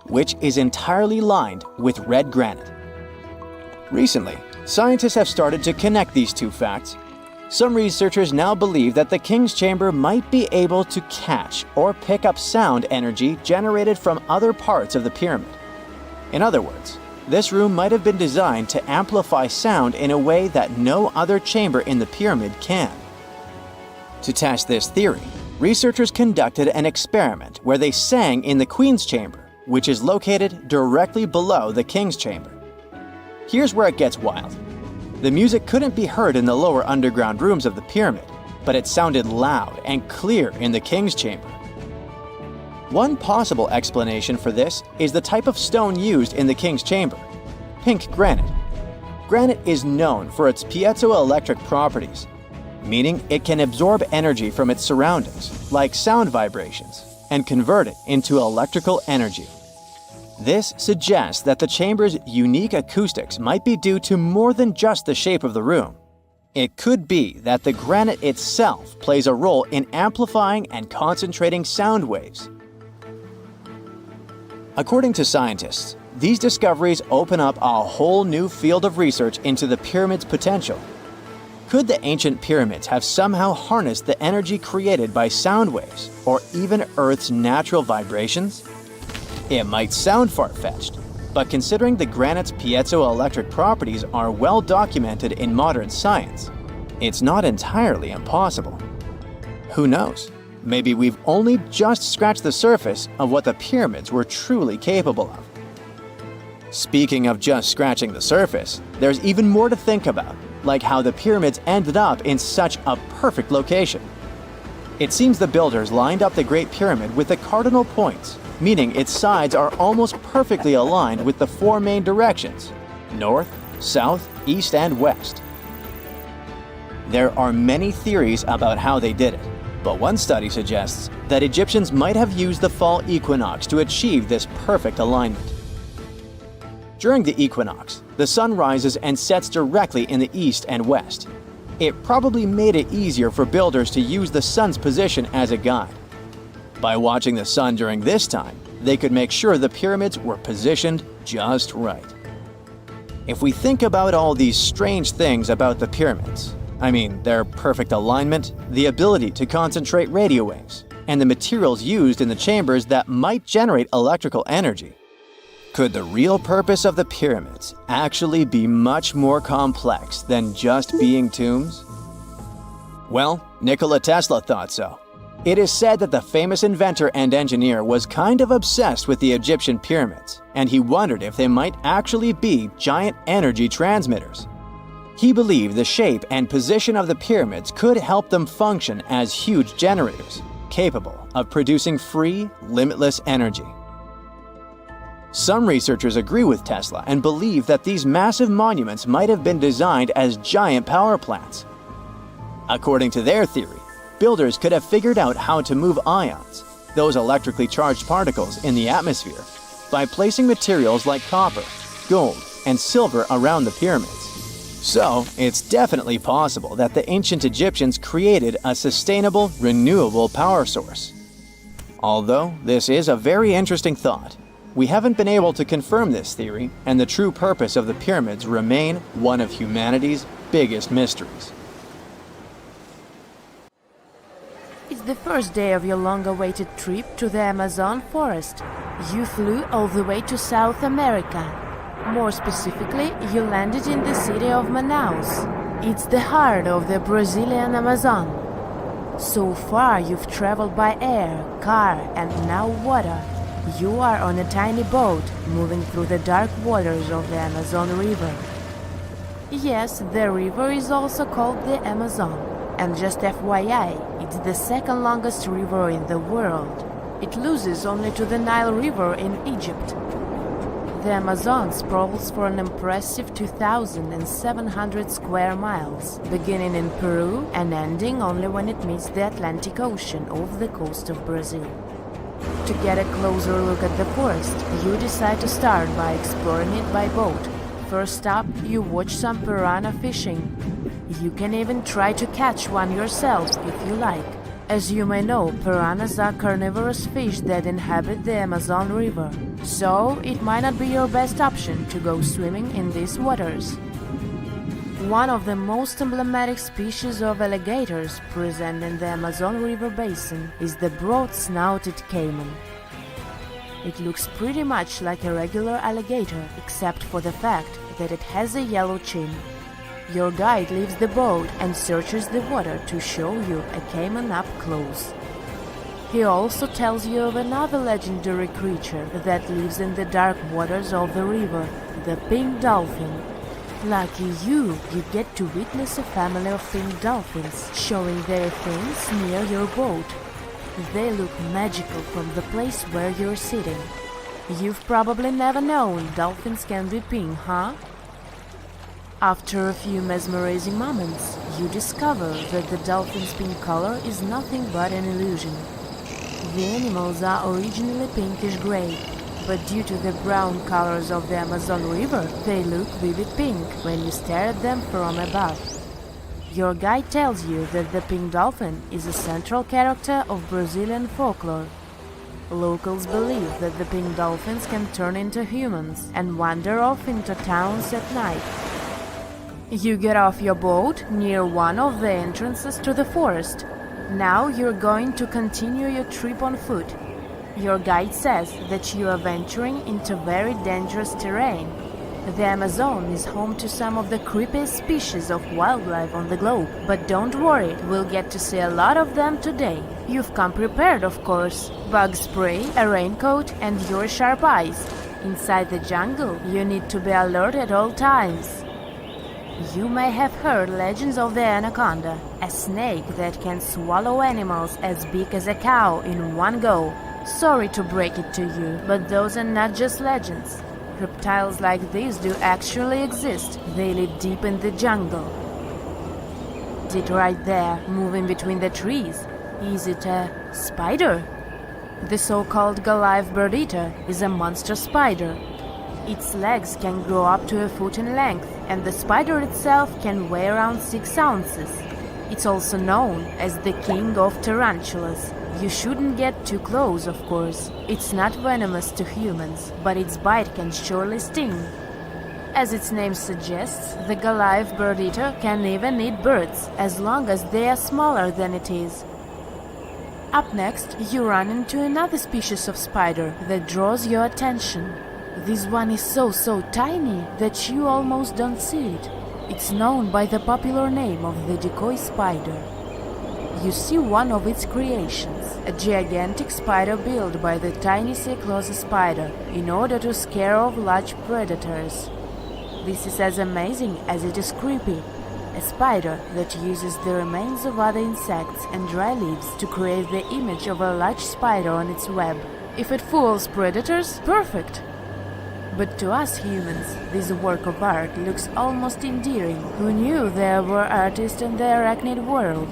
which is entirely lined with red granite. Recently, scientists have started to connect these two facts. Some researchers now believe that the King's Chamber might be able to catch or pick up sound energy generated from other parts of the pyramid. In other words, this room might have been designed to amplify sound in a way that no other chamber in the pyramid can. To test this theory, researchers conducted an experiment where they sang in the Queen's Chamber, which is located directly below the King's Chamber. Here's where it gets wild. The music couldn't be heard in the lower underground rooms of the pyramid, but it sounded loud and clear in the King's Chamber. One possible explanation for this is the type of stone used in the King's Chamber: pink granite. Granite is known for its piezoelectric properties, meaning it can absorb energy from its surroundings, like sound vibrations, and convert it into electrical energy. This suggests that the chamber's unique acoustics might be due to more than just the shape of the room. It could be that the granite itself plays a role in amplifying and concentrating sound waves. According to scientists, these discoveries open up a whole new field of research into the pyramid's potential. Could the ancient pyramids have somehow harnessed the energy created by sound waves, or even Earth's natural vibrations? It might sound far-fetched, but considering the granite's piezoelectric properties are well documented in modern science, it's not entirely impossible. Who knows? Maybe we've only just scratched the surface of what the pyramids were truly capable of. Speaking of just scratching the surface, there's even more to think about, like how the pyramids ended up in such a perfect location. It seems the builders lined up the Great Pyramid with the cardinal points, meaning its sides are almost perfectly aligned with the four main directions: north, south, east, and west. There are many theories about how they did it, but one study suggests that Egyptians might have used the fall equinox to achieve this perfect alignment. During the equinox, the sun rises and sets directly in the east and west. It probably made it easier for builders to use the sun's position as a guide. By watching the sun during this time, they could make sure the pyramids were positioned just right. If we think about all these strange things about the pyramids, I mean their perfect alignment, the ability to concentrate radio waves, and the materials used in the chambers that might generate electrical energy, could the real purpose of the pyramids actually be much more complex than just being tombs? Well, Nikola Tesla thought so. It is said that the famous inventor and engineer was kind of obsessed with the Egyptian pyramids, and he wondered if they might actually be giant energy transmitters. He believed the shape and position of the pyramids could help them function as huge generators, capable of producing free, limitless energy. Some researchers agree with Tesla and believe that these massive monuments might have been designed as giant power plants. According to their theory, builders could have figured out how to move ions, those electrically charged particles in the atmosphere, by placing materials like copper, gold, and silver around the pyramids. So, it's definitely possible that the ancient Egyptians created a sustainable, renewable power source. Although this is a very interesting thought, we haven't been able to confirm this theory, and the true purpose of the pyramids remain one of humanity's biggest mysteries. It's the first day of your long-awaited trip to the Amazon forest. You flew all the way to South America. More specifically, you landed in the city of Manaus. It's the heart of the Brazilian Amazon. So far, you've traveled by air, car, and now water. You are on a tiny boat moving through the dark waters of the Amazon River. Yes, the river is also called the Amazon. And just FYI, it's the second longest river in the world. It loses only to the Nile River in Egypt. The Amazon sprawls for an impressive 2,700 square miles, beginning in Peru and ending only when it meets the Atlantic Ocean off the coast of Brazil. To get a closer look at the forest, you decide to start by exploring it by boat. First up, you watch some piranha fishing. You can even try to catch one yourself if you like. As you may know, piranhas are carnivorous fish that inhabit the Amazon River, so it might not be your best option to go swimming in these waters. One of the most emblematic species of alligators present in the Amazon River basin is the broad-snouted caiman. It looks pretty much like a regular alligator, except for the fact that it has a yellow chin. Your guide leaves the boat and searches the water to show you a caiman up close. He also tells you of another legendary creature that lives in the dark waters of the river, the pink dolphin. Lucky you get to witness a family of pink dolphins showing their fins near your boat. They look magical from the place where you're sitting. You've probably never known dolphins can be pink, huh? After a few mesmerizing moments, you discover that the dolphin's pink color is nothing but an illusion. The animals are originally pinkish-gray, but due to the brown colors of the Amazon River, they look vivid pink when you stare at them from above. Your guide tells you that the pink dolphin is a central character of Brazilian folklore. Locals believe that the pink dolphins can turn into humans and wander off into towns at night. You get off your boat near one of the entrances to the forest. Now you're going to continue your trip on foot. Your guide says that you are venturing into very dangerous terrain. The Amazon is home to some of the creepiest species of wildlife on the globe. But don't worry, we'll get to see a lot of them today. You've come prepared, of course. Bug spray, a raincoat, and your sharp eyes. Inside the jungle, you need to be alert at all times. You may have heard legends of the anaconda, a snake that can swallow animals as big as a cow in one go. Sorry to break it to you, but those are not just legends. Reptiles like these do actually exist. They live deep in the jungle. Is it right there, moving between the trees? Is it a spider? The so-called Goliath bird-eater is a monster spider. Its legs can grow up to a foot in length, and the spider itself can weigh around 6 ounces. It's also known as the king of tarantulas. You shouldn't get too close, of course. It's not venomous to humans, but its bite can surely sting. As its name suggests, the Goliath bird-eater can even eat birds, as long as they are smaller than it is. Up next, you run into another species of spider that draws your attention. This one is so tiny that you almost don't see it. It's known by the popular name of the decoy spider. You see one of its creations, a gigantic spider built by the tiny Cyclosis spider in order to scare off large predators. This is as amazing as it is creepy. A spider that uses the remains of other insects and dry leaves to create the image of a large spider on its web. If it fools predators, perfect! But to us humans, this work of art looks almost endearing. Who knew there were artists in the arachnid world?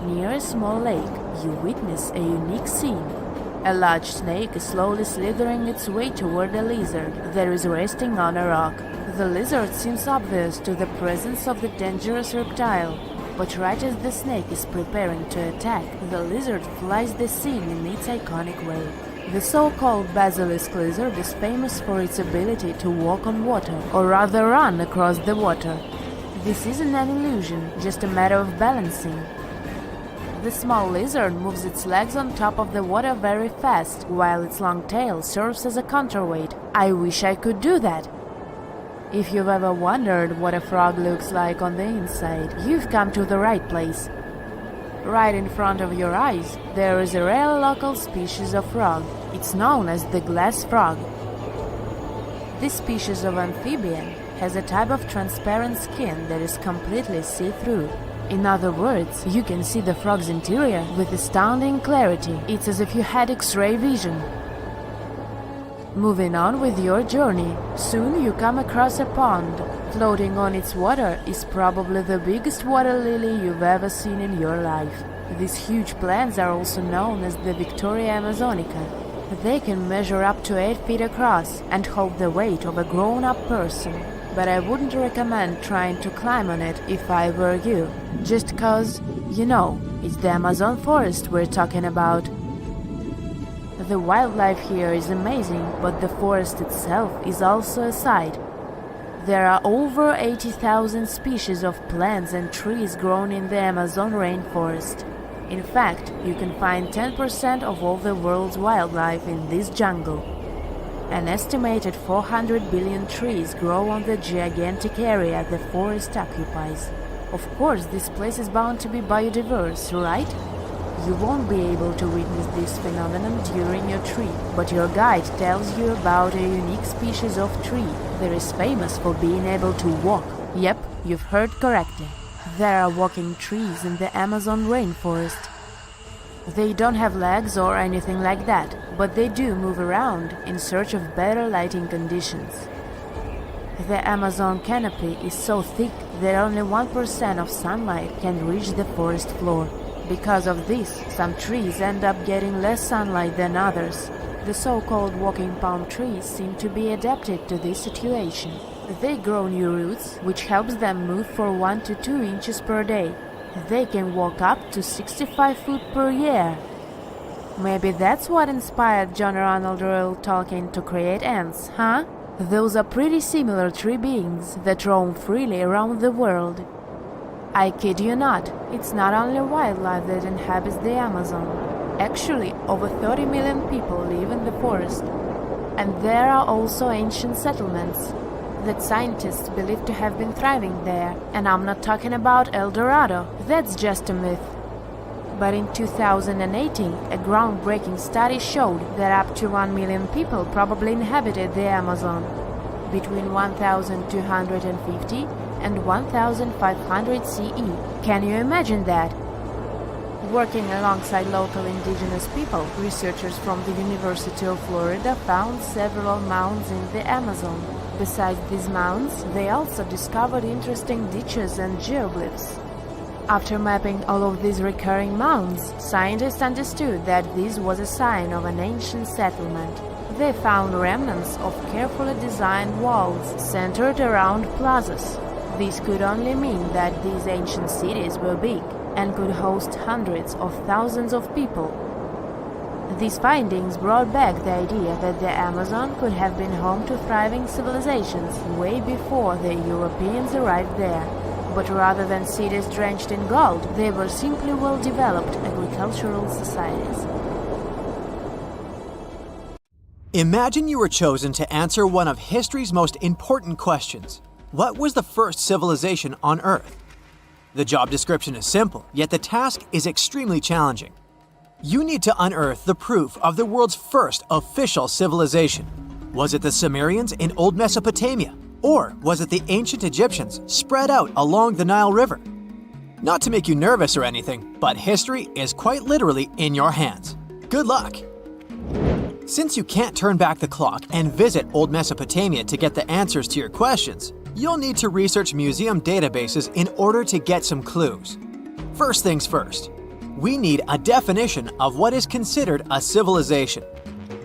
Near a small lake, you witness a unique scene. A large snake is slowly slithering its way toward a lizard that is resting on a rock. The lizard seems obvious to the presence of the dangerous reptile, but right as the snake is preparing to attack, the lizard flies the scene in its iconic way. The so-called basilisk lizard is famous for its ability to walk on water, or rather run across the water. This isn't an illusion, just a matter of balancing. The small lizard moves its legs on top of the water very fast, while its long tail serves as a counterweight. I wish I could do that. If you've ever wondered what a frog looks like on the inside, you've come to the right place. Right in front of your eyes, there is a rare local species of frog. It's known as the glass frog. This species of amphibian has a type of transparent skin that is completely see-through. In other words, you can see the frog's interior with astounding clarity. It's as if you had X-ray vision. Moving on with your journey, soon you come across a pond. Floating on its water is probably the biggest water lily you've ever seen in your life. These huge plants are also known as the Victoria Amazonica. They can measure up to 8 feet across and hold the weight of a grown-up person. But I wouldn't recommend trying to climb on it if I were you. Just cause, you know, it's the Amazon forest we're talking about. The wildlife here is amazing, but the forest itself is also a sight. There are over 80,000 species of plants and trees grown in the Amazon rainforest. In fact, you can find 10% of all the world's wildlife in this jungle. An estimated 400 billion trees grow on the gigantic area the forest occupies. Of course, this place is bound to be biodiverse, right? You won't be able to witness this phenomenon during your trip, but your guide tells you about a unique species of tree that is famous for being able to walk. Yep, you've heard correctly. There are walking trees in the Amazon rainforest. They don't have legs or anything like that, but they do move around in search of better lighting conditions. The Amazon canopy is so thick that only 1% of sunlight can reach the forest floor. Because of this, some trees end up getting less sunlight than others. The so-called walking palm trees seem to be adapted to this situation. They grow new roots, which helps them move for 1 to 2 inches per day. They can walk up to 65 feet per year. Maybe that's what inspired John Ronald Reuel Tolkien to create ants, huh? Those are pretty similar tree beings that roam freely around the world. I kid you not, it's not only wildlife that inhabits the Amazon. Actually, over 30 million people live in the forest. And there are also ancient settlements that scientists believe to have been thriving there. And I'm not talking about El Dorado, that's just a myth. But in 2018, a groundbreaking study showed that up to 1 million people probably inhabited the Amazon between 1250 and 1500 CE. Can you imagine that? Working alongside local indigenous people, researchers from the University of Florida found several mounds in the Amazon. Besides these mounds, they also discovered interesting ditches and geoglyphs. After mapping all of these recurring mounds, scientists understood that this was a sign of an ancient settlement. They found remnants of carefully designed walls centered around plazas. This could only mean that these ancient cities were big and could host hundreds of thousands of people. These findings brought back the idea that the Amazon could have been home to thriving civilizations way before the Europeans arrived there. But rather than cities drenched in gold, they were simply well-developed agricultural societies. Imagine you were chosen to answer one of history's most important questions. What was the first civilization on Earth? The job description is simple, yet the task is extremely challenging. You need to unearth the proof of the world's first official civilization. Was it the Sumerians in Old Mesopotamia? Or was it the ancient Egyptians spread out along the Nile River? Not to make you nervous or anything, but history is quite literally in your hands. Good luck! Since you can't turn back the clock and visit Old Mesopotamia to get the answers to your questions, you'll need to research museum databases in order to get some clues. First things first, we need a definition of what is considered a civilization.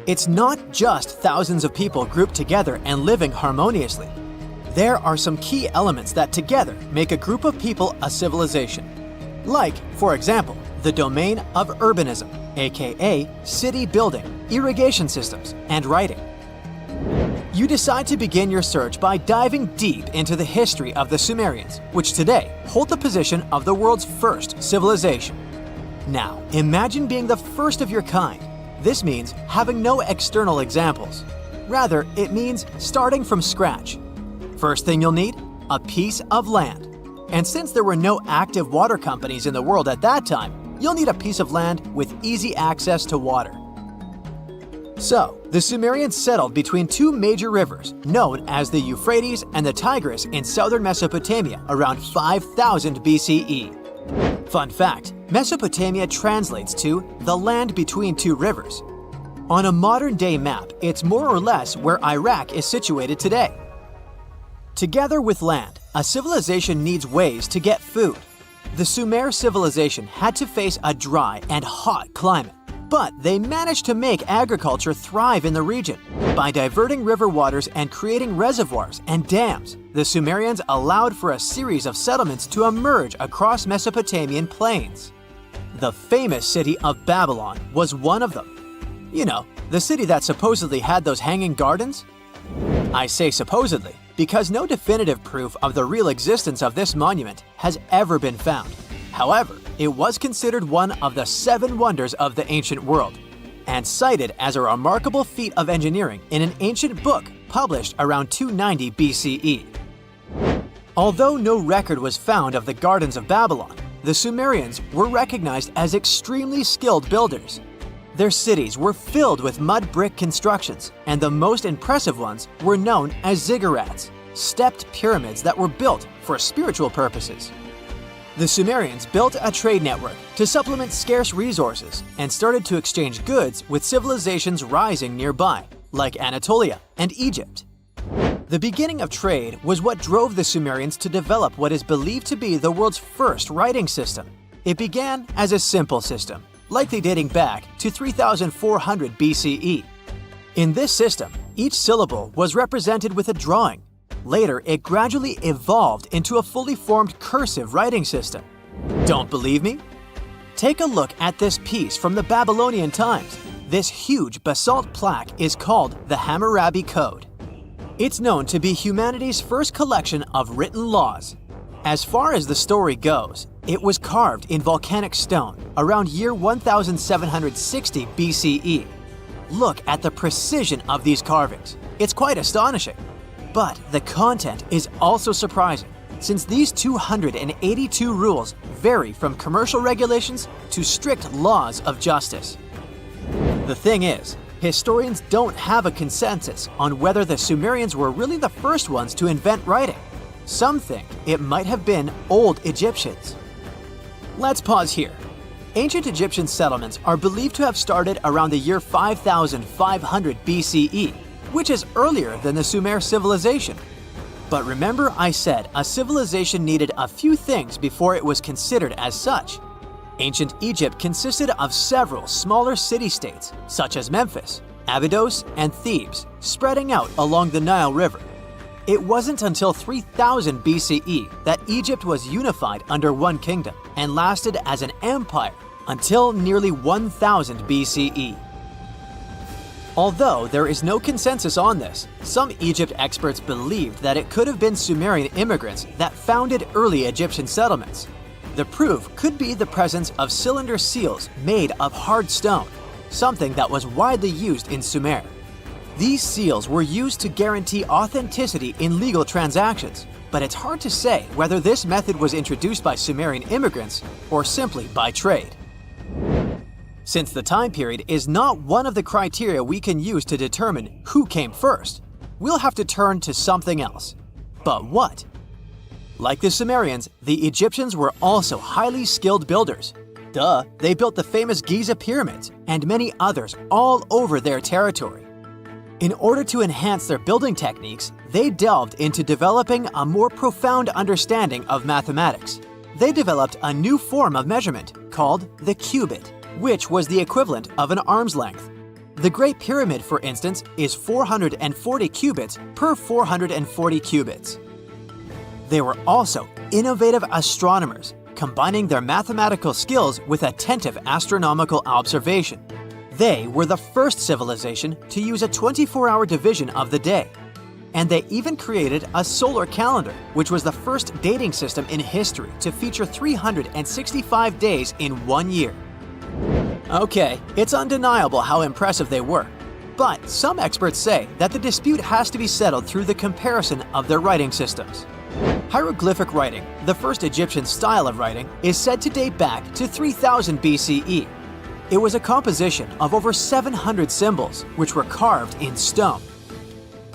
It's not just thousands of people grouped together and living harmoniously. There are some key elements that together make a group of people a civilization. Like, for example, the domain of urbanism, aka city building, irrigation systems, and writing. You decide to begin your search by diving deep into the history of the Sumerians, which today hold the position of the world's first civilization. Now, imagine being the first of your kind. This means having no external examples. Rather, it means starting from scratch. First thing you'll need? A piece of land. And since there were no active water companies in the world at that time, you'll need a piece of land with easy access to water. So, the Sumerians settled between two major rivers, known as the Euphrates and the Tigris in southern Mesopotamia around 5000 BCE. Fun fact, Mesopotamia translates to the land between two rivers. On a modern-day map, it's more or less where Iraq is situated today. Together with land, a civilization needs ways to get food. The Sumer civilization had to face a dry and hot climate, but they managed to make agriculture thrive in the region. By diverting river waters and creating reservoirs and dams, the Sumerians allowed for a series of settlements to emerge across Mesopotamian plains. The famous city of Babylon was one of them. You know, the city that supposedly had those hanging gardens? I say supposedly because no definitive proof of the real existence of this monument has ever been found. However, it was considered one of the 7 wonders of the ancient world, and cited as a remarkable feat of engineering in an ancient book published around 290 BCE. Although no record was found of the Gardens of Babylon, the Sumerians were recognized as extremely skilled builders. Their cities were filled with mud brick constructions, and the most impressive ones were known as ziggurats, stepped pyramids that were built for spiritual purposes. The Sumerians built a trade network to supplement scarce resources and started to exchange goods with civilizations rising nearby, like Anatolia and Egypt. The beginning of trade was what drove the Sumerians to develop what is believed to be the world's first writing system. It began as a simple system, likely dating back to 3400 BCE. In this system, each syllable was represented with a drawing. Later, it gradually evolved into a fully formed cursive writing system. Don't believe me? Take a look at this piece from the Babylonian times. This huge basalt plaque is called the Hammurabi Code. It's known to be humanity's first collection of written laws. As far as the story goes, it was carved in volcanic stone around year 1760 BCE. Look at the precision of these carvings. It's quite astonishing. But the content is also surprising, since these 282 rules vary from commercial regulations to strict laws of justice. The thing is, historians don't have a consensus on whether the Sumerians were really the first ones to invent writing. Some think it might have been old Egyptians. Let's pause here. Ancient Egyptian settlements are believed to have started around the year 5500 BCE, which is earlier than the Sumer civilization. But remember I said a civilization needed a few things before it was considered as such. Ancient Egypt consisted of several smaller city-states, such as Memphis, Abydos, and Thebes, spreading out along the Nile River. It wasn't until 3000 BCE that Egypt was unified under one kingdom and lasted as an empire until nearly 1000 BCE. Although there is no consensus on this, some Egypt experts believed that it could have been Sumerian immigrants that founded early Egyptian settlements. The proof could be the presence of cylinder seals made of hard stone, something that was widely used in Sumer. These seals were used to guarantee authenticity in legal transactions, but it's hard to say whether this method was introduced by Sumerian immigrants or simply by trade. Since the time period is not one of the criteria we can use to determine who came first, we'll have to turn to something else. But what? Like the Sumerians, the Egyptians were also highly skilled builders. Duh, they built the famous Giza pyramids and many others all over their territory. In order to enhance their building techniques, they delved into developing a more profound understanding of mathematics. They developed a new form of measurement called the cubit, which was the equivalent of an arm's length. The Great Pyramid, for instance, is 440 cubits per 440 cubits. They were also innovative astronomers, combining their mathematical skills with attentive astronomical observation. They were the first civilization to use a 24-hour division of the day. And they even created a solar calendar, which was the first dating system in history to feature 365 days in one year. Okay, it's undeniable how impressive they were. But some experts say that the dispute has to be settled through the comparison of their writing systems. Hieroglyphic writing, the first Egyptian style of writing, is said to date back to 3000 BCE. It was a composition of over 700 symbols, which were carved in stone.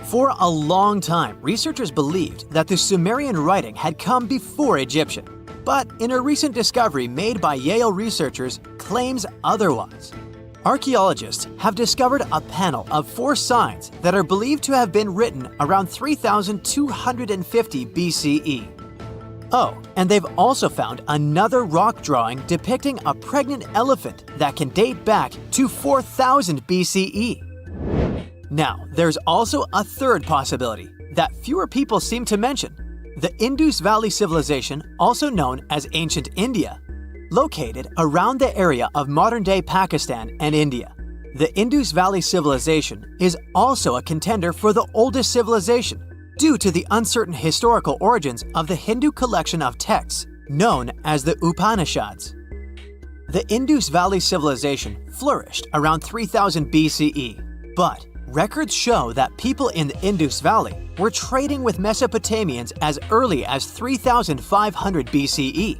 For a long time, researchers believed that the Sumerian writing had come before Egyptian, but in a recent discovery made by Yale researchers claims otherwise. Archaeologists have discovered a panel of 4 signs that are believed to have been written around 3250 BCE. Oh, and they've also found another rock drawing depicting a pregnant elephant that can date back to 4000 BCE. Now, there's also a third possibility that fewer people seem to mention: the Indus Valley Civilization, also known as Ancient India, located around the area of modern-day Pakistan and India. The Indus Valley Civilization is also a contender for the oldest civilization due to the uncertain historical origins of the Hindu collection of texts known as the Upanishads. The Indus Valley Civilization flourished around 3000 BCE, but records show that people in the Indus Valley were trading with Mesopotamians as early as 3500 BCE.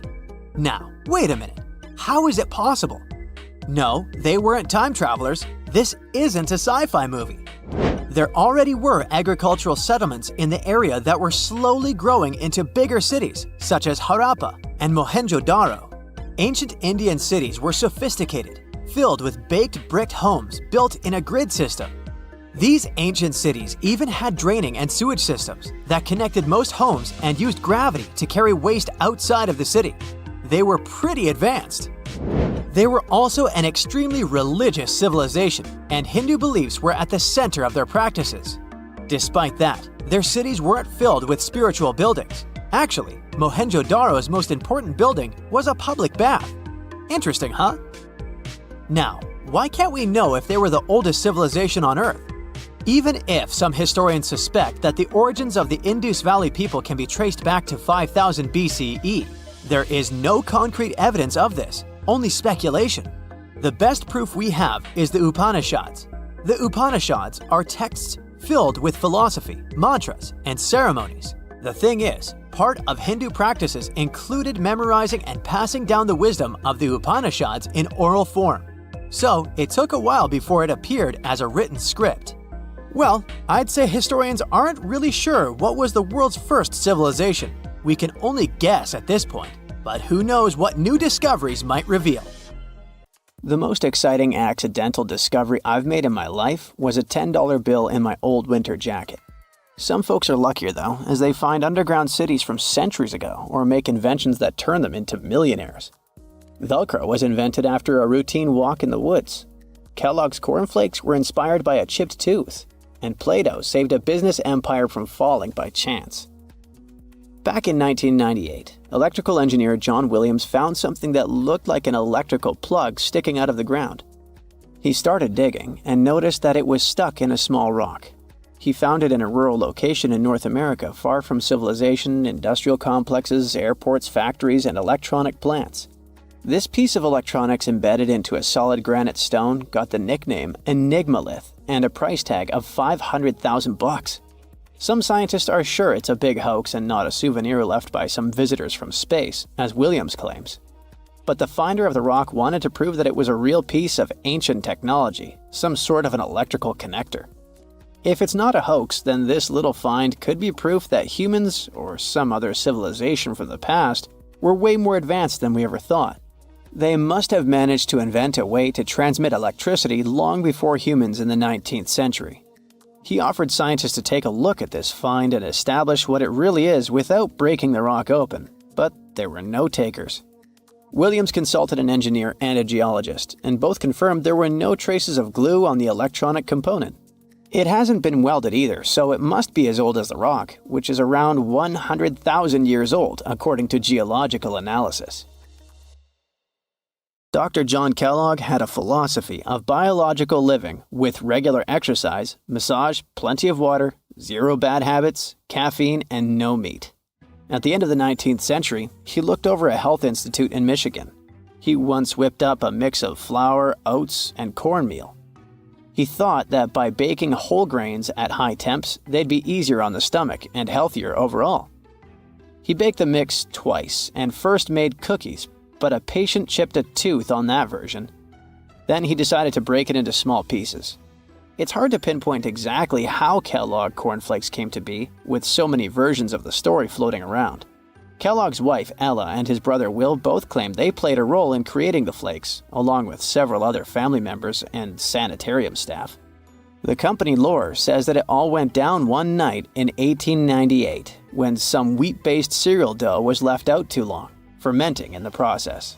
Now, wait a minute. How is it possible? No, they weren't time travelers. This isn't a sci-fi movie. There already were agricultural settlements in the area that were slowly growing into bigger cities, such as Harappa and Mohenjo-Daro. Ancient Indian cities were sophisticated, filled with baked brick homes built in a grid system. These ancient cities even had draining and sewage systems that connected most homes and used gravity to carry waste outside of the city. They were pretty advanced. They were also an extremely religious civilization, and Hindu beliefs were at the center of their practices. Despite that, their cities weren't filled with spiritual buildings. Actually, Mohenjo-Daro's most important building was a public bath. Interesting, huh? Now, why can't we know if they were the oldest civilization on Earth? Even if some historians suspect that the origins of the Indus Valley people can be traced back to 5000 BCE, there is no concrete evidence of this, only speculation. The best proof we have is the Upanishads. The Upanishads are texts filled with philosophy, mantras, and ceremonies. The thing is, part of Hindu practices included memorizing and passing down the wisdom of the Upanishads in oral form. So, it took a while before it appeared as a written script. Well, I'd say historians aren't really sure what was the world's first civilization. We can only guess at this point, but who knows what new discoveries might reveal. The most exciting accidental discovery I've made in my life was a $10 bill in my old winter jacket. Some folks are luckier though, as they find underground cities from centuries ago or make inventions that turn them into millionaires. Velcro was invented after a routine walk in the woods. Kellogg's cornflakes were inspired by a chipped tooth, and Play-Doh saved a business empire from falling by chance. Back in 1998, electrical engineer John Williams found something that looked like an electrical plug sticking out of the ground. He started digging and noticed that it was stuck in a small rock. He found it in a rural location in North America, far from civilization, industrial complexes, airports, factories, and electronic plants. This piece of electronics embedded into a solid granite stone got the nickname Enigmalith and a price tag of $500,000. Some scientists are sure it's a big hoax and not a souvenir left by some visitors from space, as Williams claims. But the finder of the rock wanted to prove that it was a real piece of ancient technology, some sort of an electrical connector. If it's not a hoax, then this little find could be proof that humans, or some other civilization from the past, were way more advanced than we ever thought. They must have managed to invent a way to transmit electricity long before humans in the 19th century. He offered scientists to take a look at this find and establish what it really is without breaking the rock open, but there were no takers. Williams consulted an engineer and a geologist, and both confirmed there were no traces of glue on the electronic component. It hasn't been welded either, so it must be as old as the rock, which is around 100,000 years old, according to geological analysis. Dr. John Kellogg had a philosophy of biological living with regular exercise, massage, plenty of water, zero bad habits, caffeine, and no meat. At the end of the 19th century, he looked over a health institute in Michigan. He once whipped up a mix of flour, oats, and cornmeal. He thought that by baking whole grains at high temps, they'd be easier on the stomach and healthier overall. He baked the mix twice and first made cookies, but a patient chipped a tooth on that version. Then he decided to break it into small pieces. It's hard to pinpoint exactly how Kellogg cornflakes came to be, with so many versions of the story floating around. Kellogg's wife, Ella, and his brother Will both claimed they played a role in creating the flakes, along with several other family members and sanitarium staff. The company lore says that it all went down one night in 1898, when some wheat-based cereal dough was left out too long, fermenting in the process.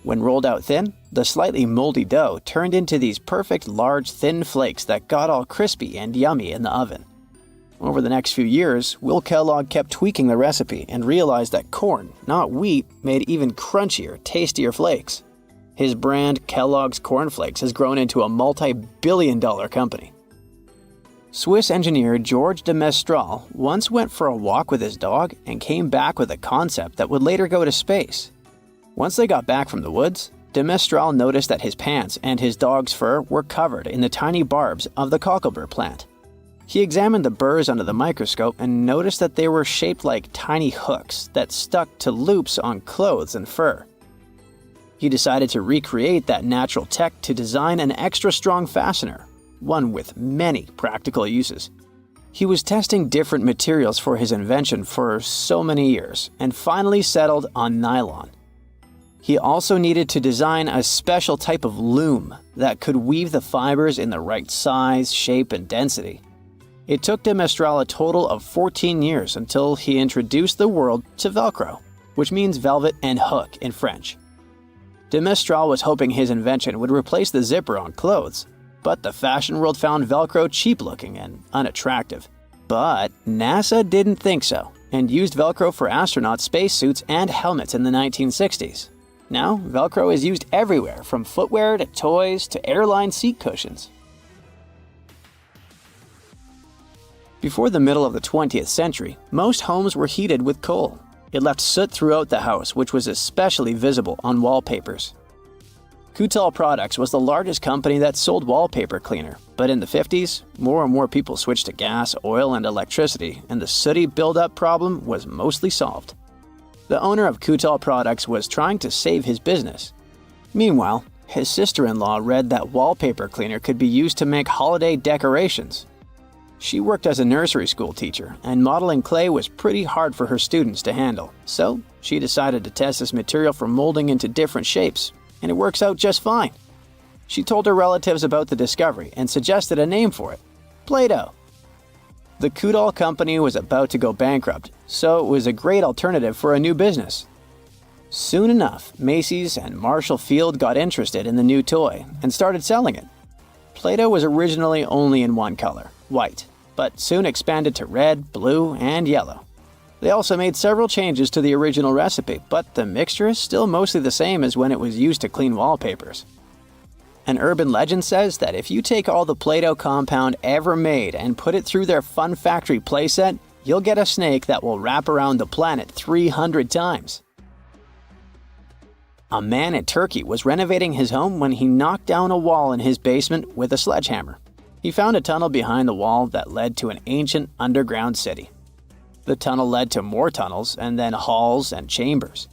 When rolled out thin, the slightly moldy dough turned into these perfect large thin flakes that got all crispy and yummy in the oven. Over the next few years, Will Kellogg kept tweaking the recipe and realized that corn, not wheat, made even crunchier, tastier flakes. His brand, Kellogg's Corn Flakes, has grown into a multi-billion-dollar company. Swiss engineer George de Mestral once went for a walk with his dog and came back with a concept that would later go to space. Once they got back from the woods, de Mestral noticed that his pants and his dog's fur were covered in the tiny barbs of the cocklebur plant. He examined the burrs under the microscope and noticed that they were shaped like tiny hooks that stuck to loops on clothes and fur. He decided to recreate that natural tech to design an extra strong fastener, one with many practical uses. He was testing different materials for his invention for so many years and finally settled on nylon. He also needed to design a special type of loom that could weave the fibers in the right size, shape, and density. It took de Mestral a total of 14 years until he introduced the world to Velcro, which means velvet and hook in French. De Mestral was hoping his invention would replace the zipper on clothes, but the fashion world found Velcro cheap-looking and unattractive. But NASA didn't think so, and used Velcro for astronaut spacesuits and helmets in the 1960s. Now, Velcro is used everywhere, from footwear to toys to airline seat cushions. Before the middle of the 20th century, most homes were heated with coal. It left soot throughout the house, which was especially visible on wallpapers. Kutal Products was the largest company that sold wallpaper cleaner, but in the 50s, more and more people switched to gas, oil, and electricity, and the sooty buildup problem was mostly solved. The owner of Kutal Products was trying to save his business. Meanwhile, his sister-in-law read that wallpaper cleaner could be used to make holiday decorations. She worked as a nursery school teacher, and modeling clay was pretty hard for her students to handle, so she decided to test this material for molding into different shapes, and it works out just fine. She told her relatives about the discovery and suggested a name for it: Play-Doh. The Kutal company was about to go bankrupt, so it was a great alternative for a new business. Soon enough, Macy's and Marshall Field got interested in the new toy and started selling it. Play-Doh was originally only in one color, white, but soon expanded to red, blue, and yellow. They also made several changes to the original recipe, but the mixture is still mostly the same as when it was used to clean wallpapers. An urban legend says that if you take all the Play-Doh compound ever made and put it through their Fun Factory playset, you'll get a snake that will wrap around the planet 300 times. A man in Turkey was renovating his home when he knocked down a wall in his basement with a sledgehammer. He found a tunnel behind the wall that led to an ancient underground city. The tunnel led to more tunnels and then halls and chambers.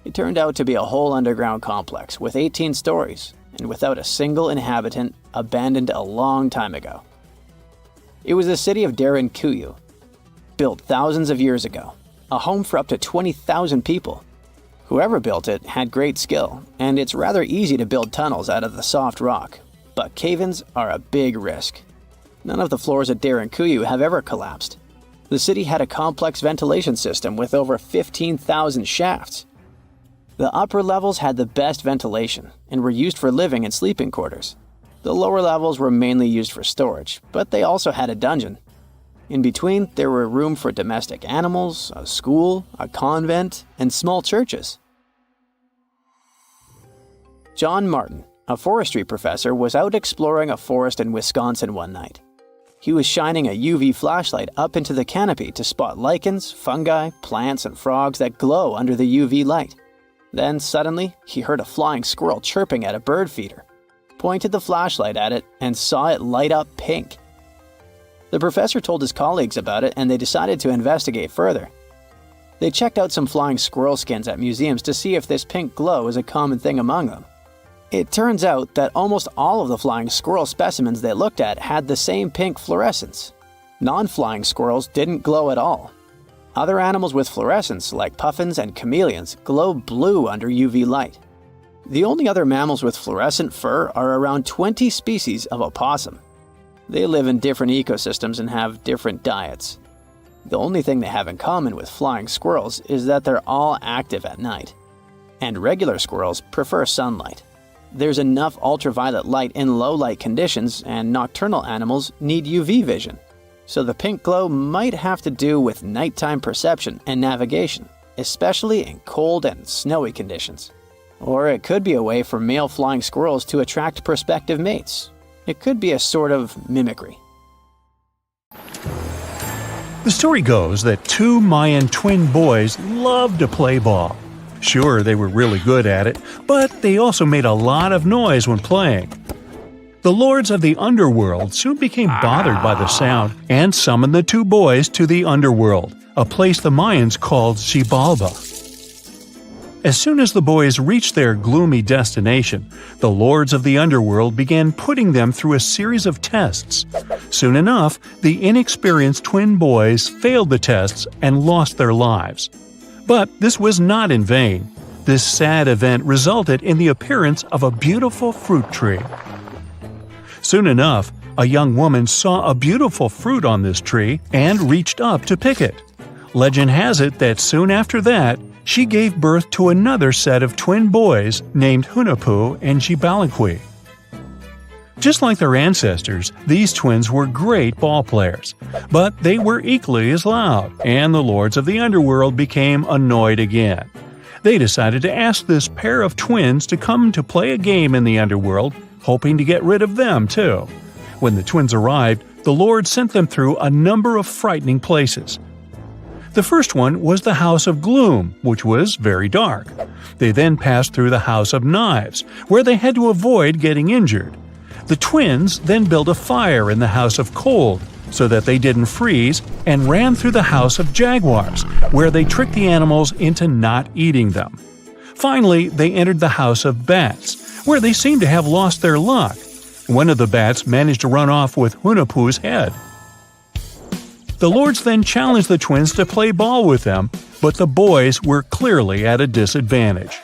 It turned out to be a whole underground complex with 18 stories and without a single inhabitant, abandoned a long time ago. It was the city of Derinkuyu, built thousands of years ago, a home for up to 20,000 people. Whoever built it had great skill, and it's rather easy to build tunnels out of the soft rock, but cave-ins are a big risk. None of the floors at Derinkuyu have ever collapsed. The city had a complex ventilation system with over 15,000 shafts. The upper levels had the best ventilation and were used for living and sleeping quarters. The lower levels were mainly used for storage, but they also had a dungeon. In between, there were room for domestic animals, a school, a convent, and small churches. John Martin, a forestry professor, was out exploring a forest in Wisconsin one night. He was shining a UV flashlight up into the canopy to spot lichens, fungi, plants, and frogs that glow under the UV light. Then suddenly, he heard a flying squirrel chirping at a bird feeder, pointed the flashlight at it, and saw it light up pink. The professor told his colleagues about it, and they decided to investigate further. They checked out some flying squirrel skins at museums to see if this pink glow is a common thing among them. It turns out that almost all of the flying squirrel specimens they looked at had the same pink fluorescence. Non-flying squirrels didn't glow at all. Other animals with fluorescence, like puffins and chameleons, glow blue under UV light. The only other mammals with fluorescent fur are around 20 species of opossum. They live in different ecosystems and have different diets. The only thing they have in common with flying squirrels is that they're all active at night. And regular squirrels prefer sunlight. There's enough ultraviolet light in low-light conditions, and nocturnal animals need UV vision. So the pink glow might have to do with nighttime perception and navigation, especially in cold and snowy conditions. Or it could be a way for male flying squirrels to attract prospective mates. It could be a sort of mimicry. The story goes that two Mayan twin boys loved to play ball. Sure, they were really good at it, but they also made a lot of noise when playing. The lords of the underworld soon became bothered by the sound and summoned the two boys to the underworld, a place the Mayans called Xibalba. As soon as the boys reached their gloomy destination, the lords of the underworld began putting them through a series of tests. Soon enough, the inexperienced twin boys failed the tests and lost their lives. But this was not in vain. This sad event resulted in the appearance of a beautiful fruit tree. Soon enough, a young woman saw a beautiful fruit on this tree and reached up to pick it. Legend has it that soon after that, she gave birth to another set of twin boys named Hunahpu and Xibalaqui. Just like their ancestors, these twins were great ball players, but they were equally as loud, and the lords of the underworld became annoyed again. They decided to ask this pair of twins to come to play a game in the underworld, hoping to get rid of them too. When the twins arrived, the lord sent them through a number of frightening places. The first one was the House of Gloom, which was very dark. They then passed through the House of Knives, where they had to avoid getting injured. The twins then built a fire in the House of Cold, so that they didn't freeze, and ran through the House of Jaguars, where they tricked the animals into not eating them. Finally, they entered the House of Bats, where they seemed to have lost their luck. One of the bats managed to run off with Hunahpu's head. The lords then challenged the twins to play ball with them, but the boys were clearly at a disadvantage.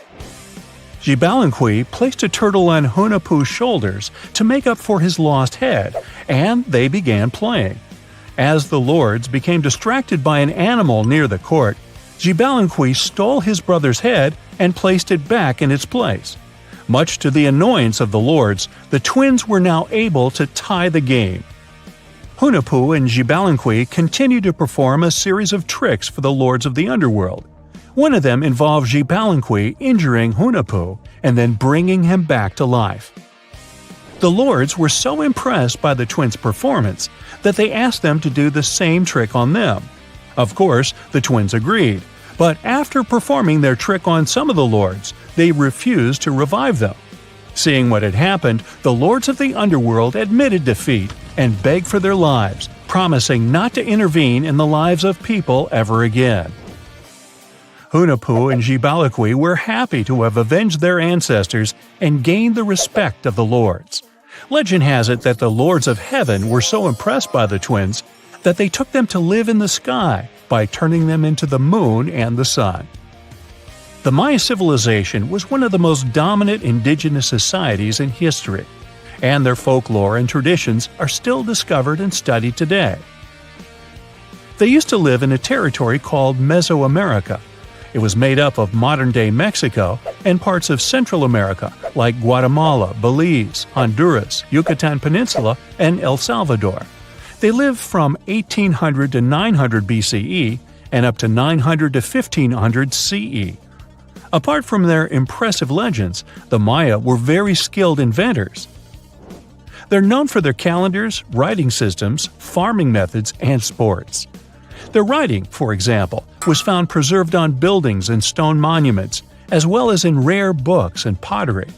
Xibalanqui placed a turtle on Hunahpu's shoulders to make up for his lost head, and they began playing. As the lords became distracted by an animal near the court, Xibalanqui stole his brother's head and placed it back in its place. Much to the annoyance of the lords, the twins were now able to tie the game. Hunahpu and Xibalanqui continued to perform a series of tricks for the lords of the underworld. One of them involved Xibalanqui injuring Hunahpu and then bringing him back to life. The lords were so impressed by the twins' performance that they asked them to do the same trick on them. Of course, the twins agreed, but after performing their trick on some of the lords, they refused to revive them. Seeing what had happened, the lords of the underworld admitted defeat and begged for their lives, promising not to intervene in the lives of people ever again. Hunahpu and Xibalanqui were happy to have avenged their ancestors and gained the respect of the lords. Legend has it that the lords of heaven were so impressed by the twins that they took them to live in the sky by turning them into the moon and the sun. The Maya civilization was one of the most dominant indigenous societies in history, and their folklore and traditions are still discovered and studied today. They used to live in a territory called Mesoamerica. It was made up of modern-day Mexico and parts of Central America like Guatemala, Belize, Honduras, Yucatan Peninsula, and El Salvador. They lived from 1800 to 900 BCE and up to 900 to 1500 CE. Apart from their impressive legends, the Maya were very skilled inventors. They're known for their calendars, writing systems, farming methods, and sports. Their writing, for example, was found preserved on buildings and stone monuments, as well as in rare books and pottery.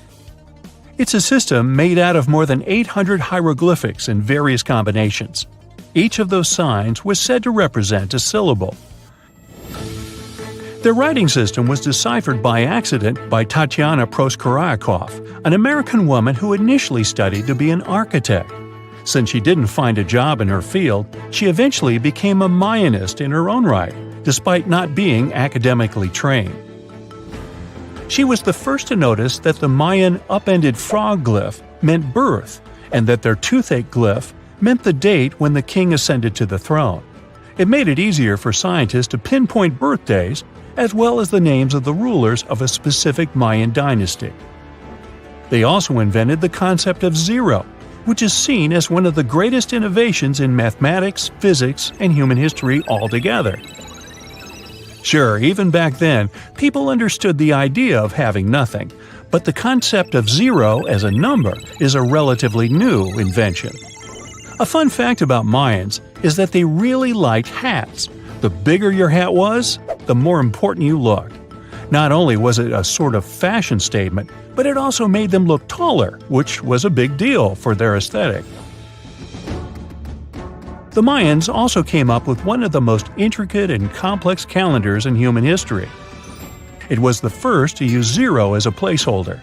It's a system made out of more than 800 hieroglyphics in various combinations. Each of those signs was said to represent a syllable. Their writing system was deciphered by accident by Tatiana Proskorakov, an American woman who initially studied to be an architect. Since she didn't find a job in her field, she eventually became a Mayanist in her own right, despite not being academically trained. She was the first to notice that the Mayan upended frog glyph meant birth, and that their toothache glyph meant the date when the king ascended to the throne. It made it easier for scientists to pinpoint birthdays, as well as the names of the rulers of a specific Mayan dynasty. They also invented the concept of zero, which is seen as one of the greatest innovations in mathematics, physics, and human history altogether. Sure, even back then, people understood the idea of having nothing, but the concept of zero as a number is a relatively new invention. A fun fact about Mayans is that they really liked hats. The bigger your hat was, the more important you looked. Not only was it a sort of fashion statement, but it also made them look taller, which was a big deal for their aesthetic. The Mayans also came up with one of the most intricate and complex calendars in human history. It was the first to use zero as a placeholder.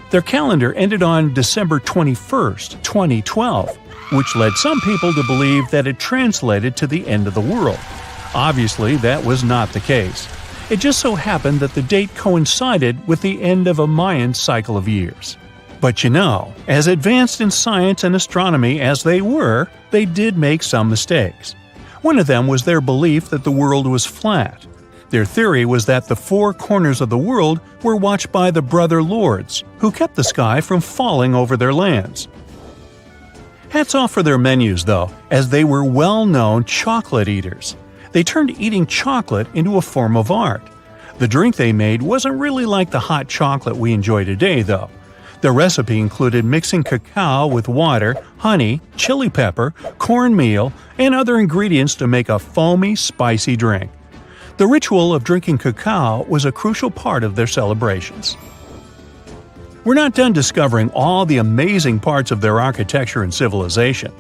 Their calendar ended on December 21st, 2012, which led some people to believe that it translated to the end of the world. Obviously, that was not the case. It just so happened that the date coincided with the end of a Mayan cycle of years. But you know, as advanced in science and astronomy as they were, they did make some mistakes. One of them was their belief that the world was flat. Their theory was that the four corners of the world were watched by the Brother Lords, who kept the sky from falling over their lands. Hats off for their menus, though, as they were well-known chocolate eaters. They turned eating chocolate into a form of art. The drink they made wasn't really like the hot chocolate we enjoy today, though. The recipe included mixing cacao with water, honey, chili pepper, cornmeal, and other ingredients to make a foamy, spicy drink. The ritual of drinking cacao was a crucial part of their celebrations. We're not done discovering all the amazing parts of their architecture and civilization.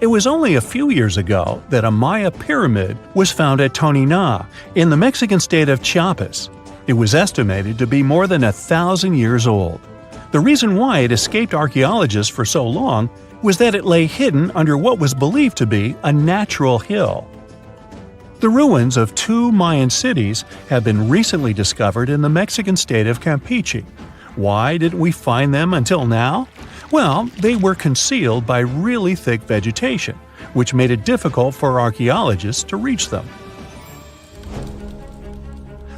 It was only a few years ago that a Maya pyramid was found at Tonina, in the Mexican state of Chiapas. It was estimated to be more than 1,000 years old. The reason why it escaped archaeologists for so long was that it lay hidden under what was believed to be a natural hill. The ruins of 2 Mayan cities have been recently discovered in the Mexican state of Campeche. Why didn't we find them until now? Well, they were concealed by really thick vegetation, which made it difficult for archaeologists to reach them.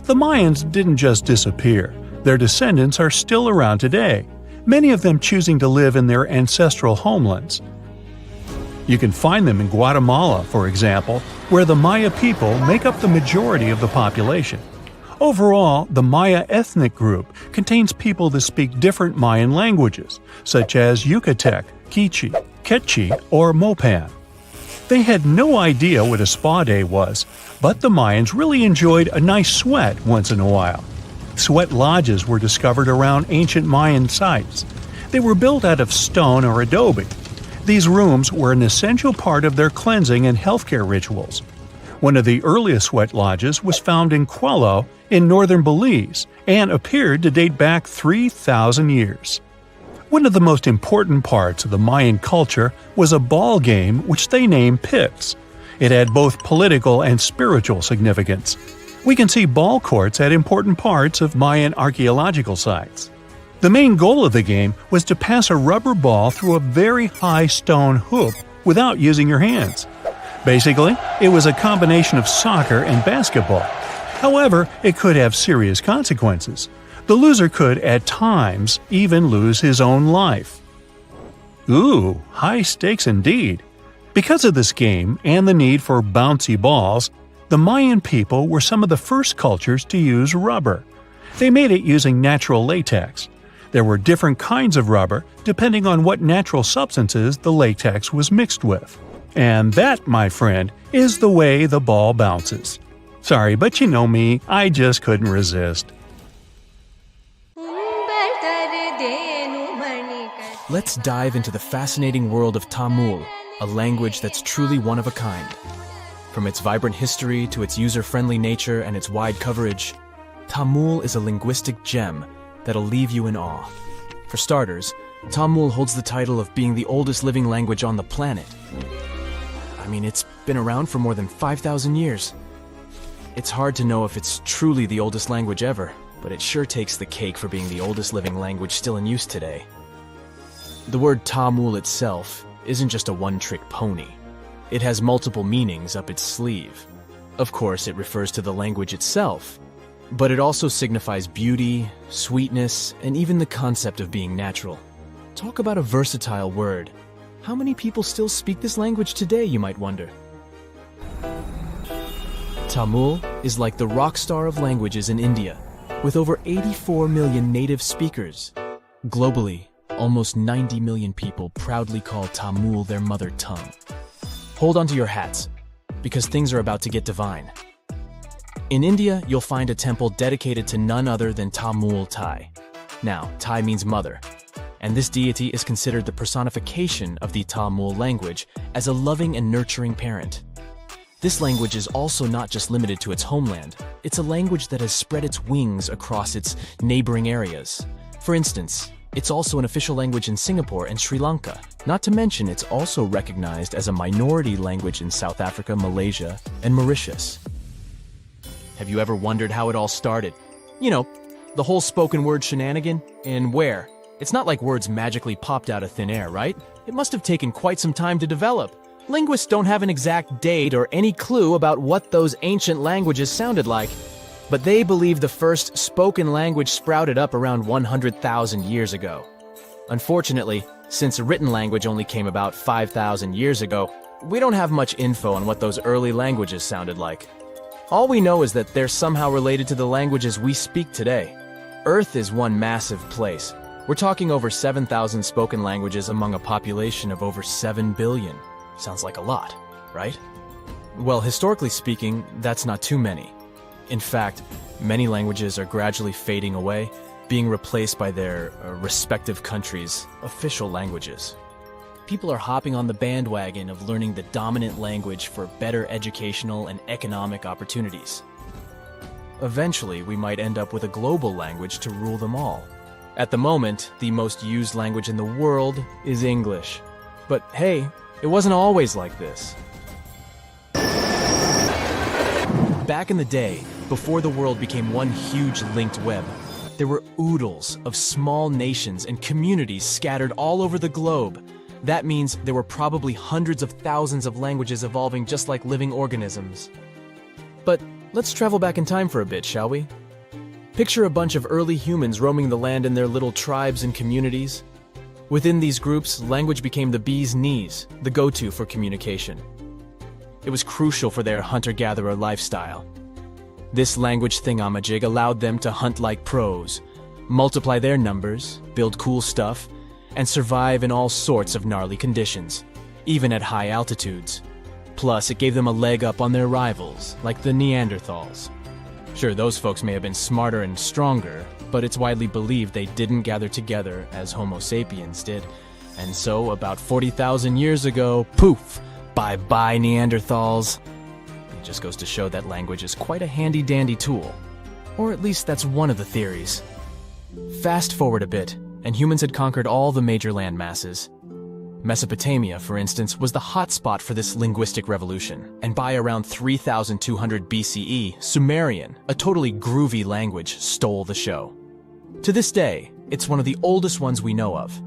The Mayans didn't just disappear. Their descendants are still around today, many of them choosing to live in their ancestral homelands. You can find them in Guatemala, for example, where the Maya people make up the majority of the population. Overall, the Maya ethnic group contains people that speak different Mayan languages, such as Yucatec, Quiche, Quechua, or Mopan. They had no idea what a spa day was, but the Mayans really enjoyed a nice sweat once in a while. Sweat lodges were discovered around ancient Mayan sites. They were built out of stone or adobe. These rooms were an essential part of their cleansing and healthcare rituals. One of the earliest sweat lodges was found in Quello in northern Belize and appeared to date back 3,000 years. One of the most important parts of the Mayan culture was a ball game which they named pits. It had both political and spiritual significance. We can see ball courts at important parts of Mayan archaeological sites. The main goal of the game was to pass a rubber ball through a very high stone hoop without using your hands. Basically, it was a combination of soccer and basketball. However, it could have serious consequences. The loser could, at times, even lose his own life. Ooh, high stakes indeed. Because of this game and the need for bouncy balls, the Mayan people were some of the first cultures to use rubber. They made it using natural latex. There were different kinds of rubber depending on what natural substances the latex was mixed with. And that, my friend, is the way the ball bounces. Sorry, but you know me, I just couldn't resist. Let's dive into the fascinating world of Tamil, a language that's truly one of a kind. From its vibrant history to its user-friendly nature and its wide coverage, Tamil is a linguistic gem that'll leave you in awe. For starters, Tamil holds the title of being the oldest living language on the planet. I mean, it's been around for more than 5,000 years. It's hard to know if it's truly the oldest language ever, but it sure takes the cake for being the oldest living language still in use today. The word Tamil itself isn't just a one-trick pony. It has multiple meanings up its sleeve. Of course, it refers to the language itself, but it also signifies beauty, sweetness, and even the concept of being natural. Talk about a versatile word. How many people still speak this language today, you might wonder? Tamil is like the rock star of languages in India, with over 84 million native speakers. Globally, almost 90 million people proudly call Tamil their mother tongue. Hold on to your hats, because things are about to get divine. In India, you'll find a temple dedicated to none other than Tamul Tai. Now, Tai means mother, and this deity is considered the personification of the Tamil language as a loving and nurturing parent. This language is also not just limited to its homeland. It's a language that has spread its wings across its neighboring areas. For instance, it's also an official language in Singapore and Sri Lanka. Not to mention, it's also recognized as a minority language in South Africa, Malaysia, and Mauritius. Have you ever wondered how it all started? You know, the whole spoken word shenanigan? And where? It's not like words magically popped out of thin air, right? It must have taken quite some time to develop. Linguists don't have an exact date or any clue about what those ancient languages sounded like, but they believe the first spoken language sprouted up around 100,000 years ago. Unfortunately, since written language only came about 5,000 years ago, we don't have much info on what those early languages sounded like. All we know is that they're somehow related to the languages we speak today. Earth is one massive place, We're talking over 7,000 spoken languages among a population of over 7 billion. Sounds like a lot, right? Well, historically speaking, that's not too many. In fact, many languages are gradually fading away, being replaced by their respective countries' official languages. People are hopping on the bandwagon of learning the dominant language for better educational and economic opportunities. Eventually, we might end up with a global language to rule them all. At the moment, the most used language in the world is English. But hey, it wasn't always like this. Back in the day, before the world became one huge linked web, there were oodles of small nations and communities scattered all over the globe. That means there were probably hundreds of thousands of languages evolving just like living organisms. But let's travel back in time for a bit, shall we? Picture a bunch of early humans roaming the land in their little tribes and communities. Within these groups, language became the bee's knees, the go-to for communication. It was crucial for their hunter-gatherer lifestyle. This language thingamajig allowed them to hunt like pros, multiply their numbers, build cool stuff, and survive in all sorts of gnarly conditions, even at high altitudes. Plus, it gave them a leg up on their rivals, like the Neanderthals. Sure, those folks may have been smarter and stronger, but it's widely believed they didn't gather together as Homo sapiens did. And so, about 40,000 years ago, poof, bye-bye Neanderthals. It just goes to show that language is quite a handy-dandy tool. Or at least that's one of the theories. Fast forward a bit, and humans had conquered all the major land masses. Mesopotamia, for instance, was the hotspot for this linguistic revolution, and by around 3,200 BCE, Sumerian, a totally groovy language, stole the show. To this day, it's one of the oldest ones we know of,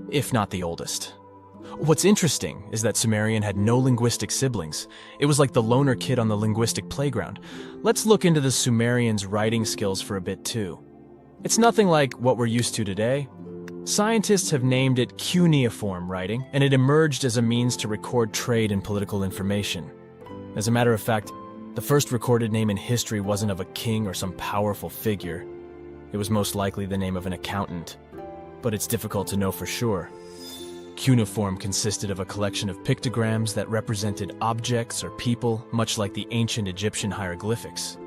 if not the oldest. What's interesting is that Sumerian had no linguistic siblings. It was like the loner kid on the linguistic playground. Let's look into the Sumerians' writing skills for a bit too. It's nothing like what we're used to today. Scientists have named it cuneiform writing, and it emerged as a means to record trade and political information. As a matter of fact, the first recorded name in history wasn't of a king or some powerful figure. It was most likely the name of an accountant, but it's difficult to know for sure. Cuneiform consisted of a collection of pictograms that represented objects or people, much like the ancient Egyptian hieroglyphics.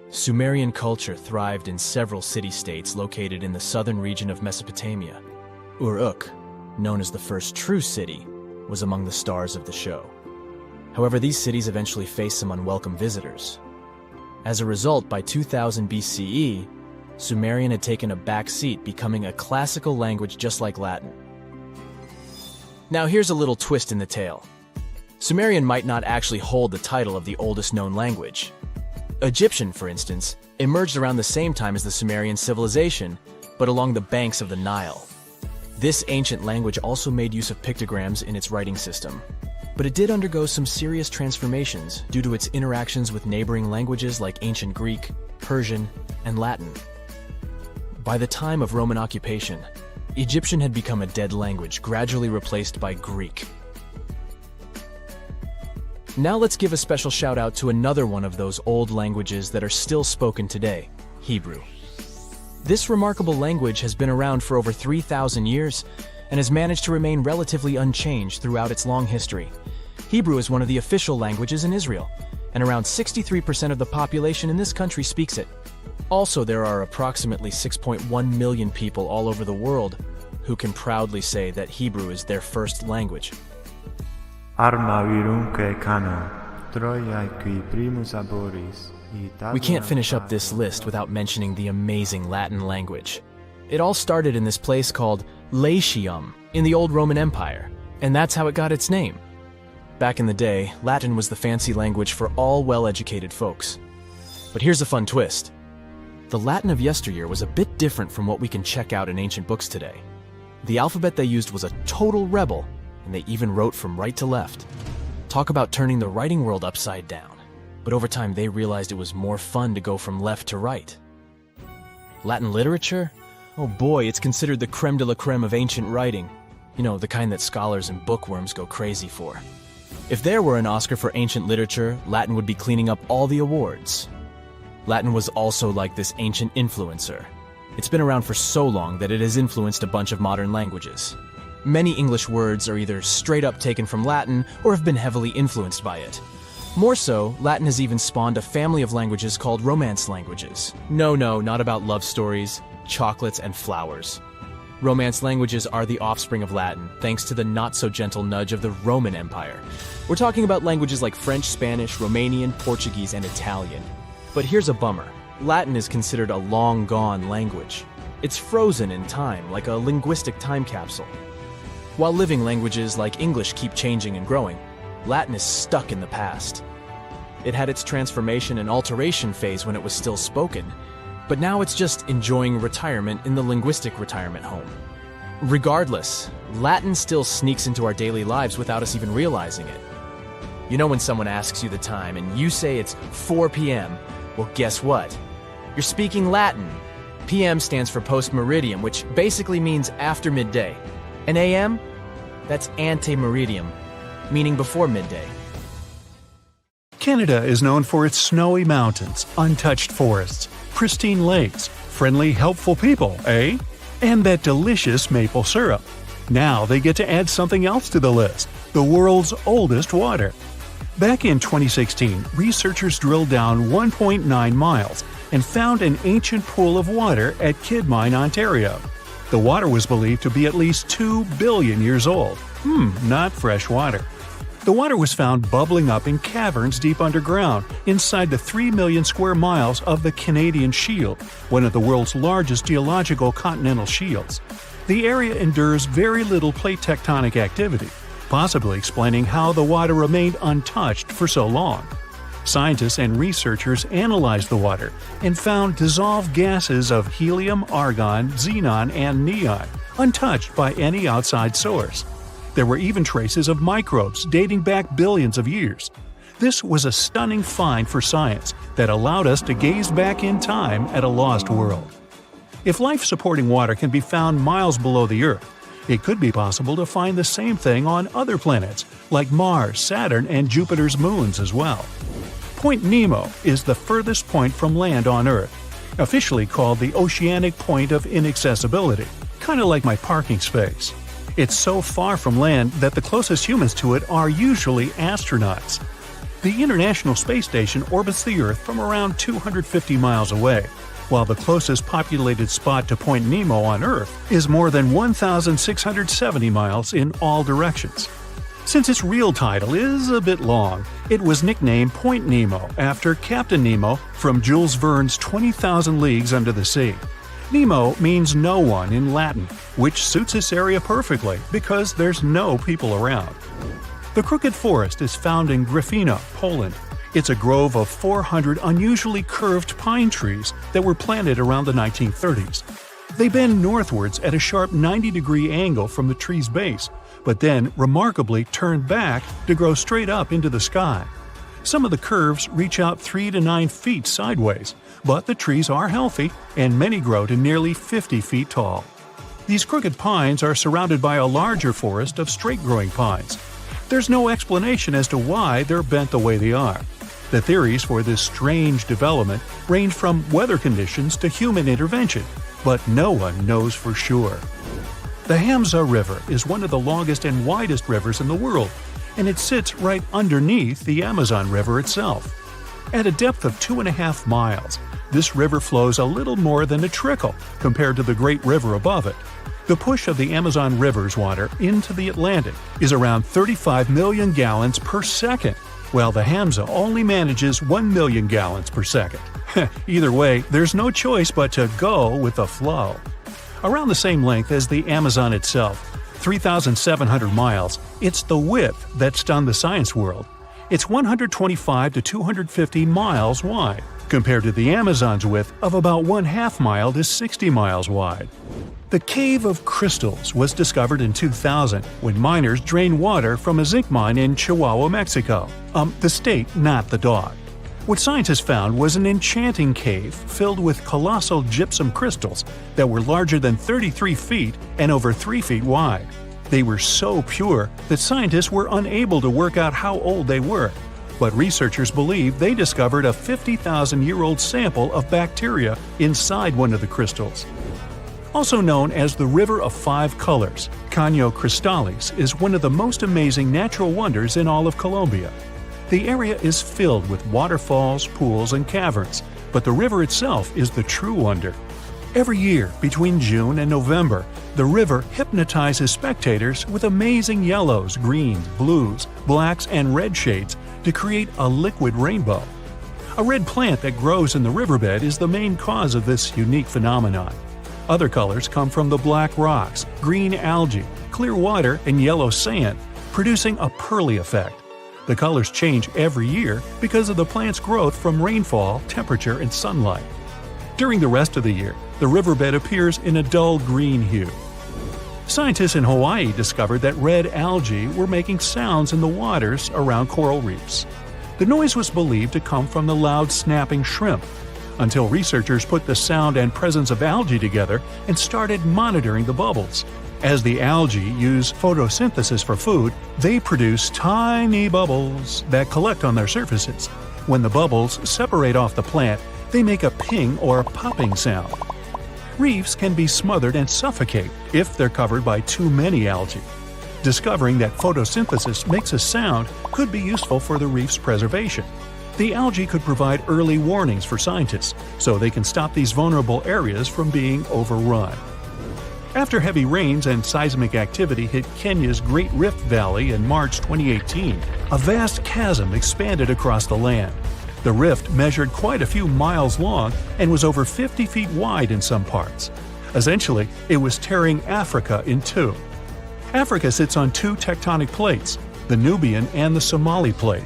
Sumerian culture thrived in several city-states located in the southern region of Mesopotamia. Uruk, known as the first true city, was among the stars of the show. However, these cities eventually faced some unwelcome visitors. As a result, by 2000 BCE, Sumerian had taken a back seat, becoming a classical language just like Latin. Now here's a little twist in the tale. Sumerian might not actually hold the title of the oldest known language. Egyptian, for instance, emerged around the same time as the Sumerian civilization, but along the banks of the Nile. This ancient language also made use of pictograms in its writing system, but it did undergo some serious transformations due to its interactions with neighboring languages like ancient Greek, Persian, and Latin. By the time of Roman occupation, Egyptian had become a dead language, gradually replaced by Greek. Now let's give a special shout out to another one of those old languages that are still spoken today, Hebrew. This remarkable language has been around for over 3,000 years and has managed to remain relatively unchanged throughout its long history. Hebrew is one of the official languages in Israel, and around 63% of the population in this country speaks it. Also, there are approximately 6.1 million people all over the world who can proudly say that Hebrew is their first language. We can't finish up this list without mentioning the amazing Latin language. It all started in this place called Latium in the old Roman Empire, and that's how it got its name. Back in the day, Latin was the fancy language for all well-educated folks. But here's a fun twist. The Latin of yesteryear was a bit different from what we can check out in ancient books today. The alphabet they used was a total rebel, and they even wrote from right to left. Talk about turning the writing world upside down. But over time, they realized it was more fun to go from left to right. Latin literature? Oh boy, it's considered the creme de la creme of ancient writing. You know, the kind that scholars and bookworms go crazy for. If there were an Oscar for ancient literature, Latin would be cleaning up all the awards. Latin was also like this ancient influencer. It's been around for so long that it has influenced a bunch of modern languages. Many English words are either straight up taken from Latin or have been heavily influenced by it. More so, Latin has even spawned a family of languages called Romance languages. No, not about love stories, chocolates, and flowers. Romance languages are the offspring of Latin, thanks to the not-so-gentle nudge of the Roman Empire. We're talking about languages like French, Spanish, Romanian, Portuguese, and Italian. But here's a bummer. Latin is considered a long-gone language. It's frozen in time, like a linguistic time capsule. While living languages like English keep changing and growing, Latin is stuck in the past. It had its transformation and alteration phase when it was still spoken, but now it's just enjoying retirement in the linguistic retirement home. Regardless, Latin still sneaks into our daily lives without us even realizing it. You know when someone asks you the time and you say it's 4 p.m., well, guess what? You're speaking Latin. PM stands for post-meridiem, which basically means after midday. And AM? That's ante-meridiem, meaning before midday. Canada is known for its snowy mountains, untouched forests, pristine lakes, friendly, helpful people, eh? And that delicious maple syrup. Now they get to add something else to the list: the world's oldest water. Back in 2016, researchers drilled down 1.9 miles and found an ancient pool of water at Kidmine, Ontario. The water was believed to be at least 2 billion years old. Not fresh water. The water was found bubbling up in caverns deep underground, inside the 3 million square miles of the Canadian Shield, one of the world's largest geological continental shields. The area endures very little plate tectonic activity, possibly explaining how the water remained untouched for so long. Scientists and researchers analyzed the water and found dissolved gases of helium, argon, xenon, and neon, untouched by any outside source. There were even traces of microbes dating back billions of years. This was a stunning find for science that allowed us to gaze back in time at a lost world. If life-supporting water can be found miles below the Earth, it could be possible to find the same thing on other planets, like Mars, Saturn, and Jupiter's moons as well. Point Nemo is the furthest point from land on Earth, officially called the Oceanic Point of Inaccessibility, kind of like my parking space. It's so far from land that the closest humans to it are usually astronauts. The International Space Station orbits the Earth from around 250 miles away, while the closest populated spot to Point Nemo on Earth is more than 1,670 miles in all directions. Since its real title is a bit long, it was nicknamed Point Nemo after Captain Nemo from Jules Verne's 20,000 Leagues Under the Sea. Nemo means no one in Latin, which suits this area perfectly because there's no people around. The Crooked Forest is found in Gryfino, Poland. It's a grove of 400 unusually curved pine trees that were planted around the 1930s. They bend northwards at a sharp 90-degree angle from the tree's base, but then remarkably turn back to grow straight up into the sky. Some of the curves reach out 3 to 9 feet sideways, but the trees are healthy, and many grow to nearly 50 feet tall. These crooked pines are surrounded by a larger forest of straight-growing pines. There's no explanation as to why they're bent the way they are. The theories for this strange development range from weather conditions to human intervention, but no one knows for sure. The Hamza River is one of the longest and widest rivers in the world, and it sits right underneath the Amazon River itself. At a depth of 2.5 miles, this river flows a little more than a trickle compared to the Great River above it. The push of the Amazon River's water into the Atlantic is around 35 million gallons per second, while the Hamza only manages 1 million gallons per second. Either way, there's no choice but to go with the flow. Around the same length as the Amazon itself, 3,700 miles, it's the width that stunned the science world. It's 125 to 250 miles wide, compared to the Amazon's width of about 1/2 mile to 60 miles wide. The Cave of Crystals was discovered in 2000 when miners drained water from a zinc mine in Chihuahua, Mexico. The state, not the dog. What scientists found was an enchanting cave filled with colossal gypsum crystals that were larger than 33 feet and over 3 feet wide. They were so pure that scientists were unable to work out how old they were, but researchers believe they discovered a 50,000-year-old sample of bacteria inside one of the crystals. Also known as the River of Five Colors, Caño Cristales is one of the most amazing natural wonders in all of Colombia. The area is filled with waterfalls, pools, and caverns, but the river itself is the true wonder. Every year, between June and November, the river hypnotizes spectators with amazing yellows, greens, blues, blacks, and red shades to create a liquid rainbow. A red plant that grows in the riverbed is the main cause of this unique phenomenon. Other colors come from the black rocks, green algae, clear water, and yellow sand, producing a pearly effect. The colors change every year because of the plant's growth from rainfall, temperature, and sunlight. During the rest of the year, the riverbed appears in a dull green hue. Scientists in Hawaii discovered that red algae were making sounds in the waters around coral reefs. The noise was believed to come from the loud snapping shrimp, until researchers put the sound and presence of algae together and started monitoring the bubbles. As the algae use photosynthesis for food, they produce tiny bubbles that collect on their surfaces. When the bubbles separate off the plant, they make a ping or popping sound. Reefs can be smothered and suffocate if they're covered by too many algae. Discovering that photosynthesis makes a sound could be useful for the reef's preservation. The algae could provide early warnings for scientists, so they can stop these vulnerable areas from being overrun. After heavy rains and seismic activity hit Kenya's Great Rift Valley in March 2018, a vast chasm expanded across the land. The rift measured quite a few miles long and was over 50 feet wide in some parts. Essentially, it was tearing Africa in two. Africa sits on two tectonic plates, the Nubian and the Somali plate.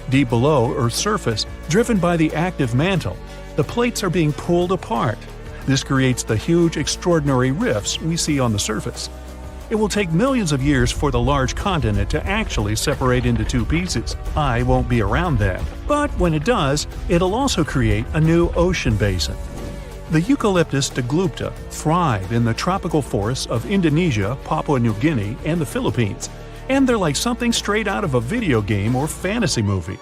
Deep below Earth's surface, driven by the active mantle, the plates are being pulled apart. This creates the huge, extraordinary rifts we see on the surface. It will take millions of years for the large continent to actually separate into two pieces. I won't be around then. But when it does, it'll also create a new ocean basin. The Eucalyptus deglupta thrive in the tropical forests of Indonesia, Papua New Guinea, and the Philippines, and they're like something straight out of a video game or fantasy movie.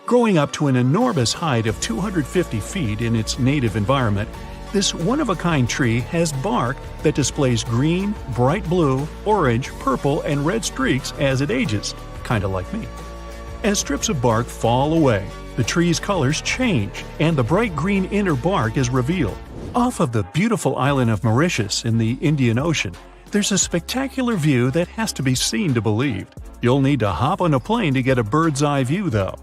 Growing up to an enormous height of 250 feet in its native environment, this one-of-a-kind tree has bark that displays green, bright blue, orange, purple, and red streaks as it ages, kinda like me. As strips of bark fall away, the tree's colors change, and the bright green inner bark is revealed. Off of the beautiful island of Mauritius in the Indian Ocean, there's a spectacular view that has to be seen to believe. You'll need to hop on a plane to get a bird's-eye view, though.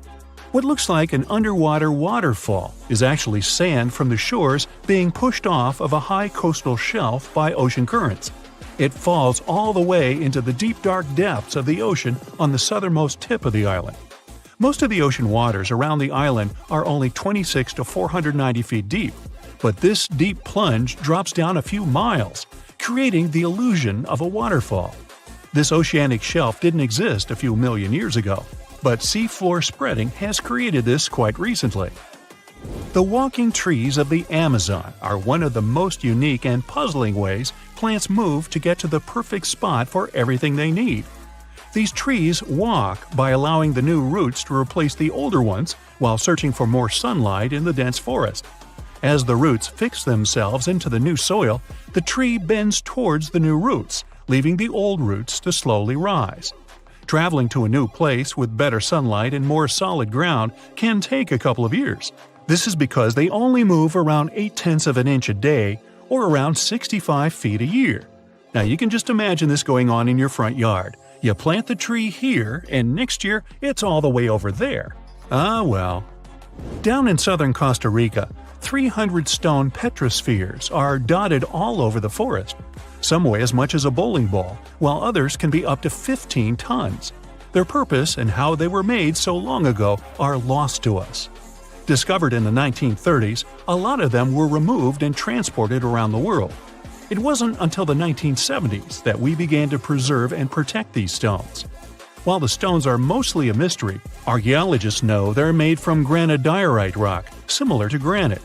What looks like an underwater waterfall is actually sand from the shores being pushed off of a high coastal shelf by ocean currents. It falls all the way into the deep dark depths of the ocean on the southernmost tip of the island. Most of the ocean waters around the island are only 26 to 490 feet deep, but this deep plunge drops down a few miles, creating the illusion of a waterfall. This oceanic shelf didn't exist a few million years ago, but seafloor spreading has created this quite recently. The walking trees of the Amazon are one of the most unique and puzzling ways plants move to get to the perfect spot for everything they need. These trees walk by allowing the new roots to replace the older ones while searching for more sunlight in the dense forest. As the roots fix themselves into the new soil, the tree bends towards the new roots, leaving the old roots to slowly rise. Traveling to a new place with better sunlight and more solid ground can take a couple of years. This is because they only move around 0.8 of an inch a day, or around 65 feet a year. Now you can just imagine this going on in your front yard. You plant the tree here, and next year it's all the way over there. Ah well. Down in southern Costa Rica, 300 stone petrospheres are dotted all over the forest. Some weigh as much as a bowling ball, while others can be up to 15 tons. Their purpose and how they were made so long ago are lost to us. Discovered in the 1930s, a lot of them were removed and transported around the world. It wasn't until the 1970s that we began to preserve and protect these stones. While the stones are mostly a mystery, archaeologists know they're made from granodiorite rock, similar to granite.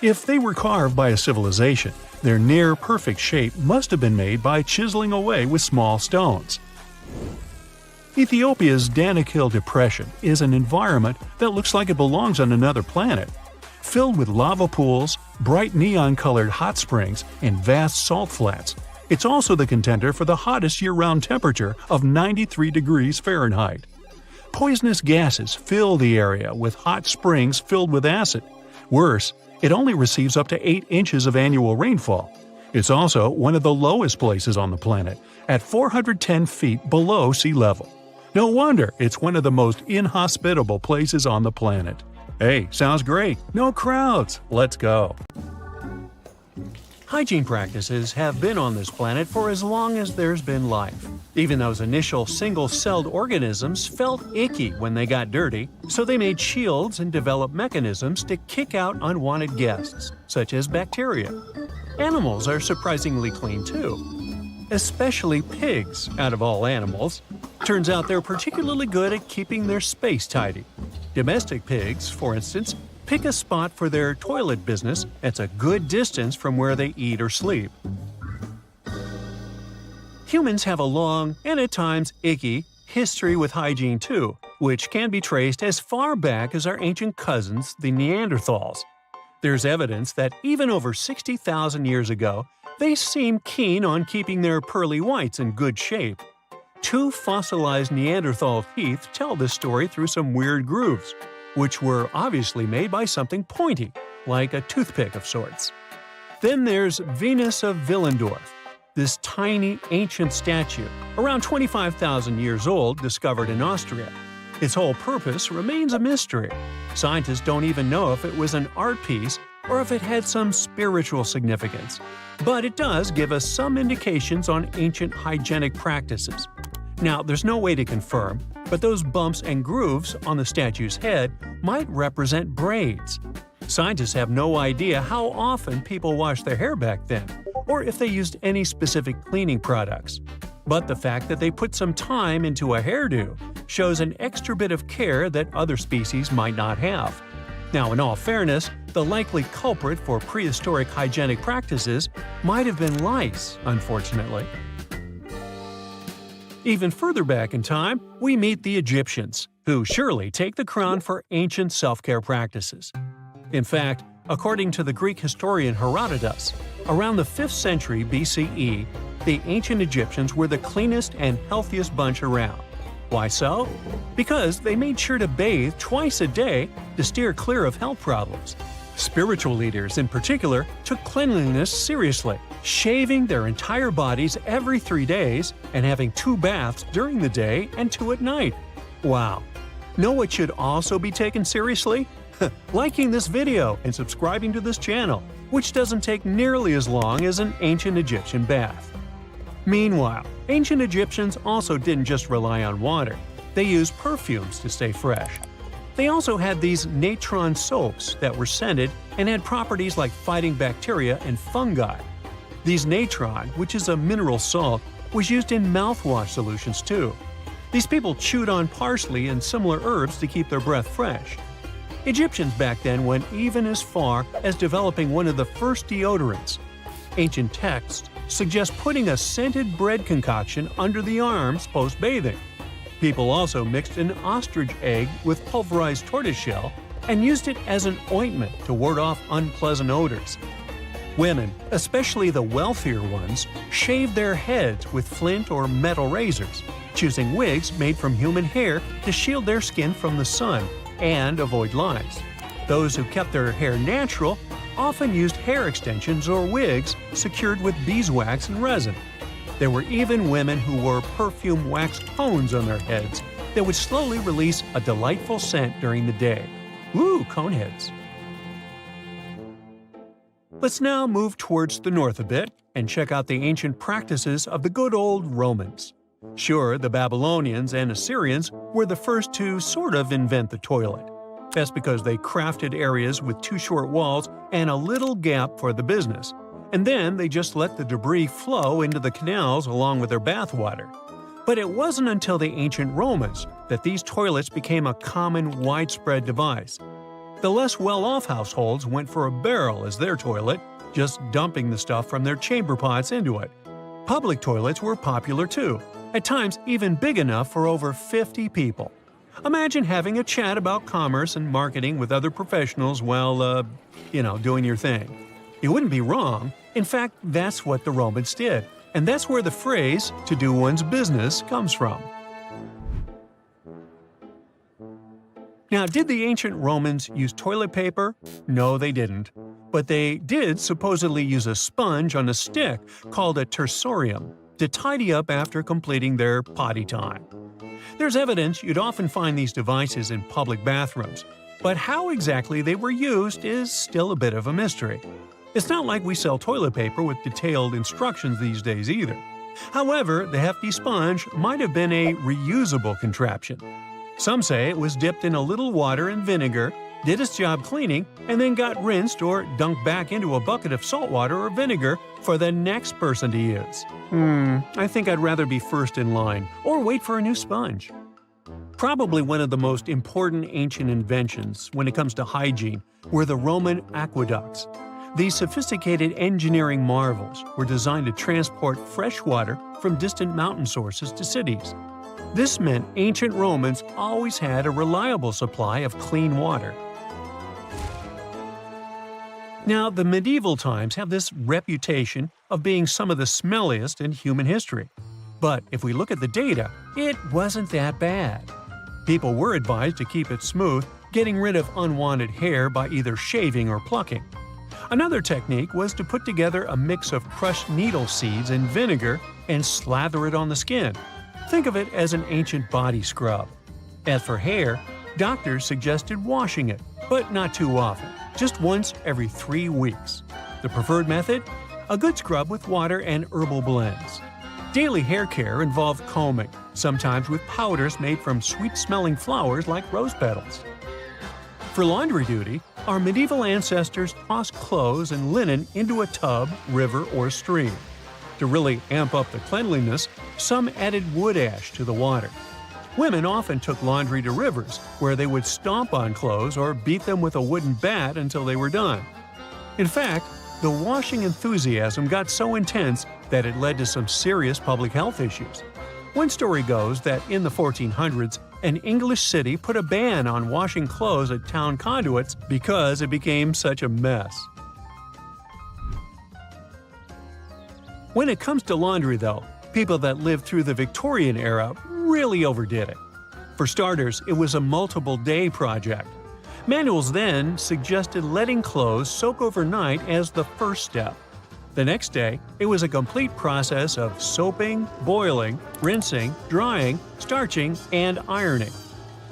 If they were carved by a civilization, their near-perfect shape must have been made by chiseling away with small stones. Ethiopia's Danakil Depression is an environment that looks like it belongs on another planet. Filled with lava pools, bright neon-colored hot springs, and vast salt flats. It's also the contender for the hottest year-round temperature of 93 degrees Fahrenheit. Poisonous gases fill the area with hot springs filled with acid. Worse, it only receives up to 8 inches of annual rainfall. It's also one of the lowest places on the planet, at 410 feet below sea level. No wonder it's one of the most inhospitable places on the planet. Hey, sounds great. No crowds. Let's go. Hygiene practices have been on this planet for as long as there's been life. Even those initial single-celled organisms felt icky when they got dirty, so they made shields and developed mechanisms to kick out unwanted guests, such as bacteria. Animals are surprisingly clean too, especially pigs, out of all animals. Turns out they're particularly good at keeping their space tidy. Domestic pigs, for instance, pick a spot for their toilet business that's a good distance from where they eat or sleep. Humans have a long, and at times icky, history with hygiene too, which can be traced as far back as our ancient cousins, the Neanderthals. There's evidence that even over 60,000 years ago, they seemed keen on keeping their pearly whites in good shape. 2 fossilized Neanderthal teeth tell this story through some weird grooves, which were obviously made by something pointy, like a toothpick of sorts. Then there's Venus of Willendorf, this tiny ancient statue, around 25,000 years old, discovered in Austria. Its whole purpose remains a mystery. Scientists don't even know if it was an art piece or if it had some spiritual significance. But it does give us some indications on ancient hygienic practices. Now, there's no way to confirm, but those bumps and grooves on the statue's head might represent braids. Scientists have no idea how often people washed their hair back then, or if they used any specific cleaning products. But the fact that they put some time into a hairdo shows an extra bit of care that other species might not have. Now, in all fairness, the likely culprit for prehistoric hygienic practices might have been lice, unfortunately. Even further back in time, we meet the Egyptians, who surely take the crown for ancient self-care practices. In fact, according to the Greek historian Herodotus, around the 5th century BCE, the ancient Egyptians were the cleanest and healthiest bunch around. Why so? Because they made sure to bathe twice a day to steer clear of health problems. Spiritual leaders, in particular, took cleanliness seriously, shaving their entire bodies every 3 days and having 2 baths during the day and 2 at night. Wow! Know what should also be taken seriously? Liking this video and subscribing to this channel, which doesn't take nearly as long as an ancient Egyptian bath. Meanwhile, ancient Egyptians also didn't just rely on water. They used perfumes to stay fresh. They also had these natron soaps that were scented and had properties like fighting bacteria and fungi. These natron, which is a mineral salt, was used in mouthwash solutions too. These people chewed on parsley and similar herbs to keep their breath fresh. Egyptians back then went even as far as developing one of the first deodorants. Ancient texts suggest putting a scented bread concoction under the arms post-bathing. People also mixed an ostrich egg with pulverized tortoiseshell and used it as an ointment to ward off unpleasant odors. Women, especially the wealthier ones, shaved their heads with flint or metal razors, choosing wigs made from human hair to shield their skin from the sun and avoid lice. Those who kept their hair natural often used hair extensions or wigs secured with beeswax and resin. There were even women who wore perfume wax cones on their heads that would slowly release a delightful scent during the day. Ooh, coneheads! Let's now move towards the north a bit and check out the ancient practices of the good old Romans. Sure, the Babylonians and Assyrians were the first to sort of invent the toilet. That's because they crafted areas with 2 short walls and a little gap for the business. And then they just let the debris flow into the canals along with their bathwater. But it wasn't until the ancient Romans that these toilets became a common, widespread device. The less well-off households went for a barrel as their toilet, just dumping the stuff from their chamber pots into it. Public toilets were popular too, at times even big enough for over 50 people. Imagine having a chat about commerce and marketing with other professionals while, doing your thing. You wouldn't be wrong. In fact, that's what the Romans did. And that's where the phrase, to do one's business, comes from. Now, did the ancient Romans use toilet paper? No, they didn't. But they did supposedly use a sponge on a stick called a tersorium to tidy up after completing their potty time. There's evidence you'd often find these devices in public bathrooms, but how exactly they were used is still a bit of a mystery. It's not like we sell toilet paper with detailed instructions these days either. However, the hefty sponge might have been a reusable contraption. Some say it was dipped in a little water and vinegar, did its job cleaning, and then got rinsed or dunked back into a bucket of salt water or vinegar for the next person to use. I think I'd rather be first in line or wait for a new sponge. Probably one of the most important ancient inventions when it comes to hygiene were the Roman aqueducts. These sophisticated engineering marvels were designed to transport fresh water from distant mountain sources to cities. This meant ancient Romans always had a reliable supply of clean water. Now, the medieval times have this reputation of being some of the smelliest in human history. But if we look at the data, it wasn't that bad. People were advised to keep it smooth, getting rid of unwanted hair by either shaving or plucking. Another technique was to put together a mix of crushed needle seeds and vinegar and slather it on the skin. Think of it as an ancient body scrub. As for hair, doctors suggested washing it, but not too often, just once every 3 weeks. The preferred method? A good scrub with water and herbal blends. Daily hair care involved combing, sometimes with powders made from sweet-smelling flowers like rose petals. For laundry duty, our medieval ancestors tossed clothes and linen into a tub, river, or stream. To really amp up the cleanliness, some added wood ash to the water. Women often took laundry to rivers, where they would stomp on clothes or beat them with a wooden bat until they were done. In fact, the washing enthusiasm got so intense that it led to some serious public health issues. One story goes that in the 1400s, an English city put a ban on washing clothes at town conduits because it became such a mess. When it comes to laundry, though, people that lived through the Victorian era really overdid it. For starters, it was a multiple-day project. Manuals then suggested letting clothes soak overnight as the first step. The next day, it was a complete process of soaping, boiling, rinsing, drying, starching, and ironing.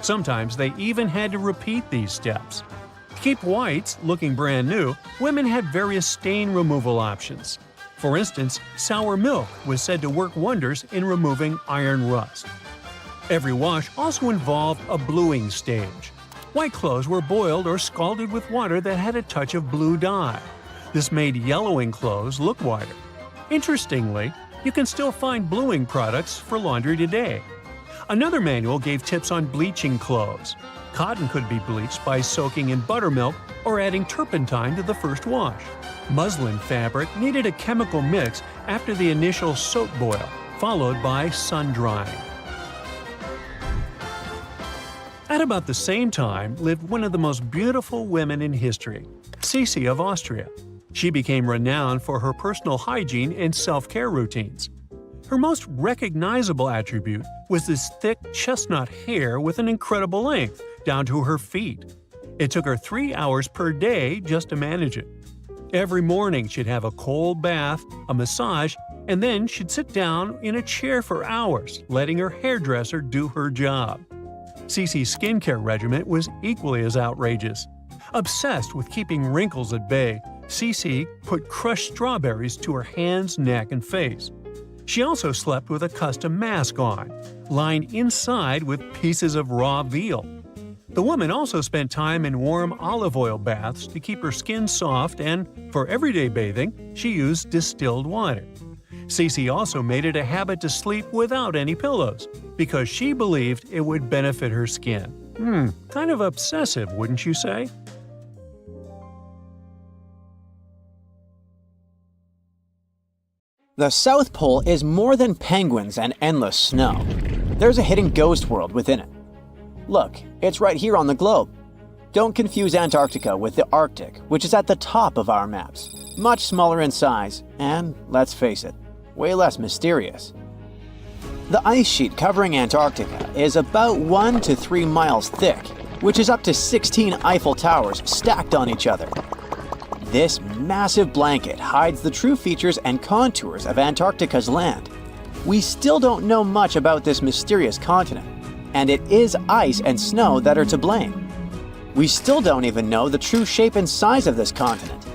Sometimes they even had to repeat these steps. To keep whites looking brand new, women had various stain removal options. For instance, sour milk was said to work wonders in removing iron rust. Every wash also involved a bluing stage. White clothes were boiled or scalded with water that had a touch of blue dye. This made yellowing clothes look whiter. Interestingly, you can still find bluing products for laundry today. Another manual gave tips on bleaching clothes. Cotton could be bleached by soaking in buttermilk or adding turpentine to the first wash. Muslin fabric needed a chemical mix after the initial soap boil, followed by sun drying. At about the same time lived one of the most beautiful women in history, Sisi of Austria. She became renowned for her personal hygiene and self-care routines. Her most recognizable attribute was this thick chestnut hair with an incredible length, down to her feet. It took her 3 hours per day just to manage it. Every morning she'd have a cold bath, a massage, and then she'd sit down in a chair for hours, letting her hairdresser do her job. Sisi's skincare regimen was equally as outrageous. Obsessed with keeping wrinkles at bay, Sisi put crushed strawberries to her hands, neck, and face. She also slept with a custom mask on, lined inside with pieces of raw veal. The woman also spent time in warm olive oil baths to keep her skin soft, and for everyday bathing, she used distilled water. Sisi also made it a habit to sleep without any pillows, because she believed it would benefit her skin. Kind of obsessive, wouldn't you say? The South Pole is more than penguins and endless snow. There's a hidden ghost world within it. Look, it's right here on the globe. Don't confuse Antarctica with the Arctic, which is at the top of our maps. Much smaller in size, and, let's face it, way less mysterious. The ice sheet covering Antarctica is about 1 to 3 miles thick, which is up to 16 Eiffel Towers stacked on each other. This massive blanket hides the true features and contours of Antarctica's land. We still don't know much about this mysterious continent, and it is ice and snow that are to blame. We still don't even know the true shape and size of this continent.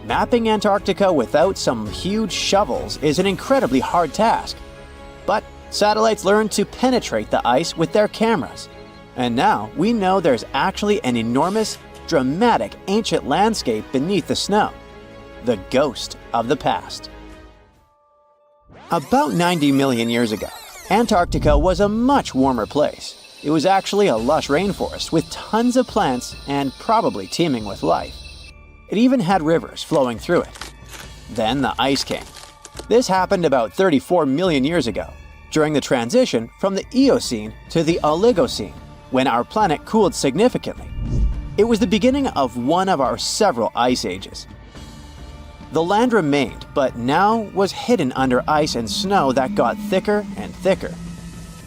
Mapping Antarctica without some huge shovels is an incredibly hard task. But satellites learned to penetrate the ice with their cameras. And now we know there's actually an enormous, dramatic ancient landscape beneath the snow. The ghost of the past. About 90 million years ago, Antarctica was a much warmer place. It was actually a lush rainforest with tons of plants and probably teeming with life. It even had rivers flowing through it. Then the ice came. This happened about 34 million years ago, during the transition from the Eocene to the Oligocene, when our planet cooled significantly. It was the beginning of one of our several ice ages. The land remained, but now was hidden under ice and snow that got thicker and thicker.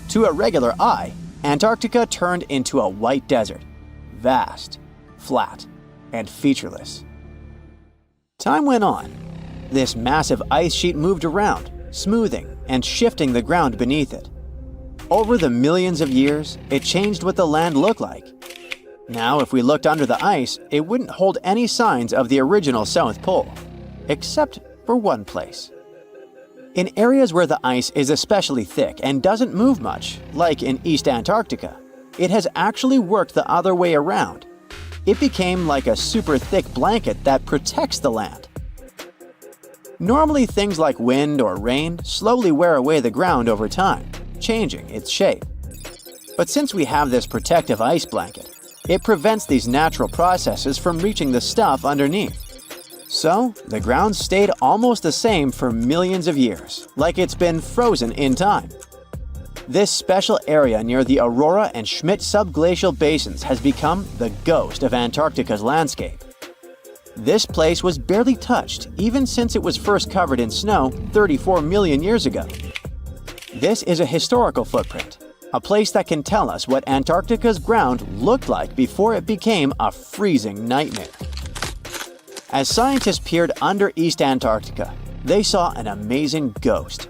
To a regular eye, Antarctica turned into a white desert, vast, flat, and featureless. Time went on. This massive ice sheet moved around, smoothing and shifting the ground beneath it. Over the millions of years, it changed what the land looked like. Now, if we looked under the ice, it wouldn't hold any signs of the original South Pole, except for one place. In areas where the ice is especially thick and doesn't move much, like in East Antarctica, it has actually worked the other way around. It became like a super thick blanket that protects the land. Normally, things like wind or rain slowly wear away the ground over time, changing its shape. But since we have this protective ice blanket, it prevents these natural processes from reaching the stuff underneath. So, the ground stayed almost the same for millions of years, like it's been frozen in time. This special area near the Aurora and Schmidt subglacial basins has become the ghost of Antarctica's landscape. This place was barely touched even since it was first covered in snow 34 million years ago. This is a historical footprint, a place that can tell us what Antarctica's ground looked like before it became a freezing nightmare. As scientists peered under East Antarctica, they saw an amazing ghost.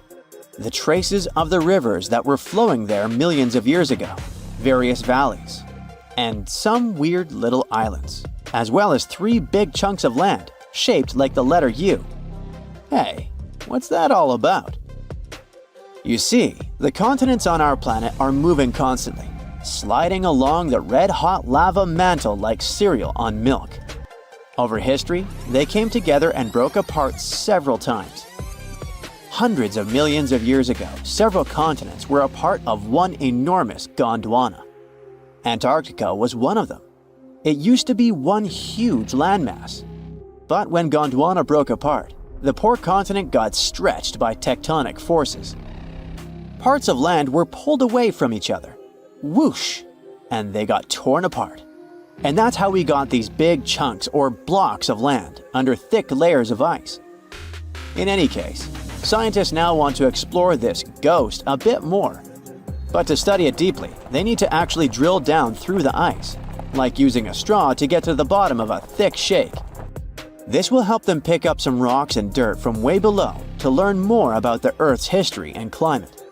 The traces of the rivers that were flowing there millions of years ago, various valleys, and some weird little islands, as well as 3 big chunks of land shaped like the letter U. Hey, what's that all about? You see, the continents on our planet are moving constantly, sliding along the red-hot lava mantle like cereal on milk. Over history, they came together and broke apart several times. Hundreds of millions of years ago, several continents were a part of one enormous Gondwana. Antarctica was one of them. It used to be one huge landmass. But when Gondwana broke apart, the poor continent got stretched by tectonic forces. Parts of land were pulled away from each other. Whoosh! And they got torn apart. And that's how we got these big chunks or blocks of land under thick layers of ice. In any case, scientists now want to explore this ghost a bit more. But to study it deeply, they need to actually drill down through the ice, like using a straw to get to the bottom of a thick shake. This will help them pick up some rocks and dirt from way below to learn more about the Earth's history and climate.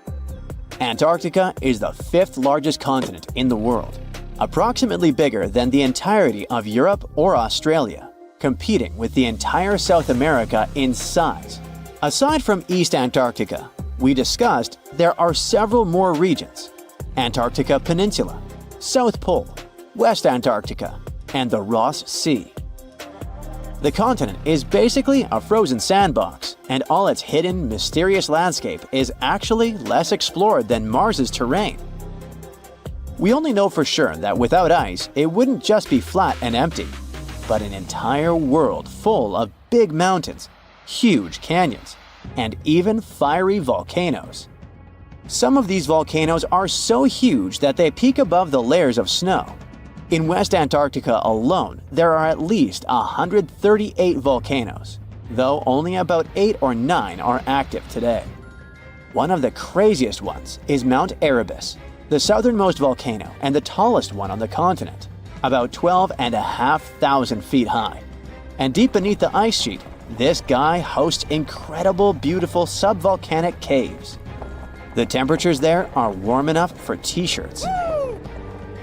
Antarctica is the 5th largest continent in the world, approximately bigger than the entirety of Europe or Australia, competing with the entire South America in size. Aside from East Antarctica, we discussed there are several more regions: Antarctica Peninsula, South Pole, West Antarctica, and the Ross Sea. The continent is basically a frozen sandbox, and all its hidden, mysterious landscape is actually less explored than Mars's terrain. We only know for sure that without ice, it wouldn't just be flat and empty, but an entire world full of big mountains, huge canyons, and even fiery volcanoes. Some of these volcanoes are so huge that they peak above the layers of snow. In West Antarctica alone, there are at least 138 volcanoes, though only about 8 or 9 are active today. One of the craziest ones is Mount Erebus, the southernmost volcano and the tallest one on the continent, about 12,500 feet high. And deep beneath the ice sheet, this guy hosts incredible, beautiful subvolcanic caves. The temperatures there are warm enough for t-shirts.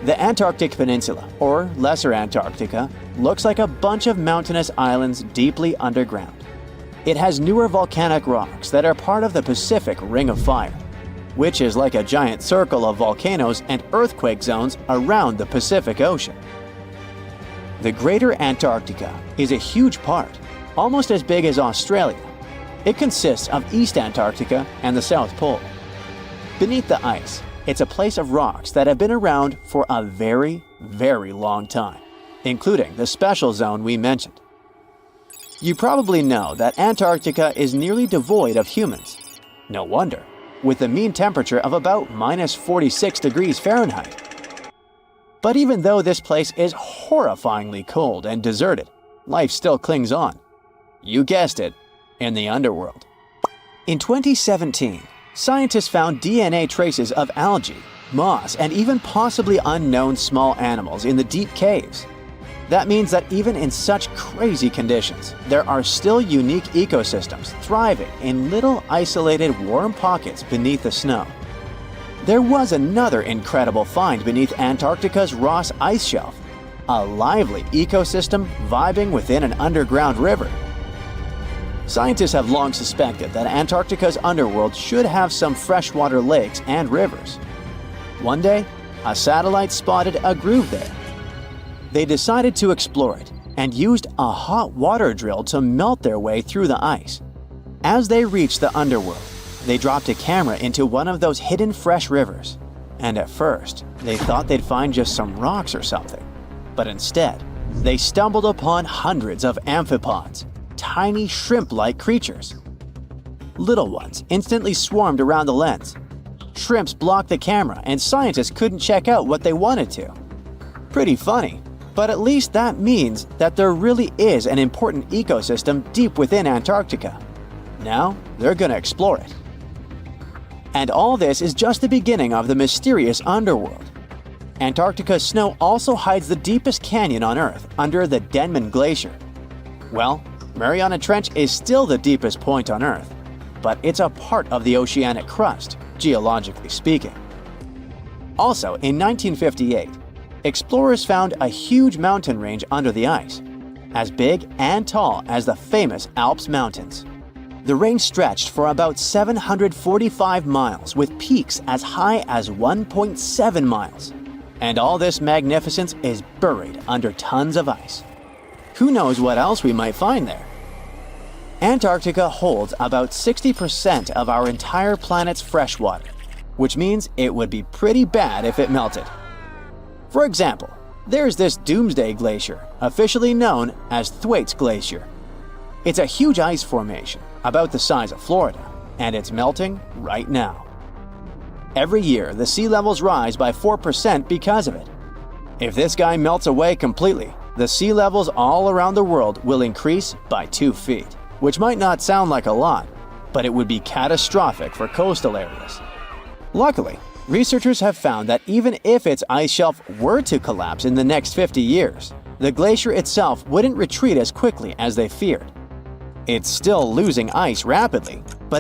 The Antarctic Peninsula, or Lesser Antarctica, looks like a bunch of mountainous islands deeply underground. It has newer volcanic rocks that are part of the Pacific Ring of Fire, which is like a giant circle of volcanoes and earthquake zones around the Pacific Ocean. The Greater Antarctica is a huge part, almost as big as Australia. It consists of East Antarctica and the South Pole. Beneath the ice, it's a place of rocks that have been around for a very, very long time, including the special zone we mentioned. You probably know that Antarctica is nearly devoid of humans. No wonder, with a mean temperature of about -46 degrees Fahrenheit. But even though this place is horrifyingly cold and deserted, life still clings on. You guessed it, in the underworld. In 2017, scientists found DNA traces of algae, moss, and even possibly unknown small animals in the deep caves. That means that even in such crazy conditions, there are still unique ecosystems thriving in little isolated warm pockets beneath the snow. There was another incredible find beneath Antarctica's Ross Ice Shelf, a lively ecosystem vibing within an underground river. Scientists have long suspected that Antarctica's underworld should have some freshwater lakes and rivers. One day, a satellite spotted a groove there. They decided to explore it and used a hot water drill to melt their way through the ice. As they reached the underworld, they dropped a camera into one of those hidden fresh rivers. And at first, they thought they'd find just some rocks or something. But instead, they stumbled upon hundreds of amphipods, tiny shrimp-like creatures. Little ones instantly swarmed around the lens. Shrimps blocked the camera and scientists couldn't check out what they wanted to. Pretty funny, but at least that means that there really is an important ecosystem deep within Antarctica. Now, they're gonna explore it. And all this is just the beginning of the mysterious underworld. Antarctica's snow also hides the deepest canyon on Earth under the Denman Glacier. Well, Mariana Trench is still the deepest point on Earth, but it's a part of the oceanic crust, geologically speaking. Also, in 1958, explorers found a huge mountain range under the ice, as big and tall as the famous Alps Mountains. The range stretched for about 745 miles with peaks as high as 1.7 miles. And all this magnificence is buried under tons of ice. Who knows what else we might find there? Antarctica holds about 60% of our entire planet's fresh water, which means it would be pretty bad if it melted. For example, there's this Doomsday Glacier, officially known as Thwaites Glacier. It's a huge ice formation, about the size of Florida, and it's melting right now. Every year, the sea levels rise by 4% because of it. If this guy melts away completely, the sea levels all around the world will increase by 2 feet, which might not sound like a lot, but it would be catastrophic for coastal areas. Luckily, researchers have found that even if its ice shelf were to collapse in the next 50 years, the glacier itself wouldn't retreat as quickly as they feared. It's still losing ice rapidly, but